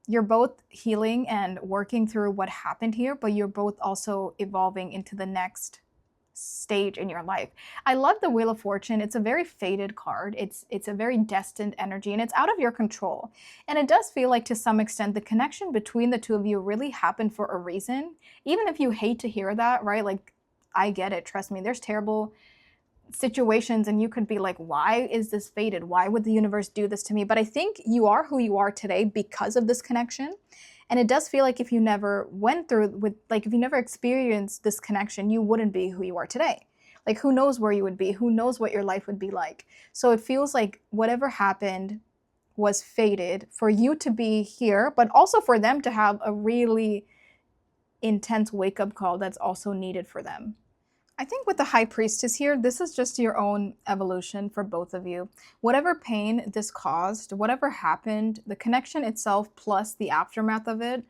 You're both healing and working through what happened here, but you're both also evolving into the next stage in your life. I love the Wheel of Fortune. It's a very fated card. It's a very destined energy and it's out of your control. And it does feel like to some extent the connection between the two of you really happened for a reason. Even if you hate to hear that, right? Like, I get it. Trust me, there's terrible situations and you could be like, why is this fated? Why would the universe do this to me? But I think you are who you are today because of this connection. And it does feel like if you never went through with, like if you never experienced this connection, you wouldn't be who you are today. Like who knows where you would be? Who knows what your life would be like? So it feels like whatever happened was fated for you to be here, but also for them to have a really intense wake-up call that's also needed for them. I think with the High Priestess here, this is just your own evolution for both of you. Whatever pain this caused, whatever happened, the connection itself plus the aftermath of it,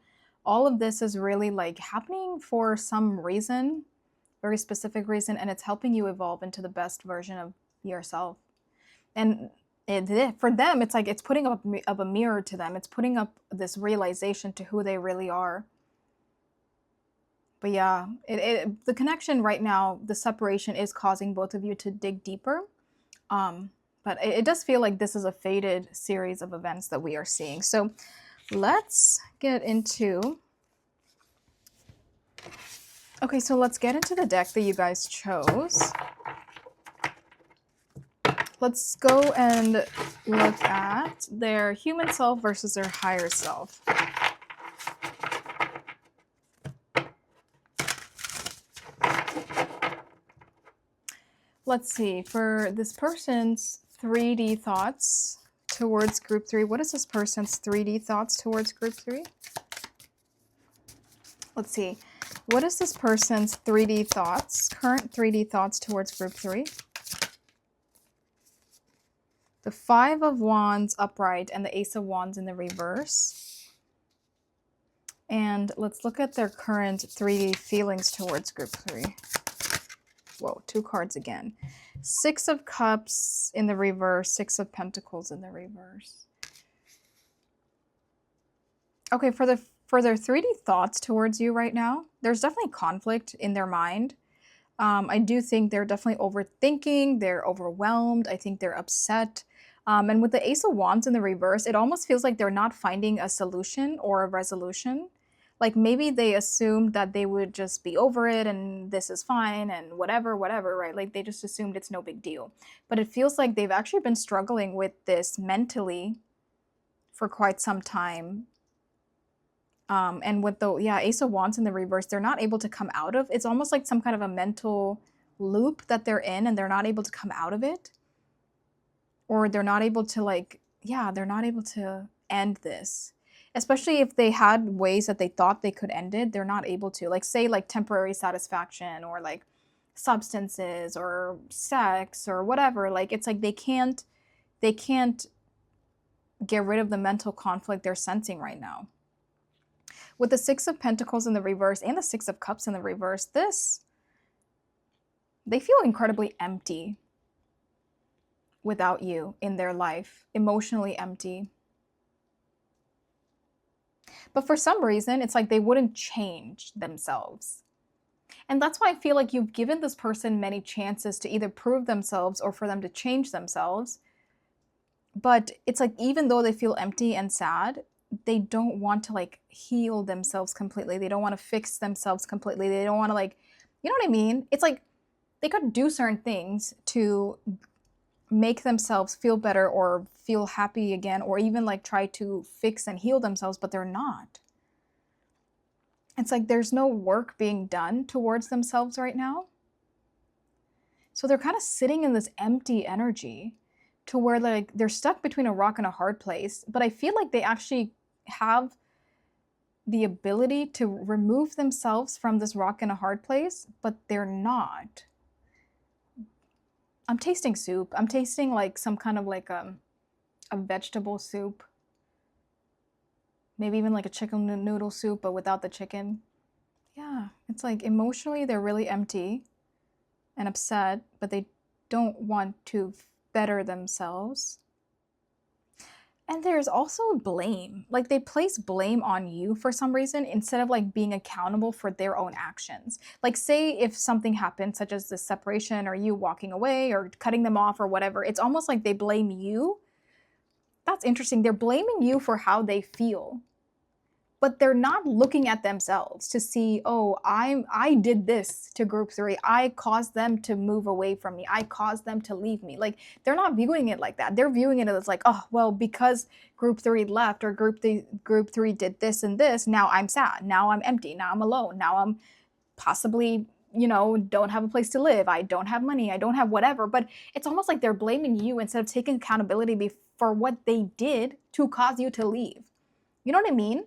all of this is really like happening for some reason, very specific reason, and it's helping you evolve into the best version of yourself. And for them, it's like it's putting up a mirror to them. It's putting up this realization to who they really are. But yeah, the connection right now, the separation is causing both of you to dig deeper. But it does feel like this is a fated series of events that we are seeing. So let's get into... Okay, so let's get into the deck that you guys chose. Let's go and look at their human self versus their higher self. Let's see, for this person's 3D thoughts towards group 3. What is this person's 3D thoughts towards group 3? Let's see. What is this person's 3D thoughts, current 3D thoughts towards group 3? The 5 of Wands upright and the Ace of Wands in the reverse. And let's look at their current 3D feelings towards group 3. Whoa, 2 cards again. 6 of Cups in the reverse, 6 of Pentacles in the reverse. Okay, for their 3D thoughts towards you right now, there's definitely conflict in their mind. I do think they're definitely overthinking, they're overwhelmed, I think they're upset. And with the Ace of Wands in the reverse, it almost feels like they're not finding a solution or a resolution. Like maybe they assumed that they would just be over it and this is fine and whatever, whatever, right? Like they just assumed it's no big deal. But it feels like they've actually been struggling with this mentally for quite some time. And with the Ace of Wands in the reverse, they're not able to come out of. It's almost like some kind of a mental loop that they're in and they're not able to come out of it. Or they're not able to they're not able to end this. Especially if they had ways that they thought they could end it, they're not able to. Like say like temporary satisfaction or like substances or sex or whatever. Like it's like they can't get rid of the mental conflict they're sensing right now. With the Six of Pentacles in the reverse and the Six of Cups in the reverse, they feel incredibly empty without you in their life, emotionally empty. But for some reason, it's like they wouldn't change themselves. And that's why I feel like you've given this person many chances to either prove themselves or for them to change themselves. But it's like even though they feel empty and sad, they don't want to like heal themselves completely. They don't want to fix themselves completely. They don't want to like, you know what I mean? It's like they could do certain things to make themselves feel better or feel happy again, or even like try to fix and heal themselves, but they're not. It's like there's no work being done towards themselves right now. So they're kind of sitting in this empty energy to where like they're stuck between a rock and a hard place, but I feel like they actually have the ability to remove themselves from this rock and a hard place, but they're not. I'm tasting soup. I'm tasting like some kind of like a vegetable soup. Maybe even like a chicken noodle soup, but without the chicken. Yeah, it's like emotionally they're really empty and upset, but they don't want to better themselves. And there's also blame. Like they place blame on you for some reason instead of like being accountable for their own actions. Like say if something happened, such as this separation or you walking away or cutting them off or whatever, it's almost like they blame you. That's interesting. They're blaming you for how they feel. But they're not looking at themselves to see, oh, I did this to group 3. I caused them to move away from me. I caused them to leave me. Like they're not viewing it like that. They're viewing it as like, oh, well, because group 3 left or group 3 did this and this, now I'm sad. Now I'm empty. Now I'm alone. Now I'm possibly, don't have a place to live. I don't have money. I don't have whatever. But it's almost like they're blaming you instead of taking accountability for what they did to cause you to leave. You know what I mean?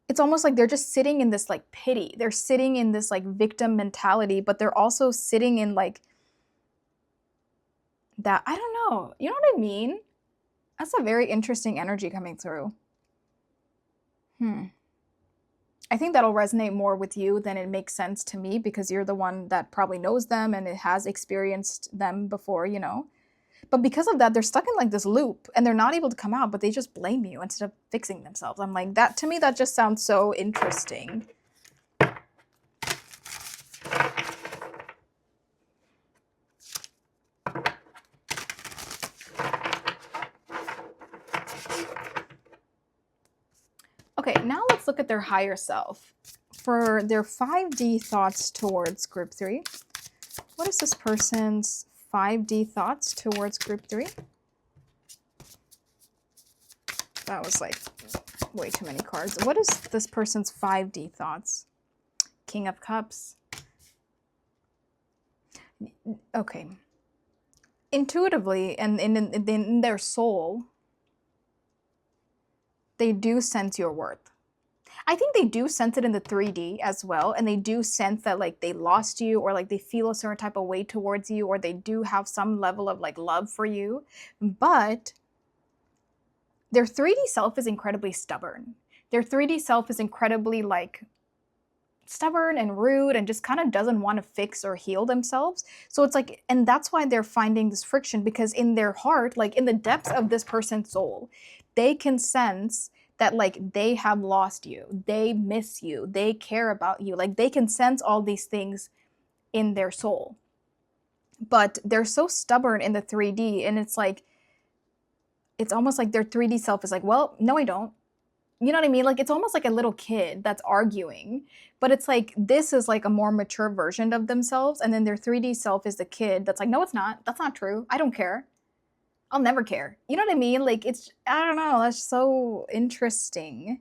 It's almost like they're just sitting in this like pity. They're sitting in this like victim mentality, but they're also sitting in like that. I don't know. You know what I mean? That's a very interesting energy coming through. I think that'll resonate more with you than it makes sense to me because you're the one that probably knows them and it has experienced them before, But because of that, they're stuck in like this loop and they're not able to come out, but they just blame you instead of fixing themselves. I'm like, that to me, that just sounds so interesting. Okay, now let's look at their higher self. For their 5D thoughts towards group 3, what is this person's 5D thoughts towards group 3? That was like way too many cards. What is this person's 5D thoughts? King of Cups. Okay. Intuitively and in their soul, they do sense your worth. I think they do sense it in the 3D as well. And they do sense that like they lost you or like they feel a certain type of way towards you or they do have some level of like love for you. But their 3D self is incredibly stubborn. Their 3D self is incredibly like stubborn and rude and just kind of doesn't want to fix or heal themselves. So it's like, and that's why they're finding this friction because in their heart, like in the depths of this person's soul, they can sense that like they have lost you, they miss you, they care about you. Like they can sense all these things in their soul. But they're so stubborn in the 3D and it's like, it's almost like their 3D self is like, well, no, I don't. you know what I mean? Like, it's almost like a little kid that's arguing, but it's like this is like a more mature version of themselves, and then their 3D self is the kid that's like, no, it's not. That's not true. I don't care. I'll never care. You know what I mean? Like, it's, I don't know. That's so interesting.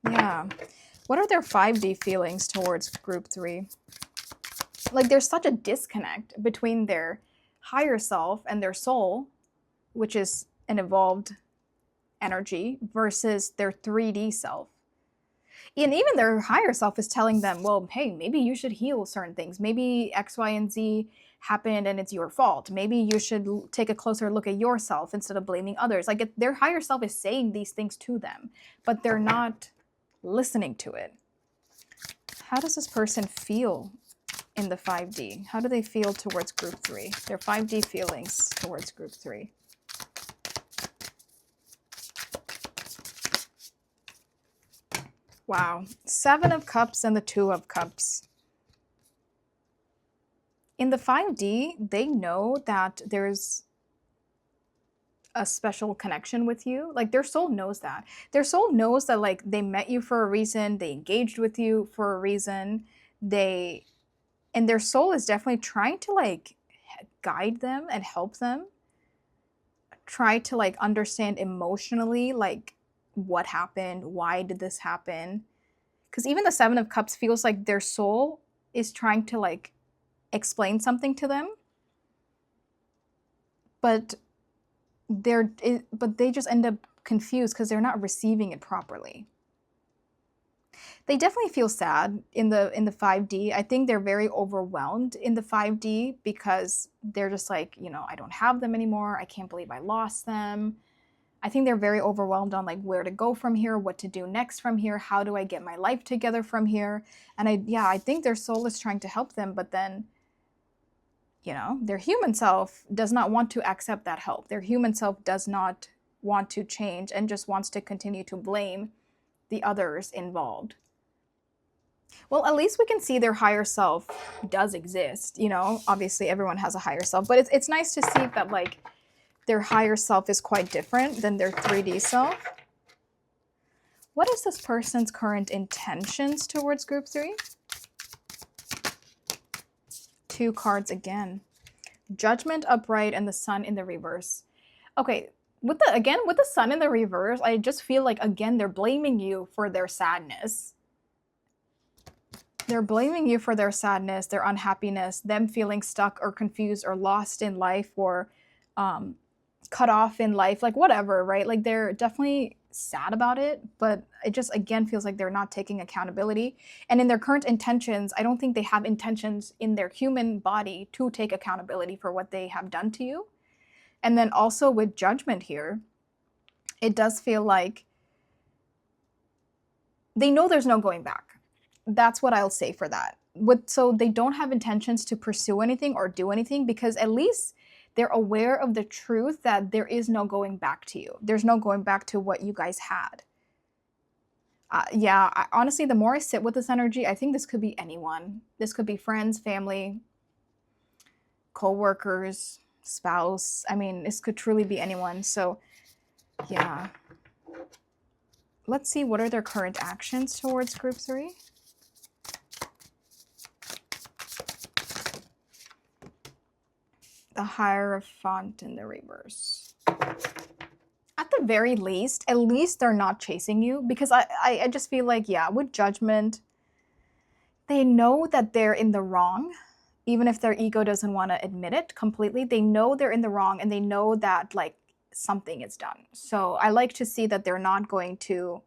Yeah. What are their 5D feelings towards group 3? Like, there's such a disconnect between their higher self and their soul, which is an evolved energy, versus their 3D self. And even their higher self is telling them, well, hey, maybe you should heal certain things. Maybe X, Y, and Z happened and it's your fault. Maybe you should take a closer look at yourself instead of blaming others. Like, their higher self is saying these things to them, but they're not listening to it. How does this person feel in the 5D? How do they feel towards group 3? Their 5D feelings towards group 3. Wow. 7 of Cups and the 2 of Cups. In the 5D, they know that there's a special connection with you. Like, their soul knows that. Their soul knows that, like, they met you for a reason. They engaged with you for a reason. And their soul is definitely trying to, like, guide them and help them. Try to, like, understand emotionally, like, what happened, why did this happen? Because even the 7 of Cups feels like their soul is trying to, like, explain something to them, but they just end up confused because they're not receiving it properly. They definitely feel sad in the 5D. I think they're very overwhelmed in the 5D because they're just like, you know, I don't have them anymore. I can't believe I lost them. I think they're very overwhelmed on, like, where to go from here, what to do next from here, how do I get my life together from here? And I think their soul is trying to help them, but then, you know, their human self does not want to accept that help. Their human self does not want to change and just wants to continue to blame the others involved. Well, at least we can see their higher self does exist, you know? Obviously, everyone has a higher self, but it's nice to see that, like, their higher self is quite different than their 3D self. What is this person's current intentions towards group 3? 2 cards again. Judgment upright and the Sun in the reverse. Okay, with the Sun in the reverse, I just feel like, again, they're blaming you for their sadness. They're blaming you for their sadness, their unhappiness, them feeling stuck or confused or lost in life, or cut off in life, like, whatever, right? Like, they're definitely sad about it, but it just, again, feels like they're not taking accountability. And in their current intentions, I don't think they have intentions in their human body to take accountability for what they have done to you. And then also with Judgment here, it does feel like they know there's no going back. That's what I'll say for that. So they don't have intentions to pursue anything or do anything, because at least they're aware of the truth that there is no going back to you. There's no going back to what you guys had. Honestly, the more I sit with this energy, I think this could be anyone. This could be friends, family, co-workers, spouse. I mean, this could truly be anyone. So, yeah. Let's see, what are their current actions towards group 3? The Hierophant in the reverse. At the very least, at least they're not chasing you, because I just feel like, yeah, with Judgment, they know that they're in the wrong, even if their ego doesn't want to admit it completely. They know they're in the wrong, and they know that, like, something is done. So I like to see that they're not going to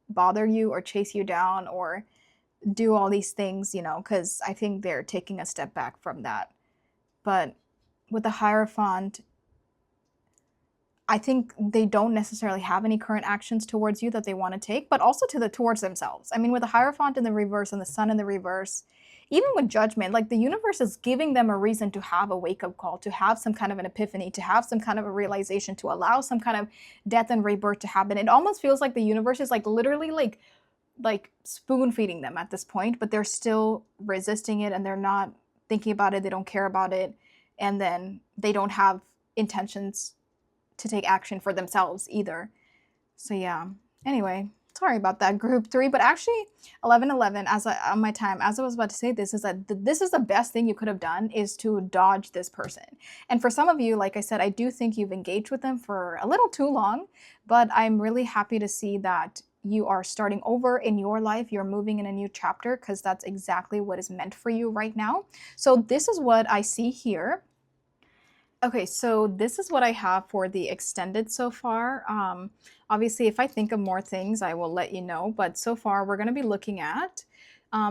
bother you or chase you down or do all these things, you know, because I think they're taking a step back from that. But with the Hierophant, I think they don't necessarily have any current actions towards you that they want to take, but also towards themselves. I mean, with the Hierophant in the reverse and the Sun in the reverse, even with Judgment, like, the universe is giving them a reason to have a wake-up call, to have some kind of an epiphany, to have some kind of a realization, to allow some kind of death and rebirth to happen. It almost feels like the universe is, like, literally like spoon feeding them at this point, but they're still resisting it, and they're not thinking about it. They don't care about it. And then they don't have intentions to take action for themselves either. So yeah, Anyway, sorry about that, group 3. But actually, 1111, on my time, as I was about to say this, is that this is the best thing you could have done, is to dodge this person. And for some of you, like I said, I do think you've engaged with them for a little too long, but I'm really happy to see that you are starting over in your life. You're moving in a new chapter, because that's exactly what is meant for you right now. So this is what I see here. Okay, so this is what I have for the extended so far. Obviously, if I think of more things, I will let you know. But so far, we're going to be looking at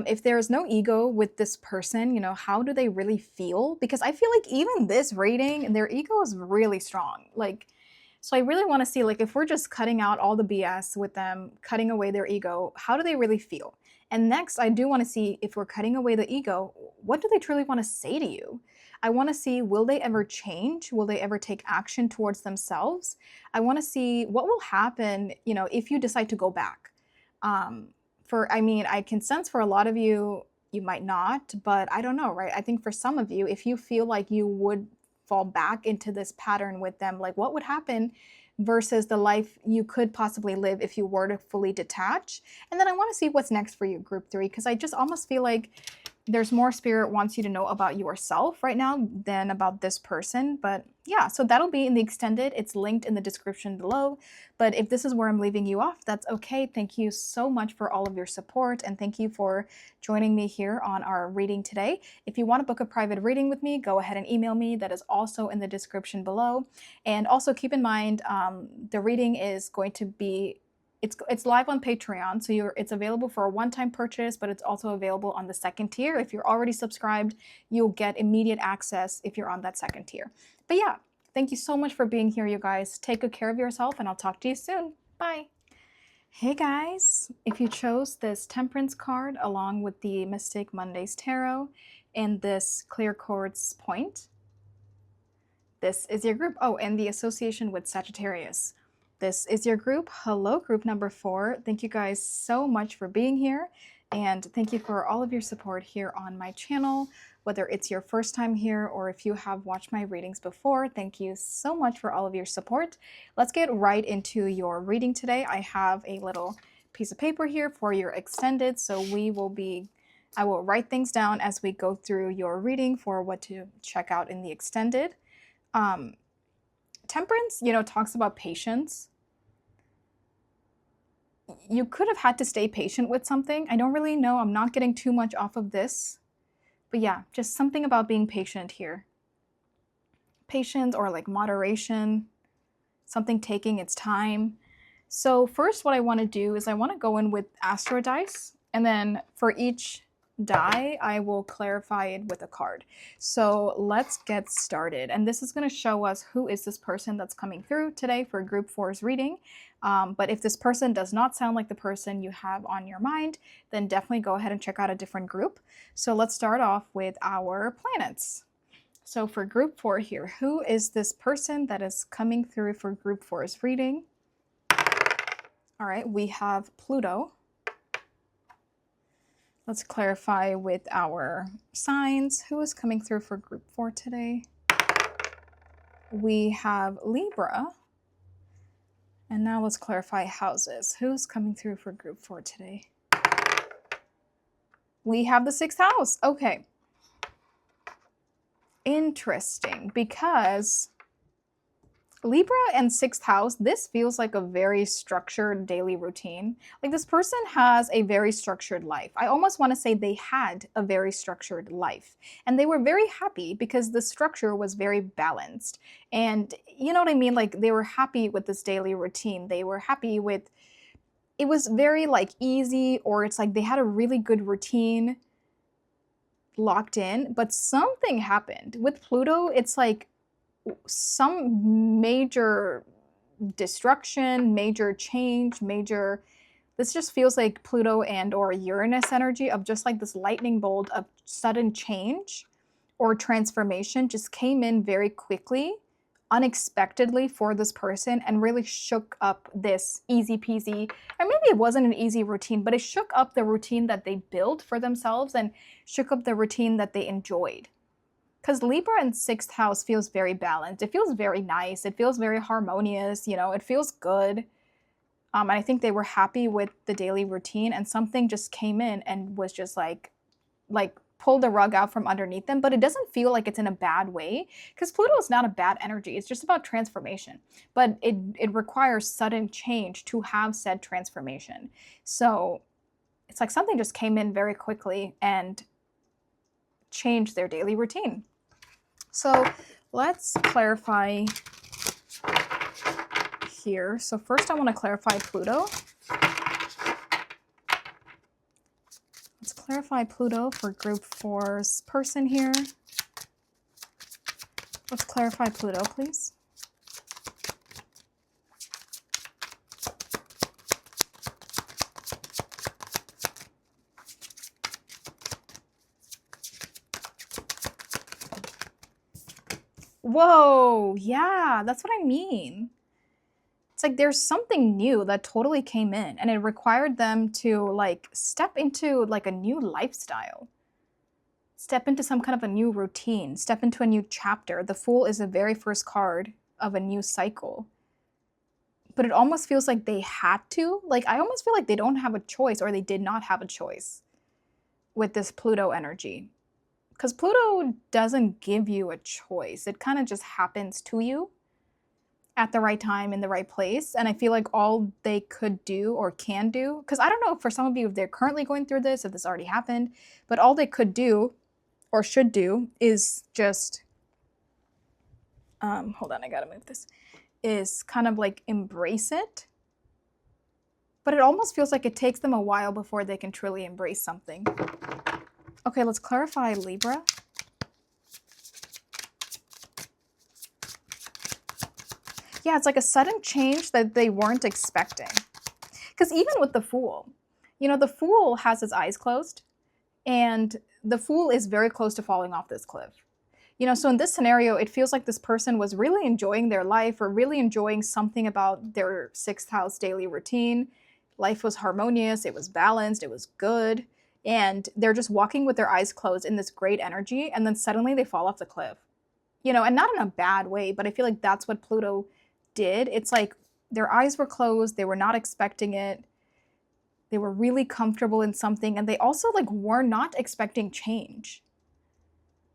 if there is no ego with this person, how do they really feel? Because I feel like even this reading, their ego is really strong. Like, so I really want to see, like, if we're just cutting out all the BS with them, cutting away their ego, how do they really feel? And next, I do want to see, if we're cutting away the ego, what do they truly want to say to you? I want to see, will they ever change? Will they ever take action towards themselves? I want to see what will happen, if you decide to go back. I mean, I can sense for a lot of you, you might not, but I don't know, right? I think for some of you, if you feel like you would fall back into this pattern with them, like what would happen versus the life you could possibly live if you were to fully detach. And then I want to see what's next for you, group 3, because I just almost feel like there's more spirit wants you to know about yourself right now than about this person. But yeah, so that'll be in the extended. It's linked in the description below. But if this is where I'm leaving you off, that's okay. Thank you so much for all of your support, and thank you for joining me here on our reading today. If you want to book a private reading with me, go ahead and email me. That is also in the description below. And also keep in mind, the reading is going to be it's live on Patreon, so it's available for a one-time purchase, but it's also available on the second tier. If you're already subscribed, you'll get immediate access if you're on that second tier. But yeah, thank you so much for being here, you guys. Take good care of yourself, and I'll talk to you soon. Bye. Hey guys, if you chose this Temperance card along with the Mystic Mondays Tarot and this Clear Quartz point, this is your group. Oh, and the association with Sagittarius. This is your group. Hello, group number 4. Thank you guys so much for being here. And thank you for all of your support here on my channel. Whether it's your first time here or if you have watched my readings before, thank you so much for all of your support. Let's get right into your reading today. I have a little piece of paper here for your extended. So I will write things down as we go through your reading for what to check out in the extended. Temperance, talks about patience. You could have had to stay patient with something. I don't really know. I'm not getting too much off of this. But yeah, just something about being patient here. Patience or like moderation, something taking its time. So first what I want to do is I want to go in with Astro Dice, and then for each die, I will clarify it with a card. So let's get started. And this is going to show us who is this person that's coming through today for group 4's reading. But if this person does not sound like the person you have on your mind, then definitely go ahead and check out a different group. So let's start off with our planets. So for group 4 here, who is this person that is coming through for group 4's reading? All right, we have Pluto. Let's clarify with our signs. Who is coming through for group 4 today? We have Libra. And now let's clarify houses. Who's coming through for group 4 today? We have the 6th house. Okay. Interesting, because Libra and 6th house, this feels like a very structured daily routine. Like this person has a very structured life. I almost want to say they had a very structured life. And they were very happy because the structure was very balanced. And you know what I mean? Like they were happy with this daily routine. They were happy with, it was very like easy, or it's like they had a really good routine locked in, but something happened. With Pluto, it's like some major destruction, major change, this just feels like Pluto and or Uranus energy of just like this lightning bolt of sudden change or transformation just came in very quickly, unexpectedly for this person, and really shook up this easy peasy, or maybe it wasn't an easy routine, but it shook up the routine that they built for themselves and shook up the routine that they enjoyed. Because Libra in 6th house feels very balanced. It feels very nice. It feels very harmonious. It feels good. And I think they were happy with the daily routine, and something just came in and was just like pulled the rug out from underneath them. But it doesn't feel like it's in a bad way, because Pluto is not a bad energy. It's just about transformation. But it requires sudden change to have said transformation. So it's like something just came in very quickly and changed their daily routine. So let's clarify here. So first I want to clarify Pluto. Let's clarify Pluto for group 4's person here. Let's clarify Pluto, please. Whoa, yeah, that's what I mean. It's like there's something new that totally came in, and it required them to like step into like a new lifestyle. Step into some kind of a new routine, step into a new chapter. The Fool is the very first card of a new cycle. But it almost feels like they had to. Like, I almost feel like they don't have a choice, or they did not have a choice with this Pluto energy. Because Pluto doesn't give you a choice. It kind of just happens to you at the right time in the right place. And I feel like all they could do or can do, because I don't know for some of you if they're currently going through this, if this already happened, but all they could do or should do is just, hold on, I gotta move this, is kind of like embrace it. But it almost feels like it takes them a while before they can truly embrace something. Okay, let's clarify Libra. Yeah, it's like a sudden change that they weren't expecting. Because even with the Fool, you know, the Fool has his eyes closed, and the Fool is very close to falling off this cliff. You know, so in this scenario, it feels like this person was really enjoying their life, or really enjoying something about their 6th house daily routine. Life was harmonious, it was balanced, it was good. And they're just walking with their eyes closed in this great energy, and then suddenly they fall off the cliff. You know, and not in a bad way, but I feel like that's what Pluto did. It's like their eyes were closed, they were not expecting it. They were really comfortable in something, and they also like were not expecting change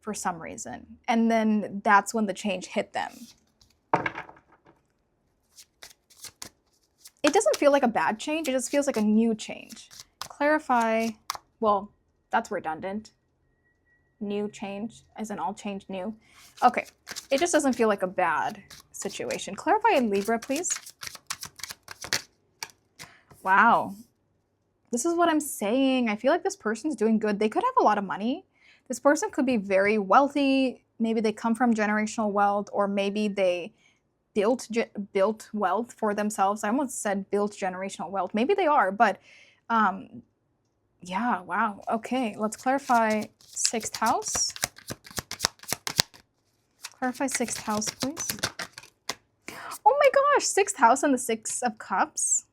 for some reason. And then that's when the change hit them. It doesn't feel like a bad change, it just feels like a new change. Clarify, well, that's redundant. New change, as in all change new. Okay, it just doesn't feel like a bad situation. Clarify in Libra, please. Wow. This is what I'm saying. I feel like this person's doing good. They could have a lot of money. This person could be very wealthy. Maybe they come from generational wealth, or maybe they built wealth for themselves. I almost said built generational wealth. Maybe they are, but yeah, wow. Okay, let's clarify 6th house. Clarify 6th house, please. Oh my gosh, 6th house and the 6 of Cups.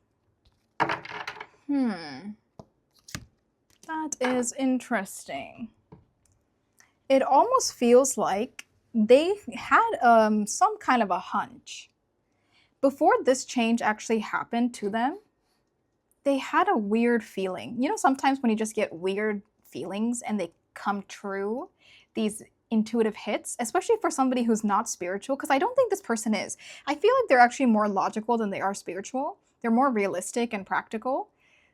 That is interesting. It almost feels like they had some kind of a hunch. Before this change actually happened to them, they had a weird feeling. You know, sometimes when you just get weird feelings and they come true, these intuitive hits, especially for somebody who's not spiritual, because I don't think this person is. I feel like they're actually more logical than they are spiritual. They're more realistic and practical.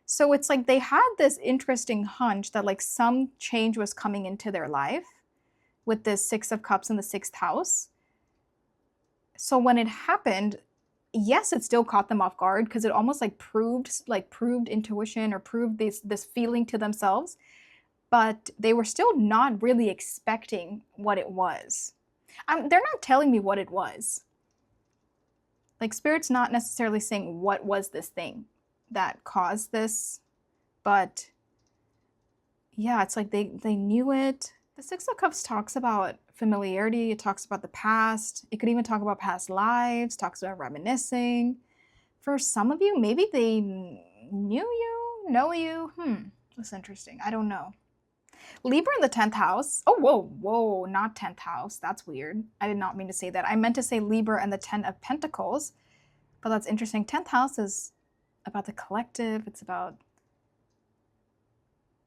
So it's like they had this interesting hunch that like some change was coming into their life with this 6 of Cups in the 6th house. So when it happened, yes, it still caught them off guard, because it almost like proved intuition, or proved this feeling to themselves, but they were still not really expecting what it was. They're not telling me what it was. Like, Spirit's not necessarily saying what was this thing that caused this, but yeah, it's like they knew it. The 6 of Cups talks about familiarity. It talks about the past. It could even talk about past lives, talks about reminiscing. For some of you, maybe they knew you, know you. That's interesting. I don't know. Libra in the 10th house. Oh, whoa, not 10th house. That's weird. I did not mean to say that. I meant to say Libra and the 10 of Pentacles, but that's interesting. 10th house is about the collective. It's about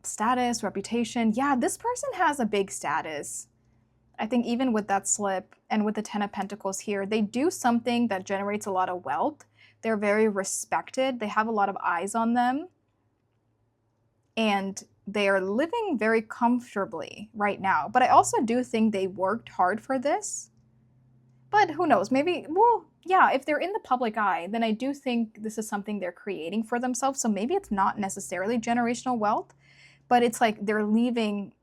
status, reputation. Yeah, this person has a big status. I think even with that slip and with the 10 of Pentacles here, they do something that generates a lot of wealth. They're very respected. They have a lot of eyes on them. And they are living very comfortably right now. But I also do think they worked hard for this. But who knows? Maybe, well, yeah, if they're in the public eye, then I do think this is something they're creating for themselves. So maybe it's not necessarily generational wealth, but it's like they're leaving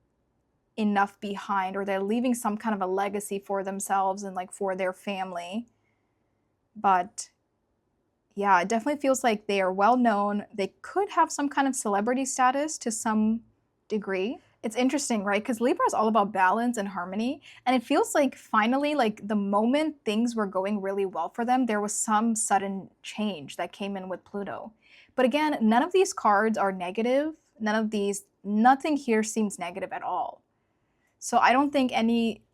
enough behind, or they're leaving some kind of a legacy for themselves and like for their family. But yeah, it definitely feels like they are well known. They could have some kind of celebrity status to some degree. It's interesting, right? Because Libra is all about balance and harmony. And it feels like finally, like the moment things were going really well for them, there was some sudden change that came in with Pluto. But again, none of these cards are negative. Nothing here seems negative at all. So I don't think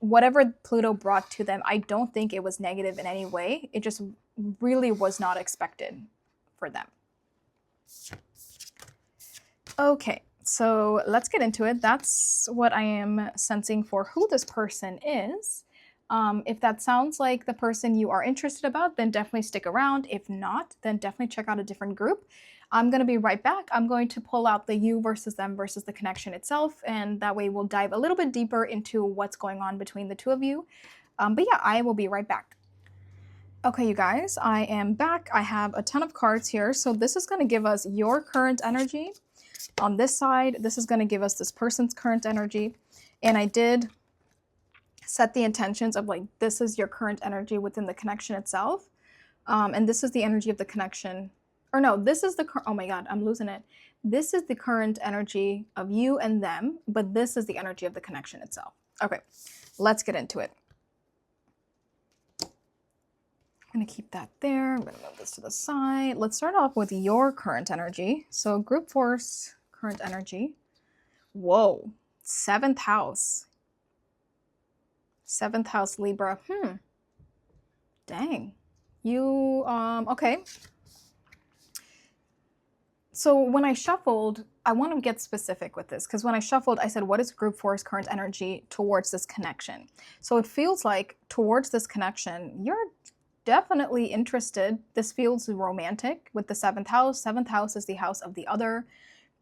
whatever Pluto brought to them, I don't think it was negative in any way. It just really was not expected for them. Okay, so let's get into it. That's what I am sensing for who this person is. If that sounds like the person you are interested about, then definitely stick around. If not, then definitely check out a different group. I'm going to be right back. I'm going to pull out the you versus them versus the connection itself, and that way we'll dive a little bit deeper into what's going on between the two of you. But yeah, I will be right back. Okay, you guys, I am back. I have a ton of cards here. So this is going to give us your current energy. On this side, this is going to give us this person's current energy. And I did set the intentions of like, this is your current energy within the connection itself. And this is the energy of the connection. Or no, this is oh my God, I'm losing it. This is the current energy of you and them, but this is the energy of the connection itself. Okay, let's get into it. I'm gonna keep that there. I'm gonna move this to the side. Let's start off with your current energy. So group force, current energy. Whoa, 7th house. 7th house Libra. Dang. You, okay. So when I shuffled, I want to get specific with this, because when I shuffled, I said, what is group force current energy towards this connection? So it feels like towards this connection, you're definitely interested. This feels romantic with the 7th house. 7th house is the house of the other.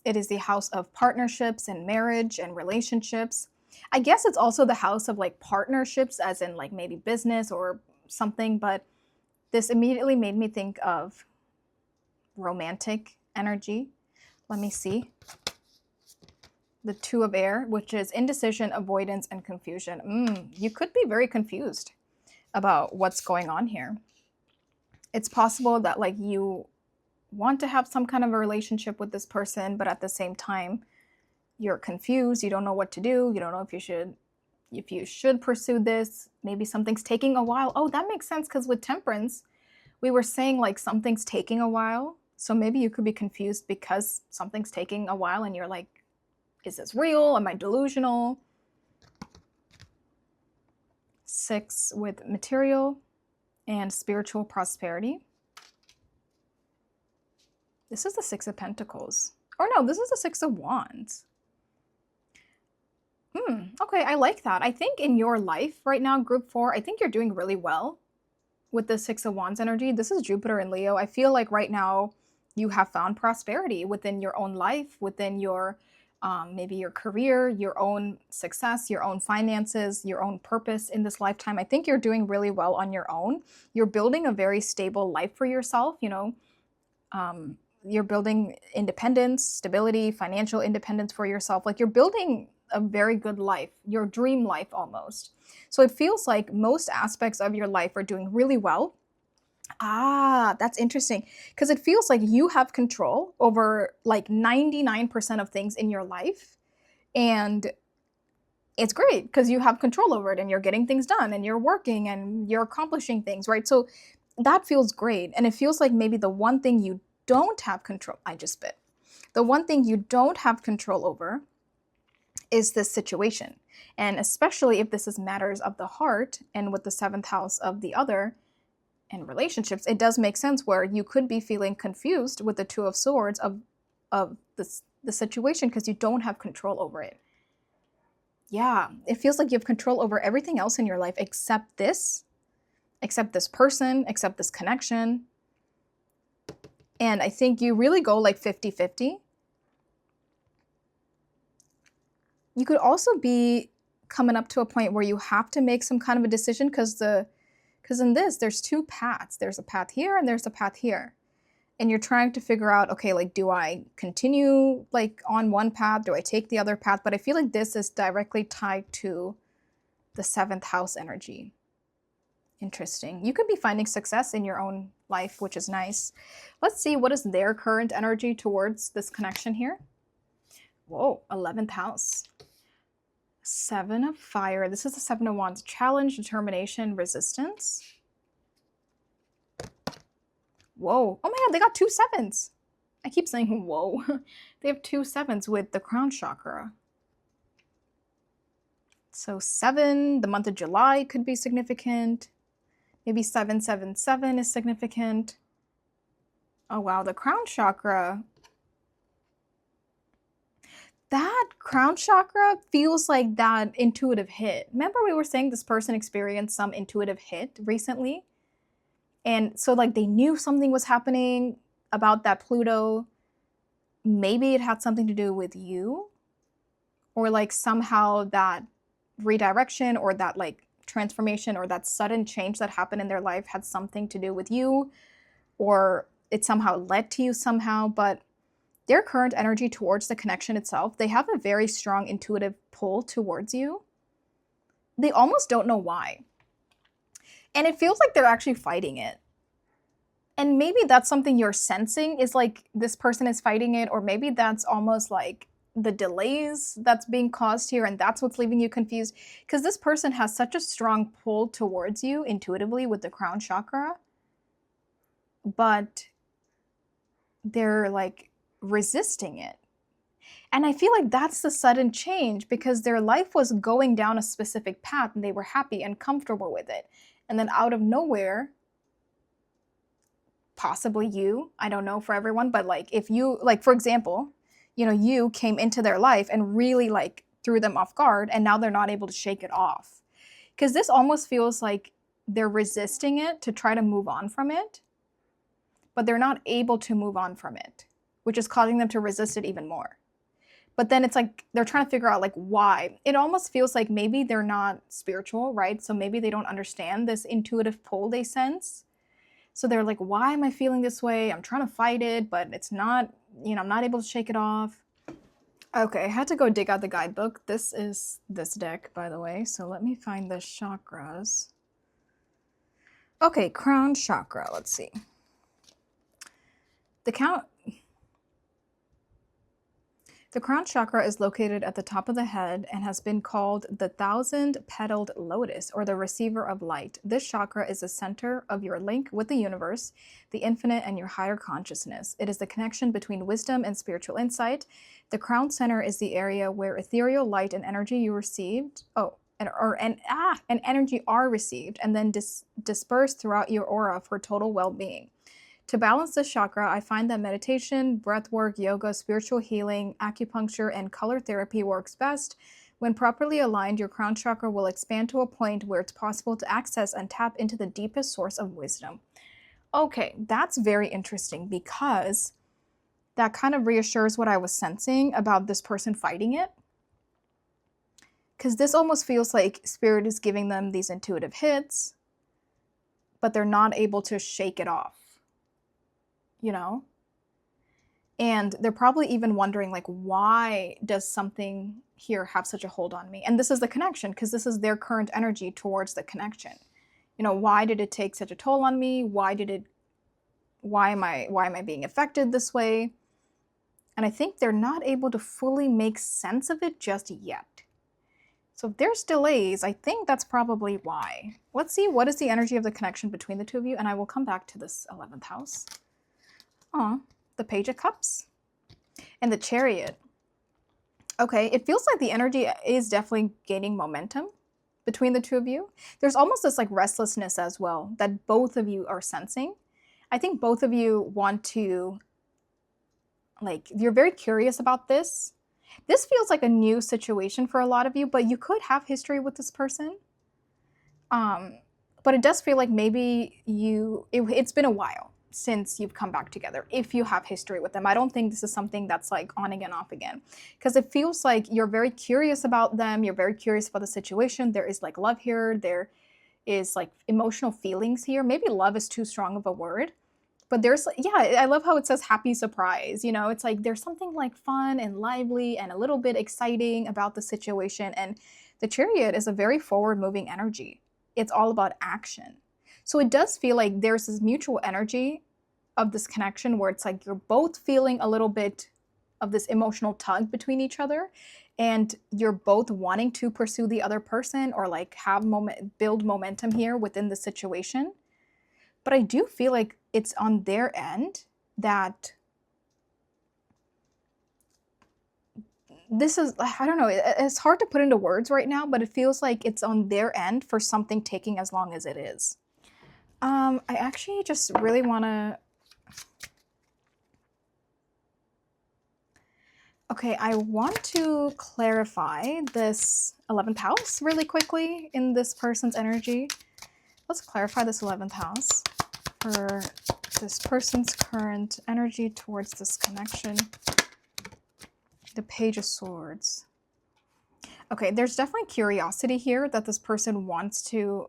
It is the house of partnerships and marriage and relationships. I guess it's also the house of like partnerships, as in like maybe business or something, but this immediately made me think of romantic energy. Let me see. The 2 of air, which is indecision, avoidance, and confusion. You could be very confused about what's going on here. It's possible that like you want to have some kind of a relationship with this person, but at the same time, you're confused. You don't know what to do. You don't know if you should pursue this. Maybe something's taking a while. Oh, that makes sense, because with Temperance, we were saying like something's taking a while. So maybe you could be confused because something's taking a while and you're like, is this real? Am I delusional? 6 with material and spiritual prosperity. This is the 6 of Pentacles. Or no, this is the 6 of Wands. Okay, I like that. I think in your life right now, group 4, I think you're doing really well with the 6 of Wands energy. This is Jupiter and Leo. I feel like right now you have found prosperity within your own life, within your maybe your career, your own success, your own finances, your own purpose in this lifetime. I think you're doing really well on your own. You're building a very stable life for yourself, you know. You're building independence, stability, financial independence for yourself. Like you're building a very good life, your dream life almost. So it feels like most aspects of your life are doing really well. That's interesting, because it feels like you have control over like 99% of things in your life, and it's great because you have control over it and you're getting things done and you're working and you're accomplishing things, right? So that feels great. And it feels like maybe the one thing you don't have control, the one thing you don't have control over is this situation. And especially if this is matters of the heart, and with the 7th house of the other, in relationships, it does make sense where you could be feeling confused with the Two of Swords of the situation because you don't have control over it. Yeah, it feels like you have control over everything else in your life except this person, except this connection. And I think you really go like 50-50. You could also be coming up to a point where you have to make some kind of a decision because in this, there's two paths. There's a path here and there's a path here. And you're trying to figure out, okay, like, do I continue like on one path? Do I take the other path? But I feel like this is directly tied to the 7th house energy. Interesting. You could be finding success in your own life, which is nice. Let's see, what is their current energy towards this connection here? Whoa, 11th house. 7 of Fire. This is the 7 of Wands. Challenge, determination, resistance. Whoa. Oh my god, they got 2 7s. I keep saying whoa. They have 2 7s with the crown chakra. So 7, the month of July could be significant. Maybe 777 is significant. Oh wow, the crown chakra. That crown chakra feels like that intuitive hit. Remember we were saying this person experienced some intuitive hit recently? And so like they knew something was happening about that Pluto. Maybe it had something to do with you. Or like somehow that redirection or that like transformation or that sudden change that happened in their life had something to do with you. Or it somehow led to you somehow. But their current energy towards the connection itself, they have a very strong intuitive pull towards you. They almost don't know why. And it feels like they're actually fighting it. And maybe that's something you're sensing is like this person is fighting it, or maybe that's almost like the delays that's being caused here and that's what's leaving you confused. Because this person has such a strong pull towards you intuitively with the crown chakra. But they're like resisting it. And I feel like that's the sudden change because their life was going down a specific path and they were happy and comfortable with it. And then out of nowhere, possibly you, I don't know for everyone, but like if you, like for example, you know, you came into their life and really like threw them off guard and now they're not able to shake it off. Because this almost feels like they're resisting it to try to move on from it, but they're not able to move on from it, which is causing them to resist it even more. But then it's like they're trying to figure out like why. It almost feels like maybe they're not spiritual, right? So maybe they don't understand this intuitive pull they sense. So they're like, why am I feeling this way? I'm trying to fight it, but it's not, you know, I'm not able to shake it off. Okay, I had to go dig out the guidebook. This is this deck, by the way. So let me find the chakras. Okay, crown chakra. Let's see. The crown chakra is located at the top of the head and has been called the 1,000-petaled lotus, or the receiver of light. This chakra is the center of your link with the universe, the infinite, and your higher consciousness. It is the connection between wisdom and spiritual insight. The crown center is the area where ethereal light and energy you received, and energy are received and then dispersed throughout your aura for total well-being. To balance this chakra, I find that meditation, breathwork, yoga, spiritual healing, acupuncture, and color therapy works best. When properly aligned, your crown chakra will expand to a point where it's possible to access and tap into the deepest source of wisdom. Okay, that's very interesting because that kind of reassures what I was sensing about this person fighting it. Because this almost feels like spirit is giving them these intuitive hits, but they're not able to shake it off. You know? And they're probably even wondering, like, why does something here have such a hold on me? And this is the connection, because this is their current energy towards the connection. You know, why did it take such a toll on me? Why am I being affected this way? And I think they're not able to fully make sense of it just yet. So if there's delays, I think that's probably why. Let's see, what is the energy of the connection between the two of you? And I will come back to this 11th house. The Page of Cups and the Chariot. Okay, it feels like the energy is definitely gaining momentum between the two of you. There's almost this like restlessness as well that both of you are sensing. I think both of you want to, like, you're very curious about this. This feels like a new situation for a lot of you, but you could have history with this person. But it does feel like maybe it's been a while since you've come back together, if you have history with them. I don't think this is something that's like on again, off again, because it feels like you're very curious about them. You're very curious about the situation. There is like love here. There is like emotional feelings here. Maybe love is too strong of a word, but there's, yeah, I love how it says happy surprise. You know, it's like there's something like fun and lively and a little bit exciting about the situation. And the Chariot is a very forward moving energy. It's all about action. So it does feel like there's this mutual energy of this connection where it's like you're both feeling a little bit of this emotional tug between each other, and you're both wanting to pursue the other person or like build momentum here within the situation. But I do feel like it's on their end that this is, I don't know, it's hard to put into words right now, but it feels like it's on their end for something taking as long as it is. I actually just really want to, okay, I want to clarify this 11th house really quickly in this person's energy. Let's clarify this 11th house for this person's current energy towards this connection. The Page of Swords. Okay, there's definitely curiosity here that this person wants to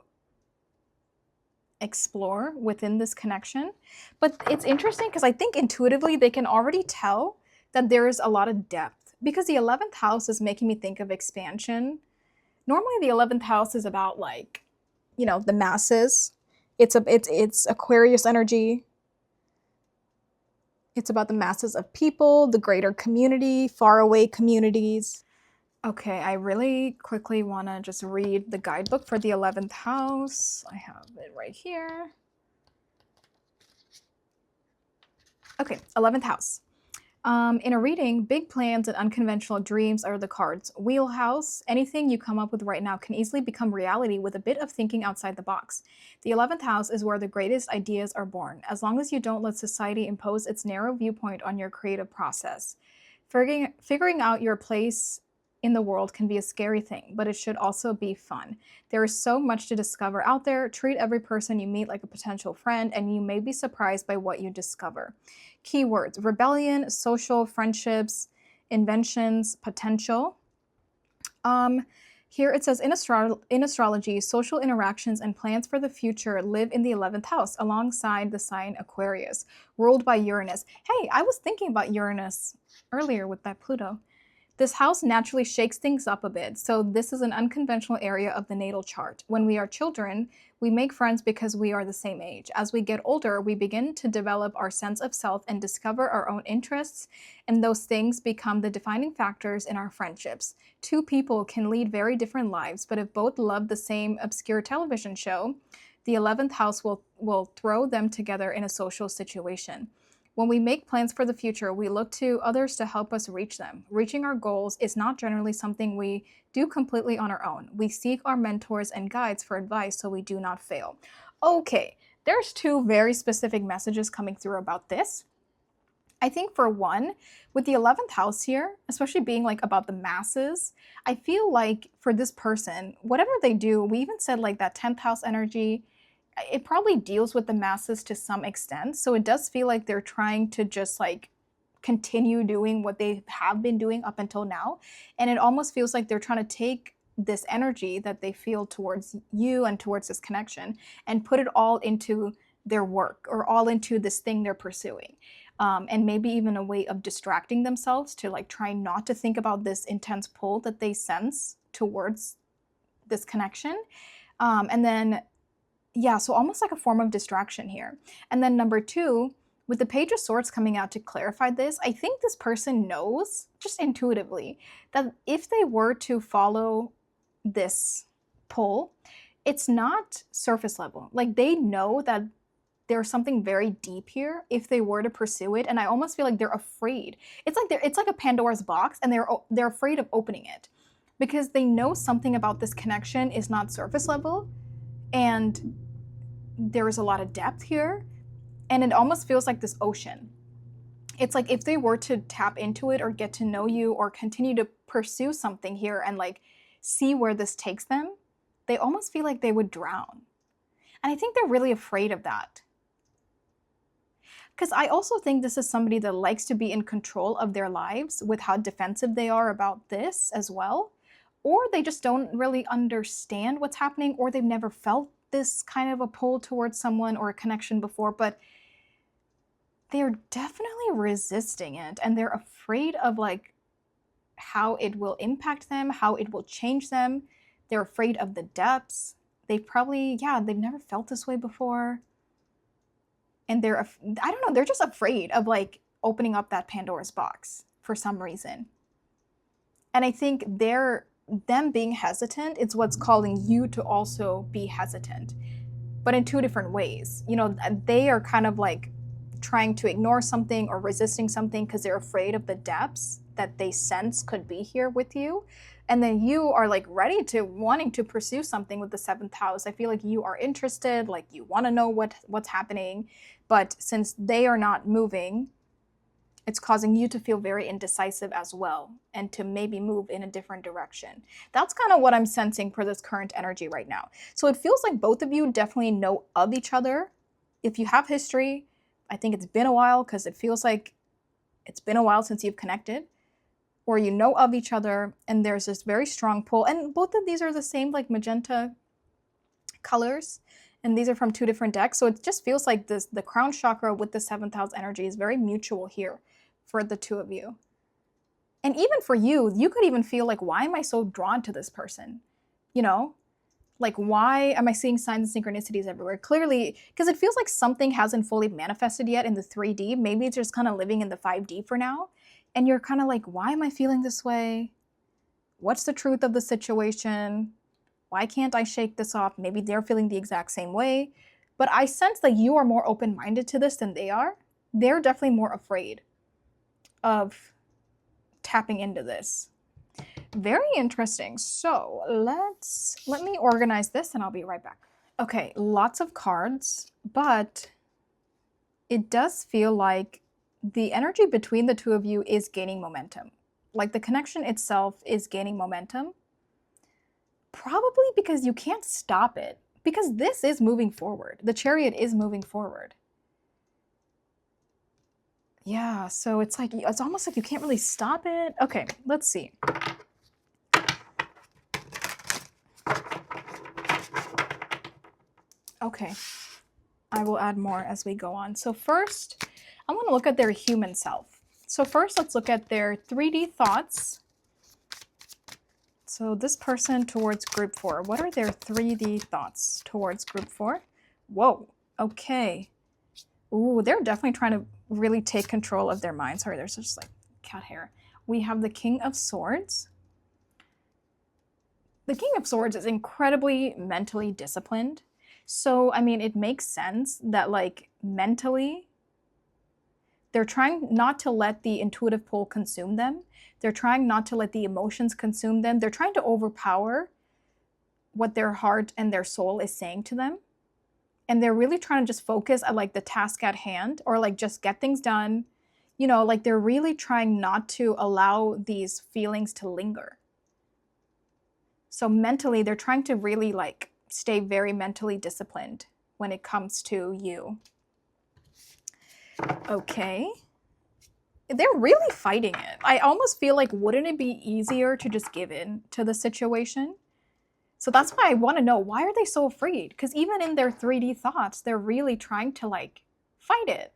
explore within this connection. But it's interesting because I think intuitively they can already tell that there is a lot of depth, because the 11th house is making me think of expansion. Normally the 11th house is about, like, you know, the masses. It's Aquarius energy. It's about the masses of people, the greater community, faraway communities. Okay, I really quickly want to just read the guidebook for the 11th house. I have it right here. Okay, 11th house. In a reading, big plans and unconventional dreams are the cards. Wheelhouse, anything you come up with right now can easily become reality with a bit of thinking outside the box. The 11th house is where the greatest ideas are born, as long as you don't let society impose its narrow viewpoint on your creative process. Figuring out your place in the world can be a scary thing, but it should also be fun. There is so much to discover out there. Treat every person you meet like a potential friend, and you may be surprised by what you discover. Keywords: rebellion, social, friendships, inventions, potential. Here it says, in astrology, social interactions and plans for the future live in the 11th house alongside the sign Aquarius, ruled by Uranus. Hey, I was thinking about Uranus earlier with that Pluto. This house naturally shakes things up a bit, so this is an unconventional area of the natal chart. When we are children, we make friends because we are the same age. As we get older, we begin to develop our sense of self and discover our own interests, and those things become the defining factors in our friendships. Two people can lead very different lives, but if both love the same obscure television show, the 11th house will throw them together in a social situation. When we make plans for the future, we look to others to help us reach them. Reaching our goals is not generally something we do completely on our own. We seek our mentors and guides for advice so we do not fail. Okay, there's two very specific messages coming through about this. I think for one, with the 11th house here, especially being like about the masses, I feel like for this person, whatever they do, we even said like that 10th house energy, it probably deals with the masses to some extent. So it does feel like they're trying to just like continue doing what they have been doing up until now. And it almost feels like they're trying to take this energy that they feel towards you and towards this connection and put it all into their work or all into this thing they're pursuing. And maybe even a way of distracting themselves to like try not to think about this intense pull that they sense towards this connection. And then, yeah, so almost like a form of distraction here. And then number two, with the Page of Swords coming out to clarify this, I think this person knows, just intuitively, that if they were to follow this pull, it's not surface level. Like they know that there's something very deep here if they were to pursue it, and I almost feel like they're afraid. It's like a Pandora's box, and they're afraid of opening it. because they know something about this connection is not surface level, and there is a lot of depth here, and it almost feels like this ocean. It's like if they were to tap into it or get to know you or continue to pursue something here and like see where this takes them, they almost feel like they would drown. And I think they're really afraid of that. Because I also think this is somebody that likes to be in control of their lives with how defensive they are about this as well. Or they just don't really understand what's happening, or they've never felt this kind of a pull towards someone or a connection before, but they're definitely resisting it, and they're afraid of like how it will impact them, how it will change them. They're afraid of the depths. They've never felt this way before. And I don't know, they're just afraid of like opening up that Pandora's box for some reason. And I think them being hesitant, it's what's calling you to also be hesitant, but in two different ways. You know, they are kind of like trying to ignore something or resisting something because they're afraid of the depths that they sense could be here with you. And then you are like ready to wanting to pursue something with the 7th house. I feel like you are interested, like you want to know what's happening. But since they are not moving, it's causing you to feel very indecisive as well, and to maybe move in a different direction. That's kind of what I'm sensing for this current energy right now. So it feels like both of you definitely know of each other. If you have history, I think it's been a while, because it feels like it's been a while since you've connected, or you know of each other, and there's this very strong pull. And both of these are the same like magenta colors, and these are from 2 different decks. So it just feels like the crown chakra with the 7th house energy is very mutual here for the two of you. And even for you, you could even feel like, why am I so drawn to this person? You know, like, why am I seeing signs and synchronicities everywhere? Clearly, because it feels like something hasn't fully manifested yet in the 3D. Maybe it's just kind of living in the 5D for now. And you're kind of like, why am I feeling this way? What's the truth of the situation? Why can't I shake this off? Maybe they're feeling the exact same way. But I sense that you are more open-minded to this than they are. They're definitely more afraid of tapping into this. Very interesting. So let me organize this and I'll be right back. Okay, lots of cards, but it does feel like the energy between the two of you is gaining momentum. Like the connection itself is gaining momentum. Probably because you can't stop it, because this is moving forward. The Chariot is moving forward. Yeah, so it's like, it's almost like you can't really stop it. Okay, let's see. Okay, I will add more as we go on. So first, I want to look at their human self. So first, let's look at their 3D thoughts. So this person towards group 4, what are their 3D thoughts towards group 4? Whoa, okay. Ooh, they're definitely trying to really take control of their mind. Sorry, there's just like cat hair. We have the King of Swords. The King of Swords is incredibly mentally disciplined. So, I mean, it makes sense that like mentally, they're trying not to let the intuitive pull consume them. They're trying not to let the emotions consume them. They're trying to overpower what their heart and their soul is saying to them. And they're really trying to just focus at like the task at hand, or like just get things done. You know, like they're really trying not to allow these feelings to linger. So mentally, they're trying to really like stay very mentally disciplined when it comes to you. Okay. They're really fighting it. I almost feel like, wouldn't it be easier to just give in to the situation? So that's why I want to know, why are they so afraid? Because even in their 3D thoughts, they're really trying to like fight it.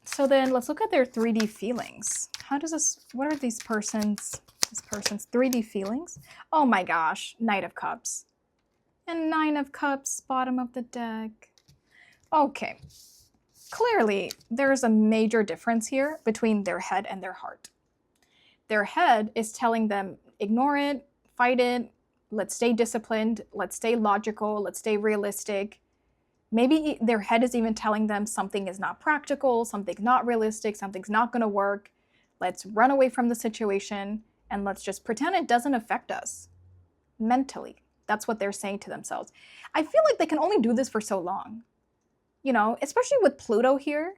So then let's look at their 3D feelings. How does this, what are this person's 3D feelings? Oh my gosh, Knight of Cups. And 9 of Cups, bottom of the deck. Okay. Clearly, there's a major difference here between their head and their heart. Their head is telling them, ignore it, fight it, let's stay disciplined, let's stay logical, let's stay realistic. Maybe their head is even telling them something is not practical, something's not realistic, something's not going to work. Let's run away from the situation. and let's just pretend it doesn't affect us mentally. That's what they're saying to themselves. I feel like they can only do this for so long, you know, especially with Pluto here.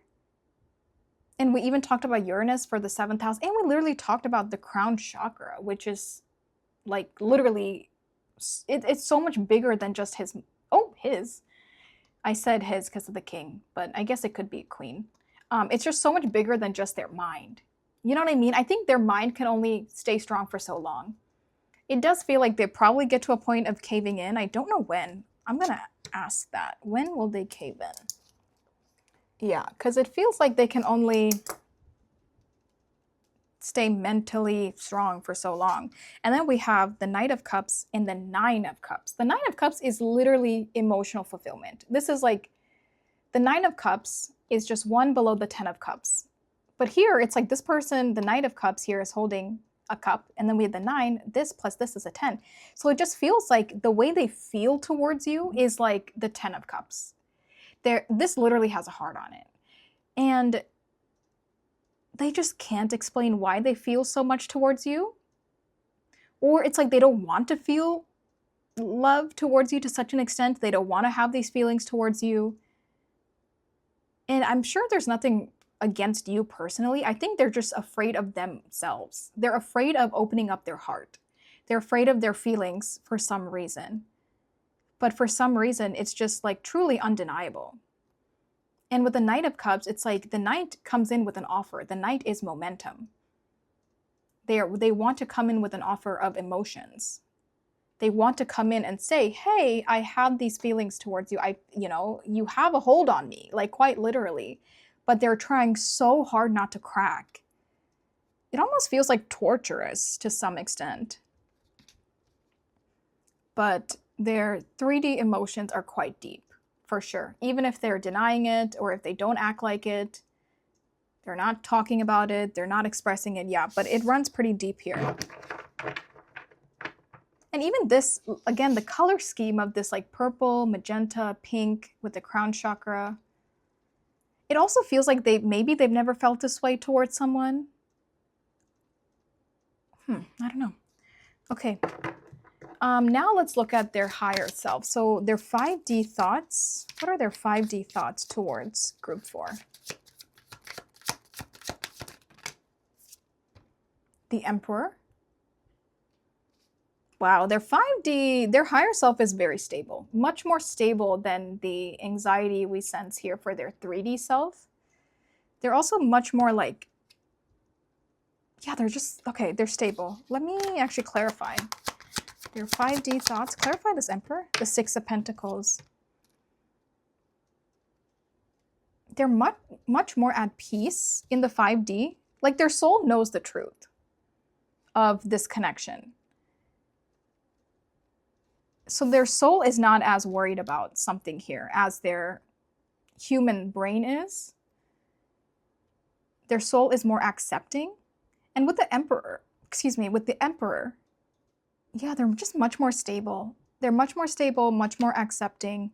And we even talked about Uranus for the 7th house, and we literally talked about the crown chakra, which is like literally, it's so much bigger than just his. I said his because of the king, but I guess it could be queen. It's just so much bigger than just their mind. You know what I mean? I think their mind can only stay strong for so long. It does feel like they probably get to a point of caving in. I don't know when. I'm going to ask that. When will they cave in? Yeah, because it feels like they can only stay mentally strong for so long. And then we have the Knight of Cups and the Nine of Cups. The Nine of Cups is literally emotional fulfillment. This is like, the Nine of Cups is just one below the 10 of Cups. But here, it's like this person, the Knight of Cups here is holding a cup, and then we have the 9, this plus this is a 10. So it just feels like the way they feel towards you is like the 10 of Cups. This literally has a heart on it. And they just can't explain why they feel so much towards you. Or it's like they don't want to feel love towards you to such an extent. They don't want to have these feelings towards you. And I'm sure there's nothing against you personally. I think they're just afraid of themselves. They're afraid of opening up their heart. They're afraid of their feelings for some reason. But for some reason, it's just like truly undeniable. And with the Knight of Cups, it's like the Knight comes in with an offer. The Knight is momentum. They want to come in with an offer of emotions. They want to come in and say, hey, I have these feelings towards you. You have a hold on me, like quite literally. But they're trying so hard not to crack. It almost feels like torturous to some extent. But their 3D emotions are quite deep. For sure. Even if they're denying it or if they don't act like it, they're not talking about it, they're not expressing it, yeah, but it runs pretty deep here. And even this, again, the color scheme of this like purple, magenta, pink with the crown chakra, it also feels like maybe they've never felt this way towards someone. I don't know. Okay. Now let's look at their higher self. So their 5D thoughts. What are their 5D thoughts towards group 4? The Emperor. Wow, their 5D, their higher self is very stable. Much more stable than the anxiety we sense here for their 3D self. They're also much more like, yeah, they're just, okay, they're stable. Let me actually clarify. Your 5D thoughts. Clarify this Emperor. The 6 of Pentacles. They're much more at peace in the 5D. Like their soul knows the truth of this connection. So their soul is not as worried about something here as their human brain is. Their soul is more accepting. And with the Emperor, yeah, they're just much more stable. They're much more stable, much more accepting,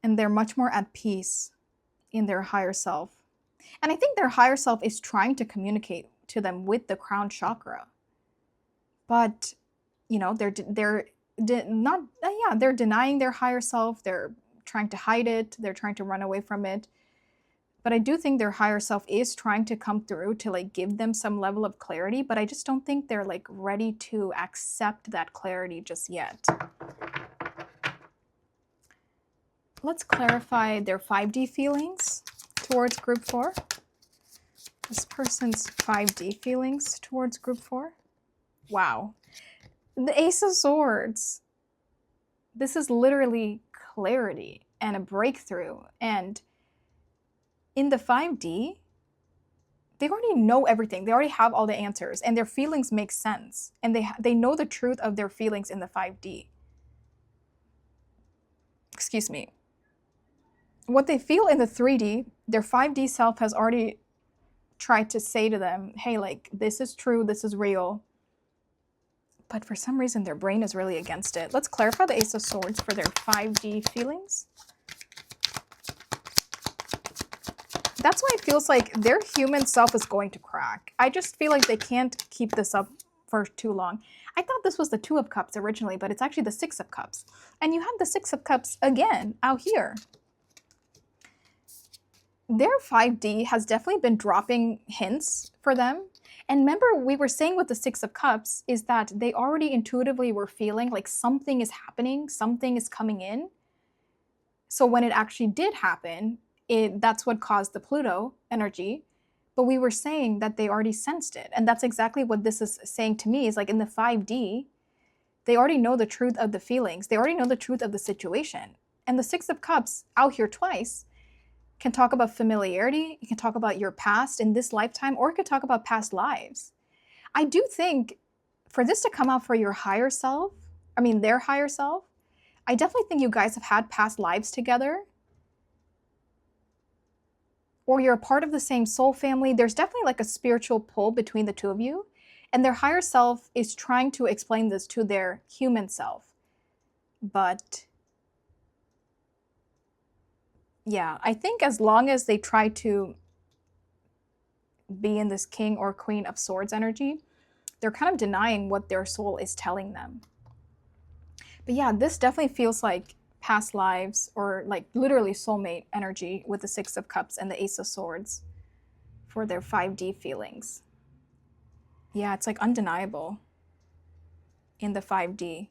and they're much more at peace in their higher self. And I think their higher self is trying to communicate to them with the crown chakra. But, you know, they're denying their higher self. They're trying to hide it. They're trying to run away from it. But I do think their higher self is trying to come through to like give them some level of clarity, but I just don't think they're like ready to accept that clarity just yet. Let's clarify their 5D feelings towards group 4. This person's 5D feelings towards group 4. Wow. The Ace of Swords. This is literally clarity and a breakthrough. And in the 5D, they already know everything. They already have all the answers, and their feelings make sense. And they know the truth of their feelings in the 5D. Excuse me. What they feel in the 3D, their 5D self has already tried to say to them, hey, like, this is true, this is real. But for some reason, their brain is really against it. Let's clarify the Ace of Swords for their 5D feelings. That's why it feels like their human self is going to crack. I just feel like they can't keep this up for too long. I thought this was the Two of Cups originally, but it's actually the Six of Cups. And you have the Six of Cups again out here. Their 5D has definitely been dropping hints for them. And remember, we were saying with the Six of Cups is that they already intuitively were feeling like something is happening, something is coming in. So when it actually did happen, that's what caused the Pluto energy. But we were saying that they already sensed it. And that's exactly what this is saying to me, is like in the 5D, they already know the truth of the feelings. They already know the truth of the situation. And the Six of Cups out here twice can talk about familiarity. It can talk about your past in this lifetime, or it could talk about past lives. I do think for this to come out for your higher self, I mean, their higher self, I definitely think you guys have had past lives together. Or you're a part of the same soul family. There's definitely like a spiritual pull between the two of you. And their higher self is trying to explain this to their human self. But yeah, I think as long as they try to be in this King or Queen of Swords energy, they're kind of denying what their soul is telling them. But yeah, this definitely feels like past lives, or like literally soulmate energy with the Six of Cups and the Ace of Swords for their 5D feelings. Yeah, it's like undeniable in the 5D.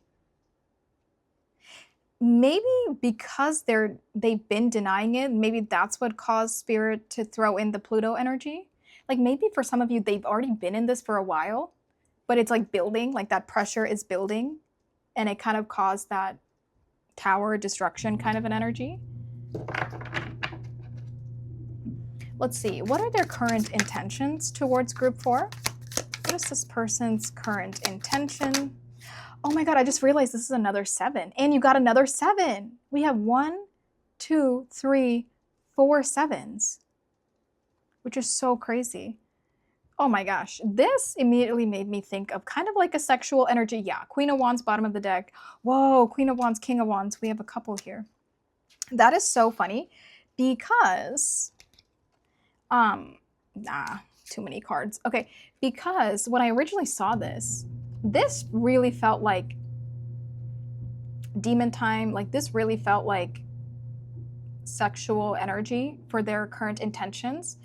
Maybe because they've been denying it, maybe that's what caused Spirit to throw in the Pluto energy. Like maybe for some of you, they've already been in this for a while, but it's like building, like that pressure is building, and it kind of caused that tower destruction kind of an energy. Let's see, what are their current intentions towards group 4? What is this person's current intention? Oh my God, I just realized this is another 7. And you got another 7. We have 1, 2, 3, 4 7s, which is so crazy. Oh my gosh, this immediately made me think of kind of like a sexual energy. Yeah, Queen of Wands, bottom of the deck. Whoa, Queen of Wands, King of Wands. We have a couple here. That is so funny because, too many cards. Okay, because when I originally saw this really felt like demon time. Like this really felt like sexual energy for their current intentions.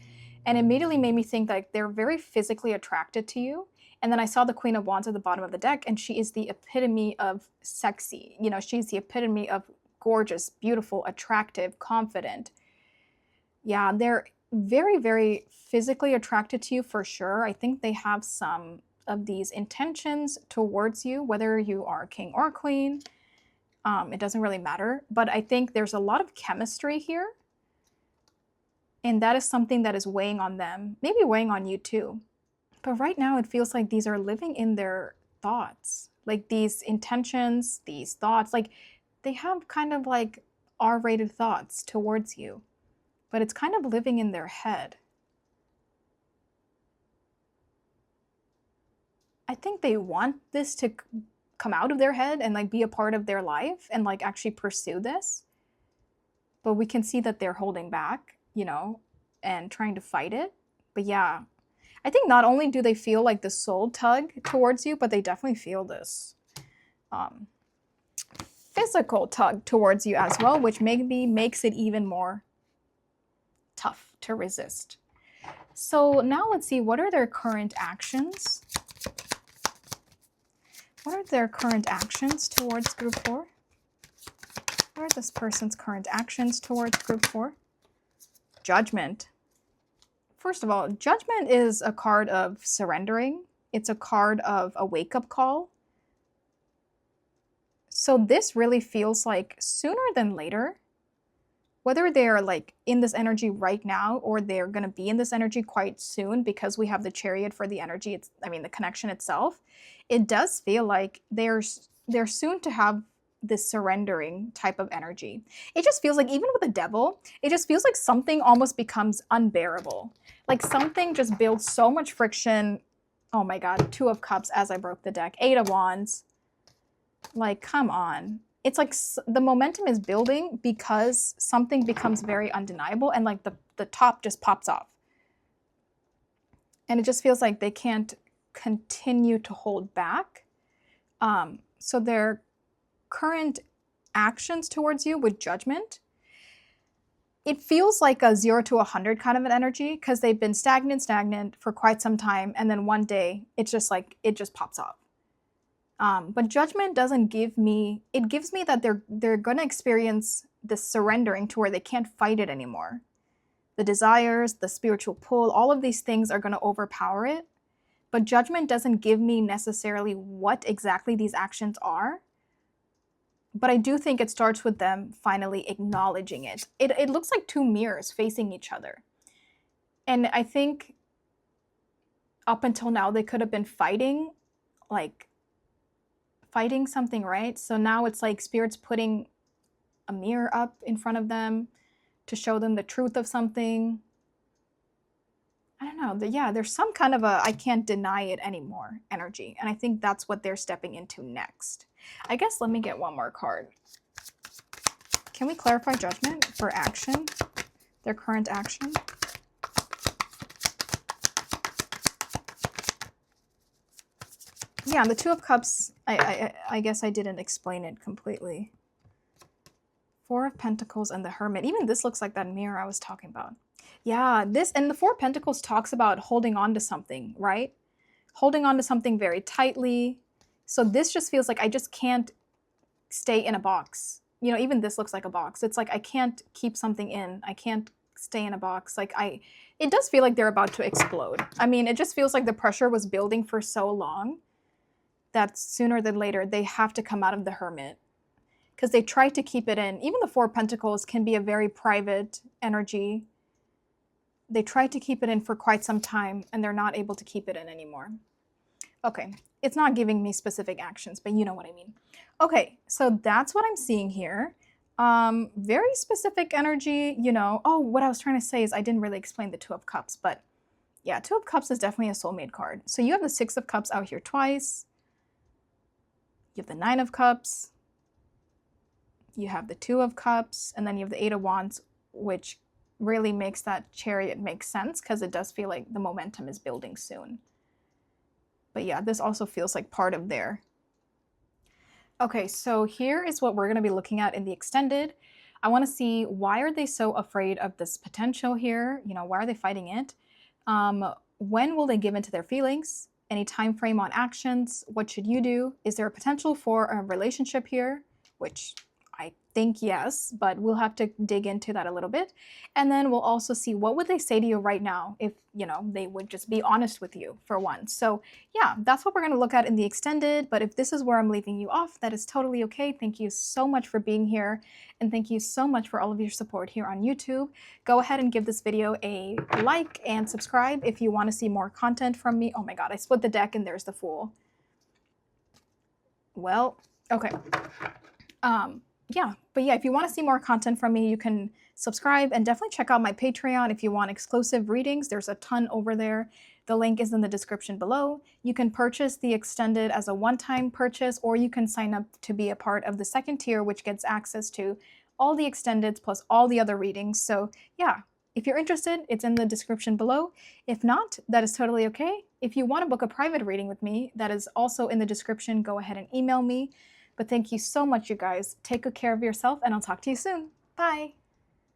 And immediately made me think like they're very physically attracted to you. And then I saw the Queen of Wands at the bottom of the deck, and she is the epitome of sexy. You know, she's the epitome of gorgeous, beautiful, attractive, confident. Yeah, they're very, very physically attracted to you for sure. I think they have some of these intentions towards you, whether you are king or queen. It doesn't really matter. But I think there's a lot of chemistry here. And that is something that is weighing on them, maybe weighing on you too. But right now it feels like these are living in their thoughts, like these intentions, these thoughts, like they have kind of like R-rated thoughts towards you, but it's kind of living in their head. I think they want this to come out of their head and like be a part of their life and like actually pursue this. But we can see that they're holding back, you know, and trying to fight it. But yeah, I think not only do they feel like the soul tug towards you, but they definitely feel this physical tug towards you as well, which maybe makes it even more tough to resist. So now let's see, what are their current actions? What are their current actions towards group 4? What are this person's current actions towards group 4? Judgment. First of all, Judgment is a card of surrendering. It's a card of a wake-up call. So this really feels like sooner than later, whether they're like in this energy right now or they're going to be in this energy quite soon, because we have the Chariot for the energy, the connection itself, it does feel like they're soon to have this surrendering type of energy. It just feels like even with the Devil, it just feels like something almost becomes unbearable. Like something just builds so much friction. Oh my God, Two of Cups as I broke the deck, Eight of Wands. Like, come on. it's like the momentum is building because something becomes very undeniable and like the top just pops off. And it just feels like they can't continue to hold back. So their current actions towards you with judgment, it feels like a 0 to 100 kind of an energy because they've been stagnant for quite some time. And then one day it's just like, it just pops off. But judgment doesn't give me, it gives me that they're going to experience this surrendering to where they can't fight it anymore. The desires, the spiritual pull, all of these things are going to overpower it. But judgment doesn't give me necessarily what exactly these actions are. But I do think it starts with them finally acknowledging it. It looks like two mirrors facing each other. And I think up until now, they could have been fighting something, right? So now it's like Spirit's putting a mirror up in front of them to show them the truth of something. I don't know. Yeah, there's some kind of a I can't deny it anymore energy. And I think that's what they're stepping into next. I guess let me get one more card. Can we clarify judgment for action? Their current action? Yeah, the Two of Cups, I guess I didn't explain it completely. Four of Pentacles and the Hermit. Even this looks like that mirror I was talking about. Yeah, this and the Four of Pentacles talks about holding on to something, right? Holding on to something very tightly. So this just feels like I just can't stay in a box. You know, even this looks like a box. It's like I can't keep something in. I can't stay in a box. Like it does feel like they're about to explode. I mean, it just feels like the pressure was building for so long that sooner than later they have to come out of the Hermit. Because they try to keep it in. Even the Four of Pentacles can be a very private energy. They try to keep it in for quite some time and they're not able to keep it in anymore. Okay, it's not giving me specific actions, but you know what I mean. Okay, so that's what I'm seeing here. Very specific energy, you know. Oh, what I was trying to say is I didn't really explain the Two of Cups, but yeah, Two of Cups is definitely a soulmate card. So you have the Six of Cups out here twice. You have the Nine of Cups. You have the Two of Cups, and then you have the Eight of Wands, which really makes that Chariot make sense because it does feel like the momentum is building soon. But yeah, this also feels like part of their... Okay, so here is what we're going to be looking at in the extended. I want to see why are they so afraid of this potential here? You know, why are they fighting it? When will they give in to their feelings? Any time frame on actions? What should you do? Is there a potential for a relationship here? Which I think yes, but we'll have to dig into that a little bit. And then we'll also see what would they say to you right now if, you know, they would just be honest with you for once. So yeah, that's what we're going to look at in the extended. But if this is where I'm leaving you off, that is totally okay. Thank you so much for being here. And thank you so much for all of your support here on YouTube. Go ahead and give this video a like and subscribe if you want to see more content from me. Oh my God, I split the deck and there's the Fool. Well, okay. Yeah, but yeah, if you want to see more content from me, you can subscribe and definitely check out my Patreon if you want exclusive readings. There's a ton over there. The link is in the description below. You can purchase the extended as a one-time purchase, or you can sign up to be a part of the second tier, which gets access to all the extendeds plus all the other readings. So yeah, if you're interested, it's in the description below. If not, that is totally okay. If you want to book a private reading with me, that is also in the description. Go ahead and email me. But thank you so much, you guys. Take good care of yourself, and I'll talk to you soon. Bye.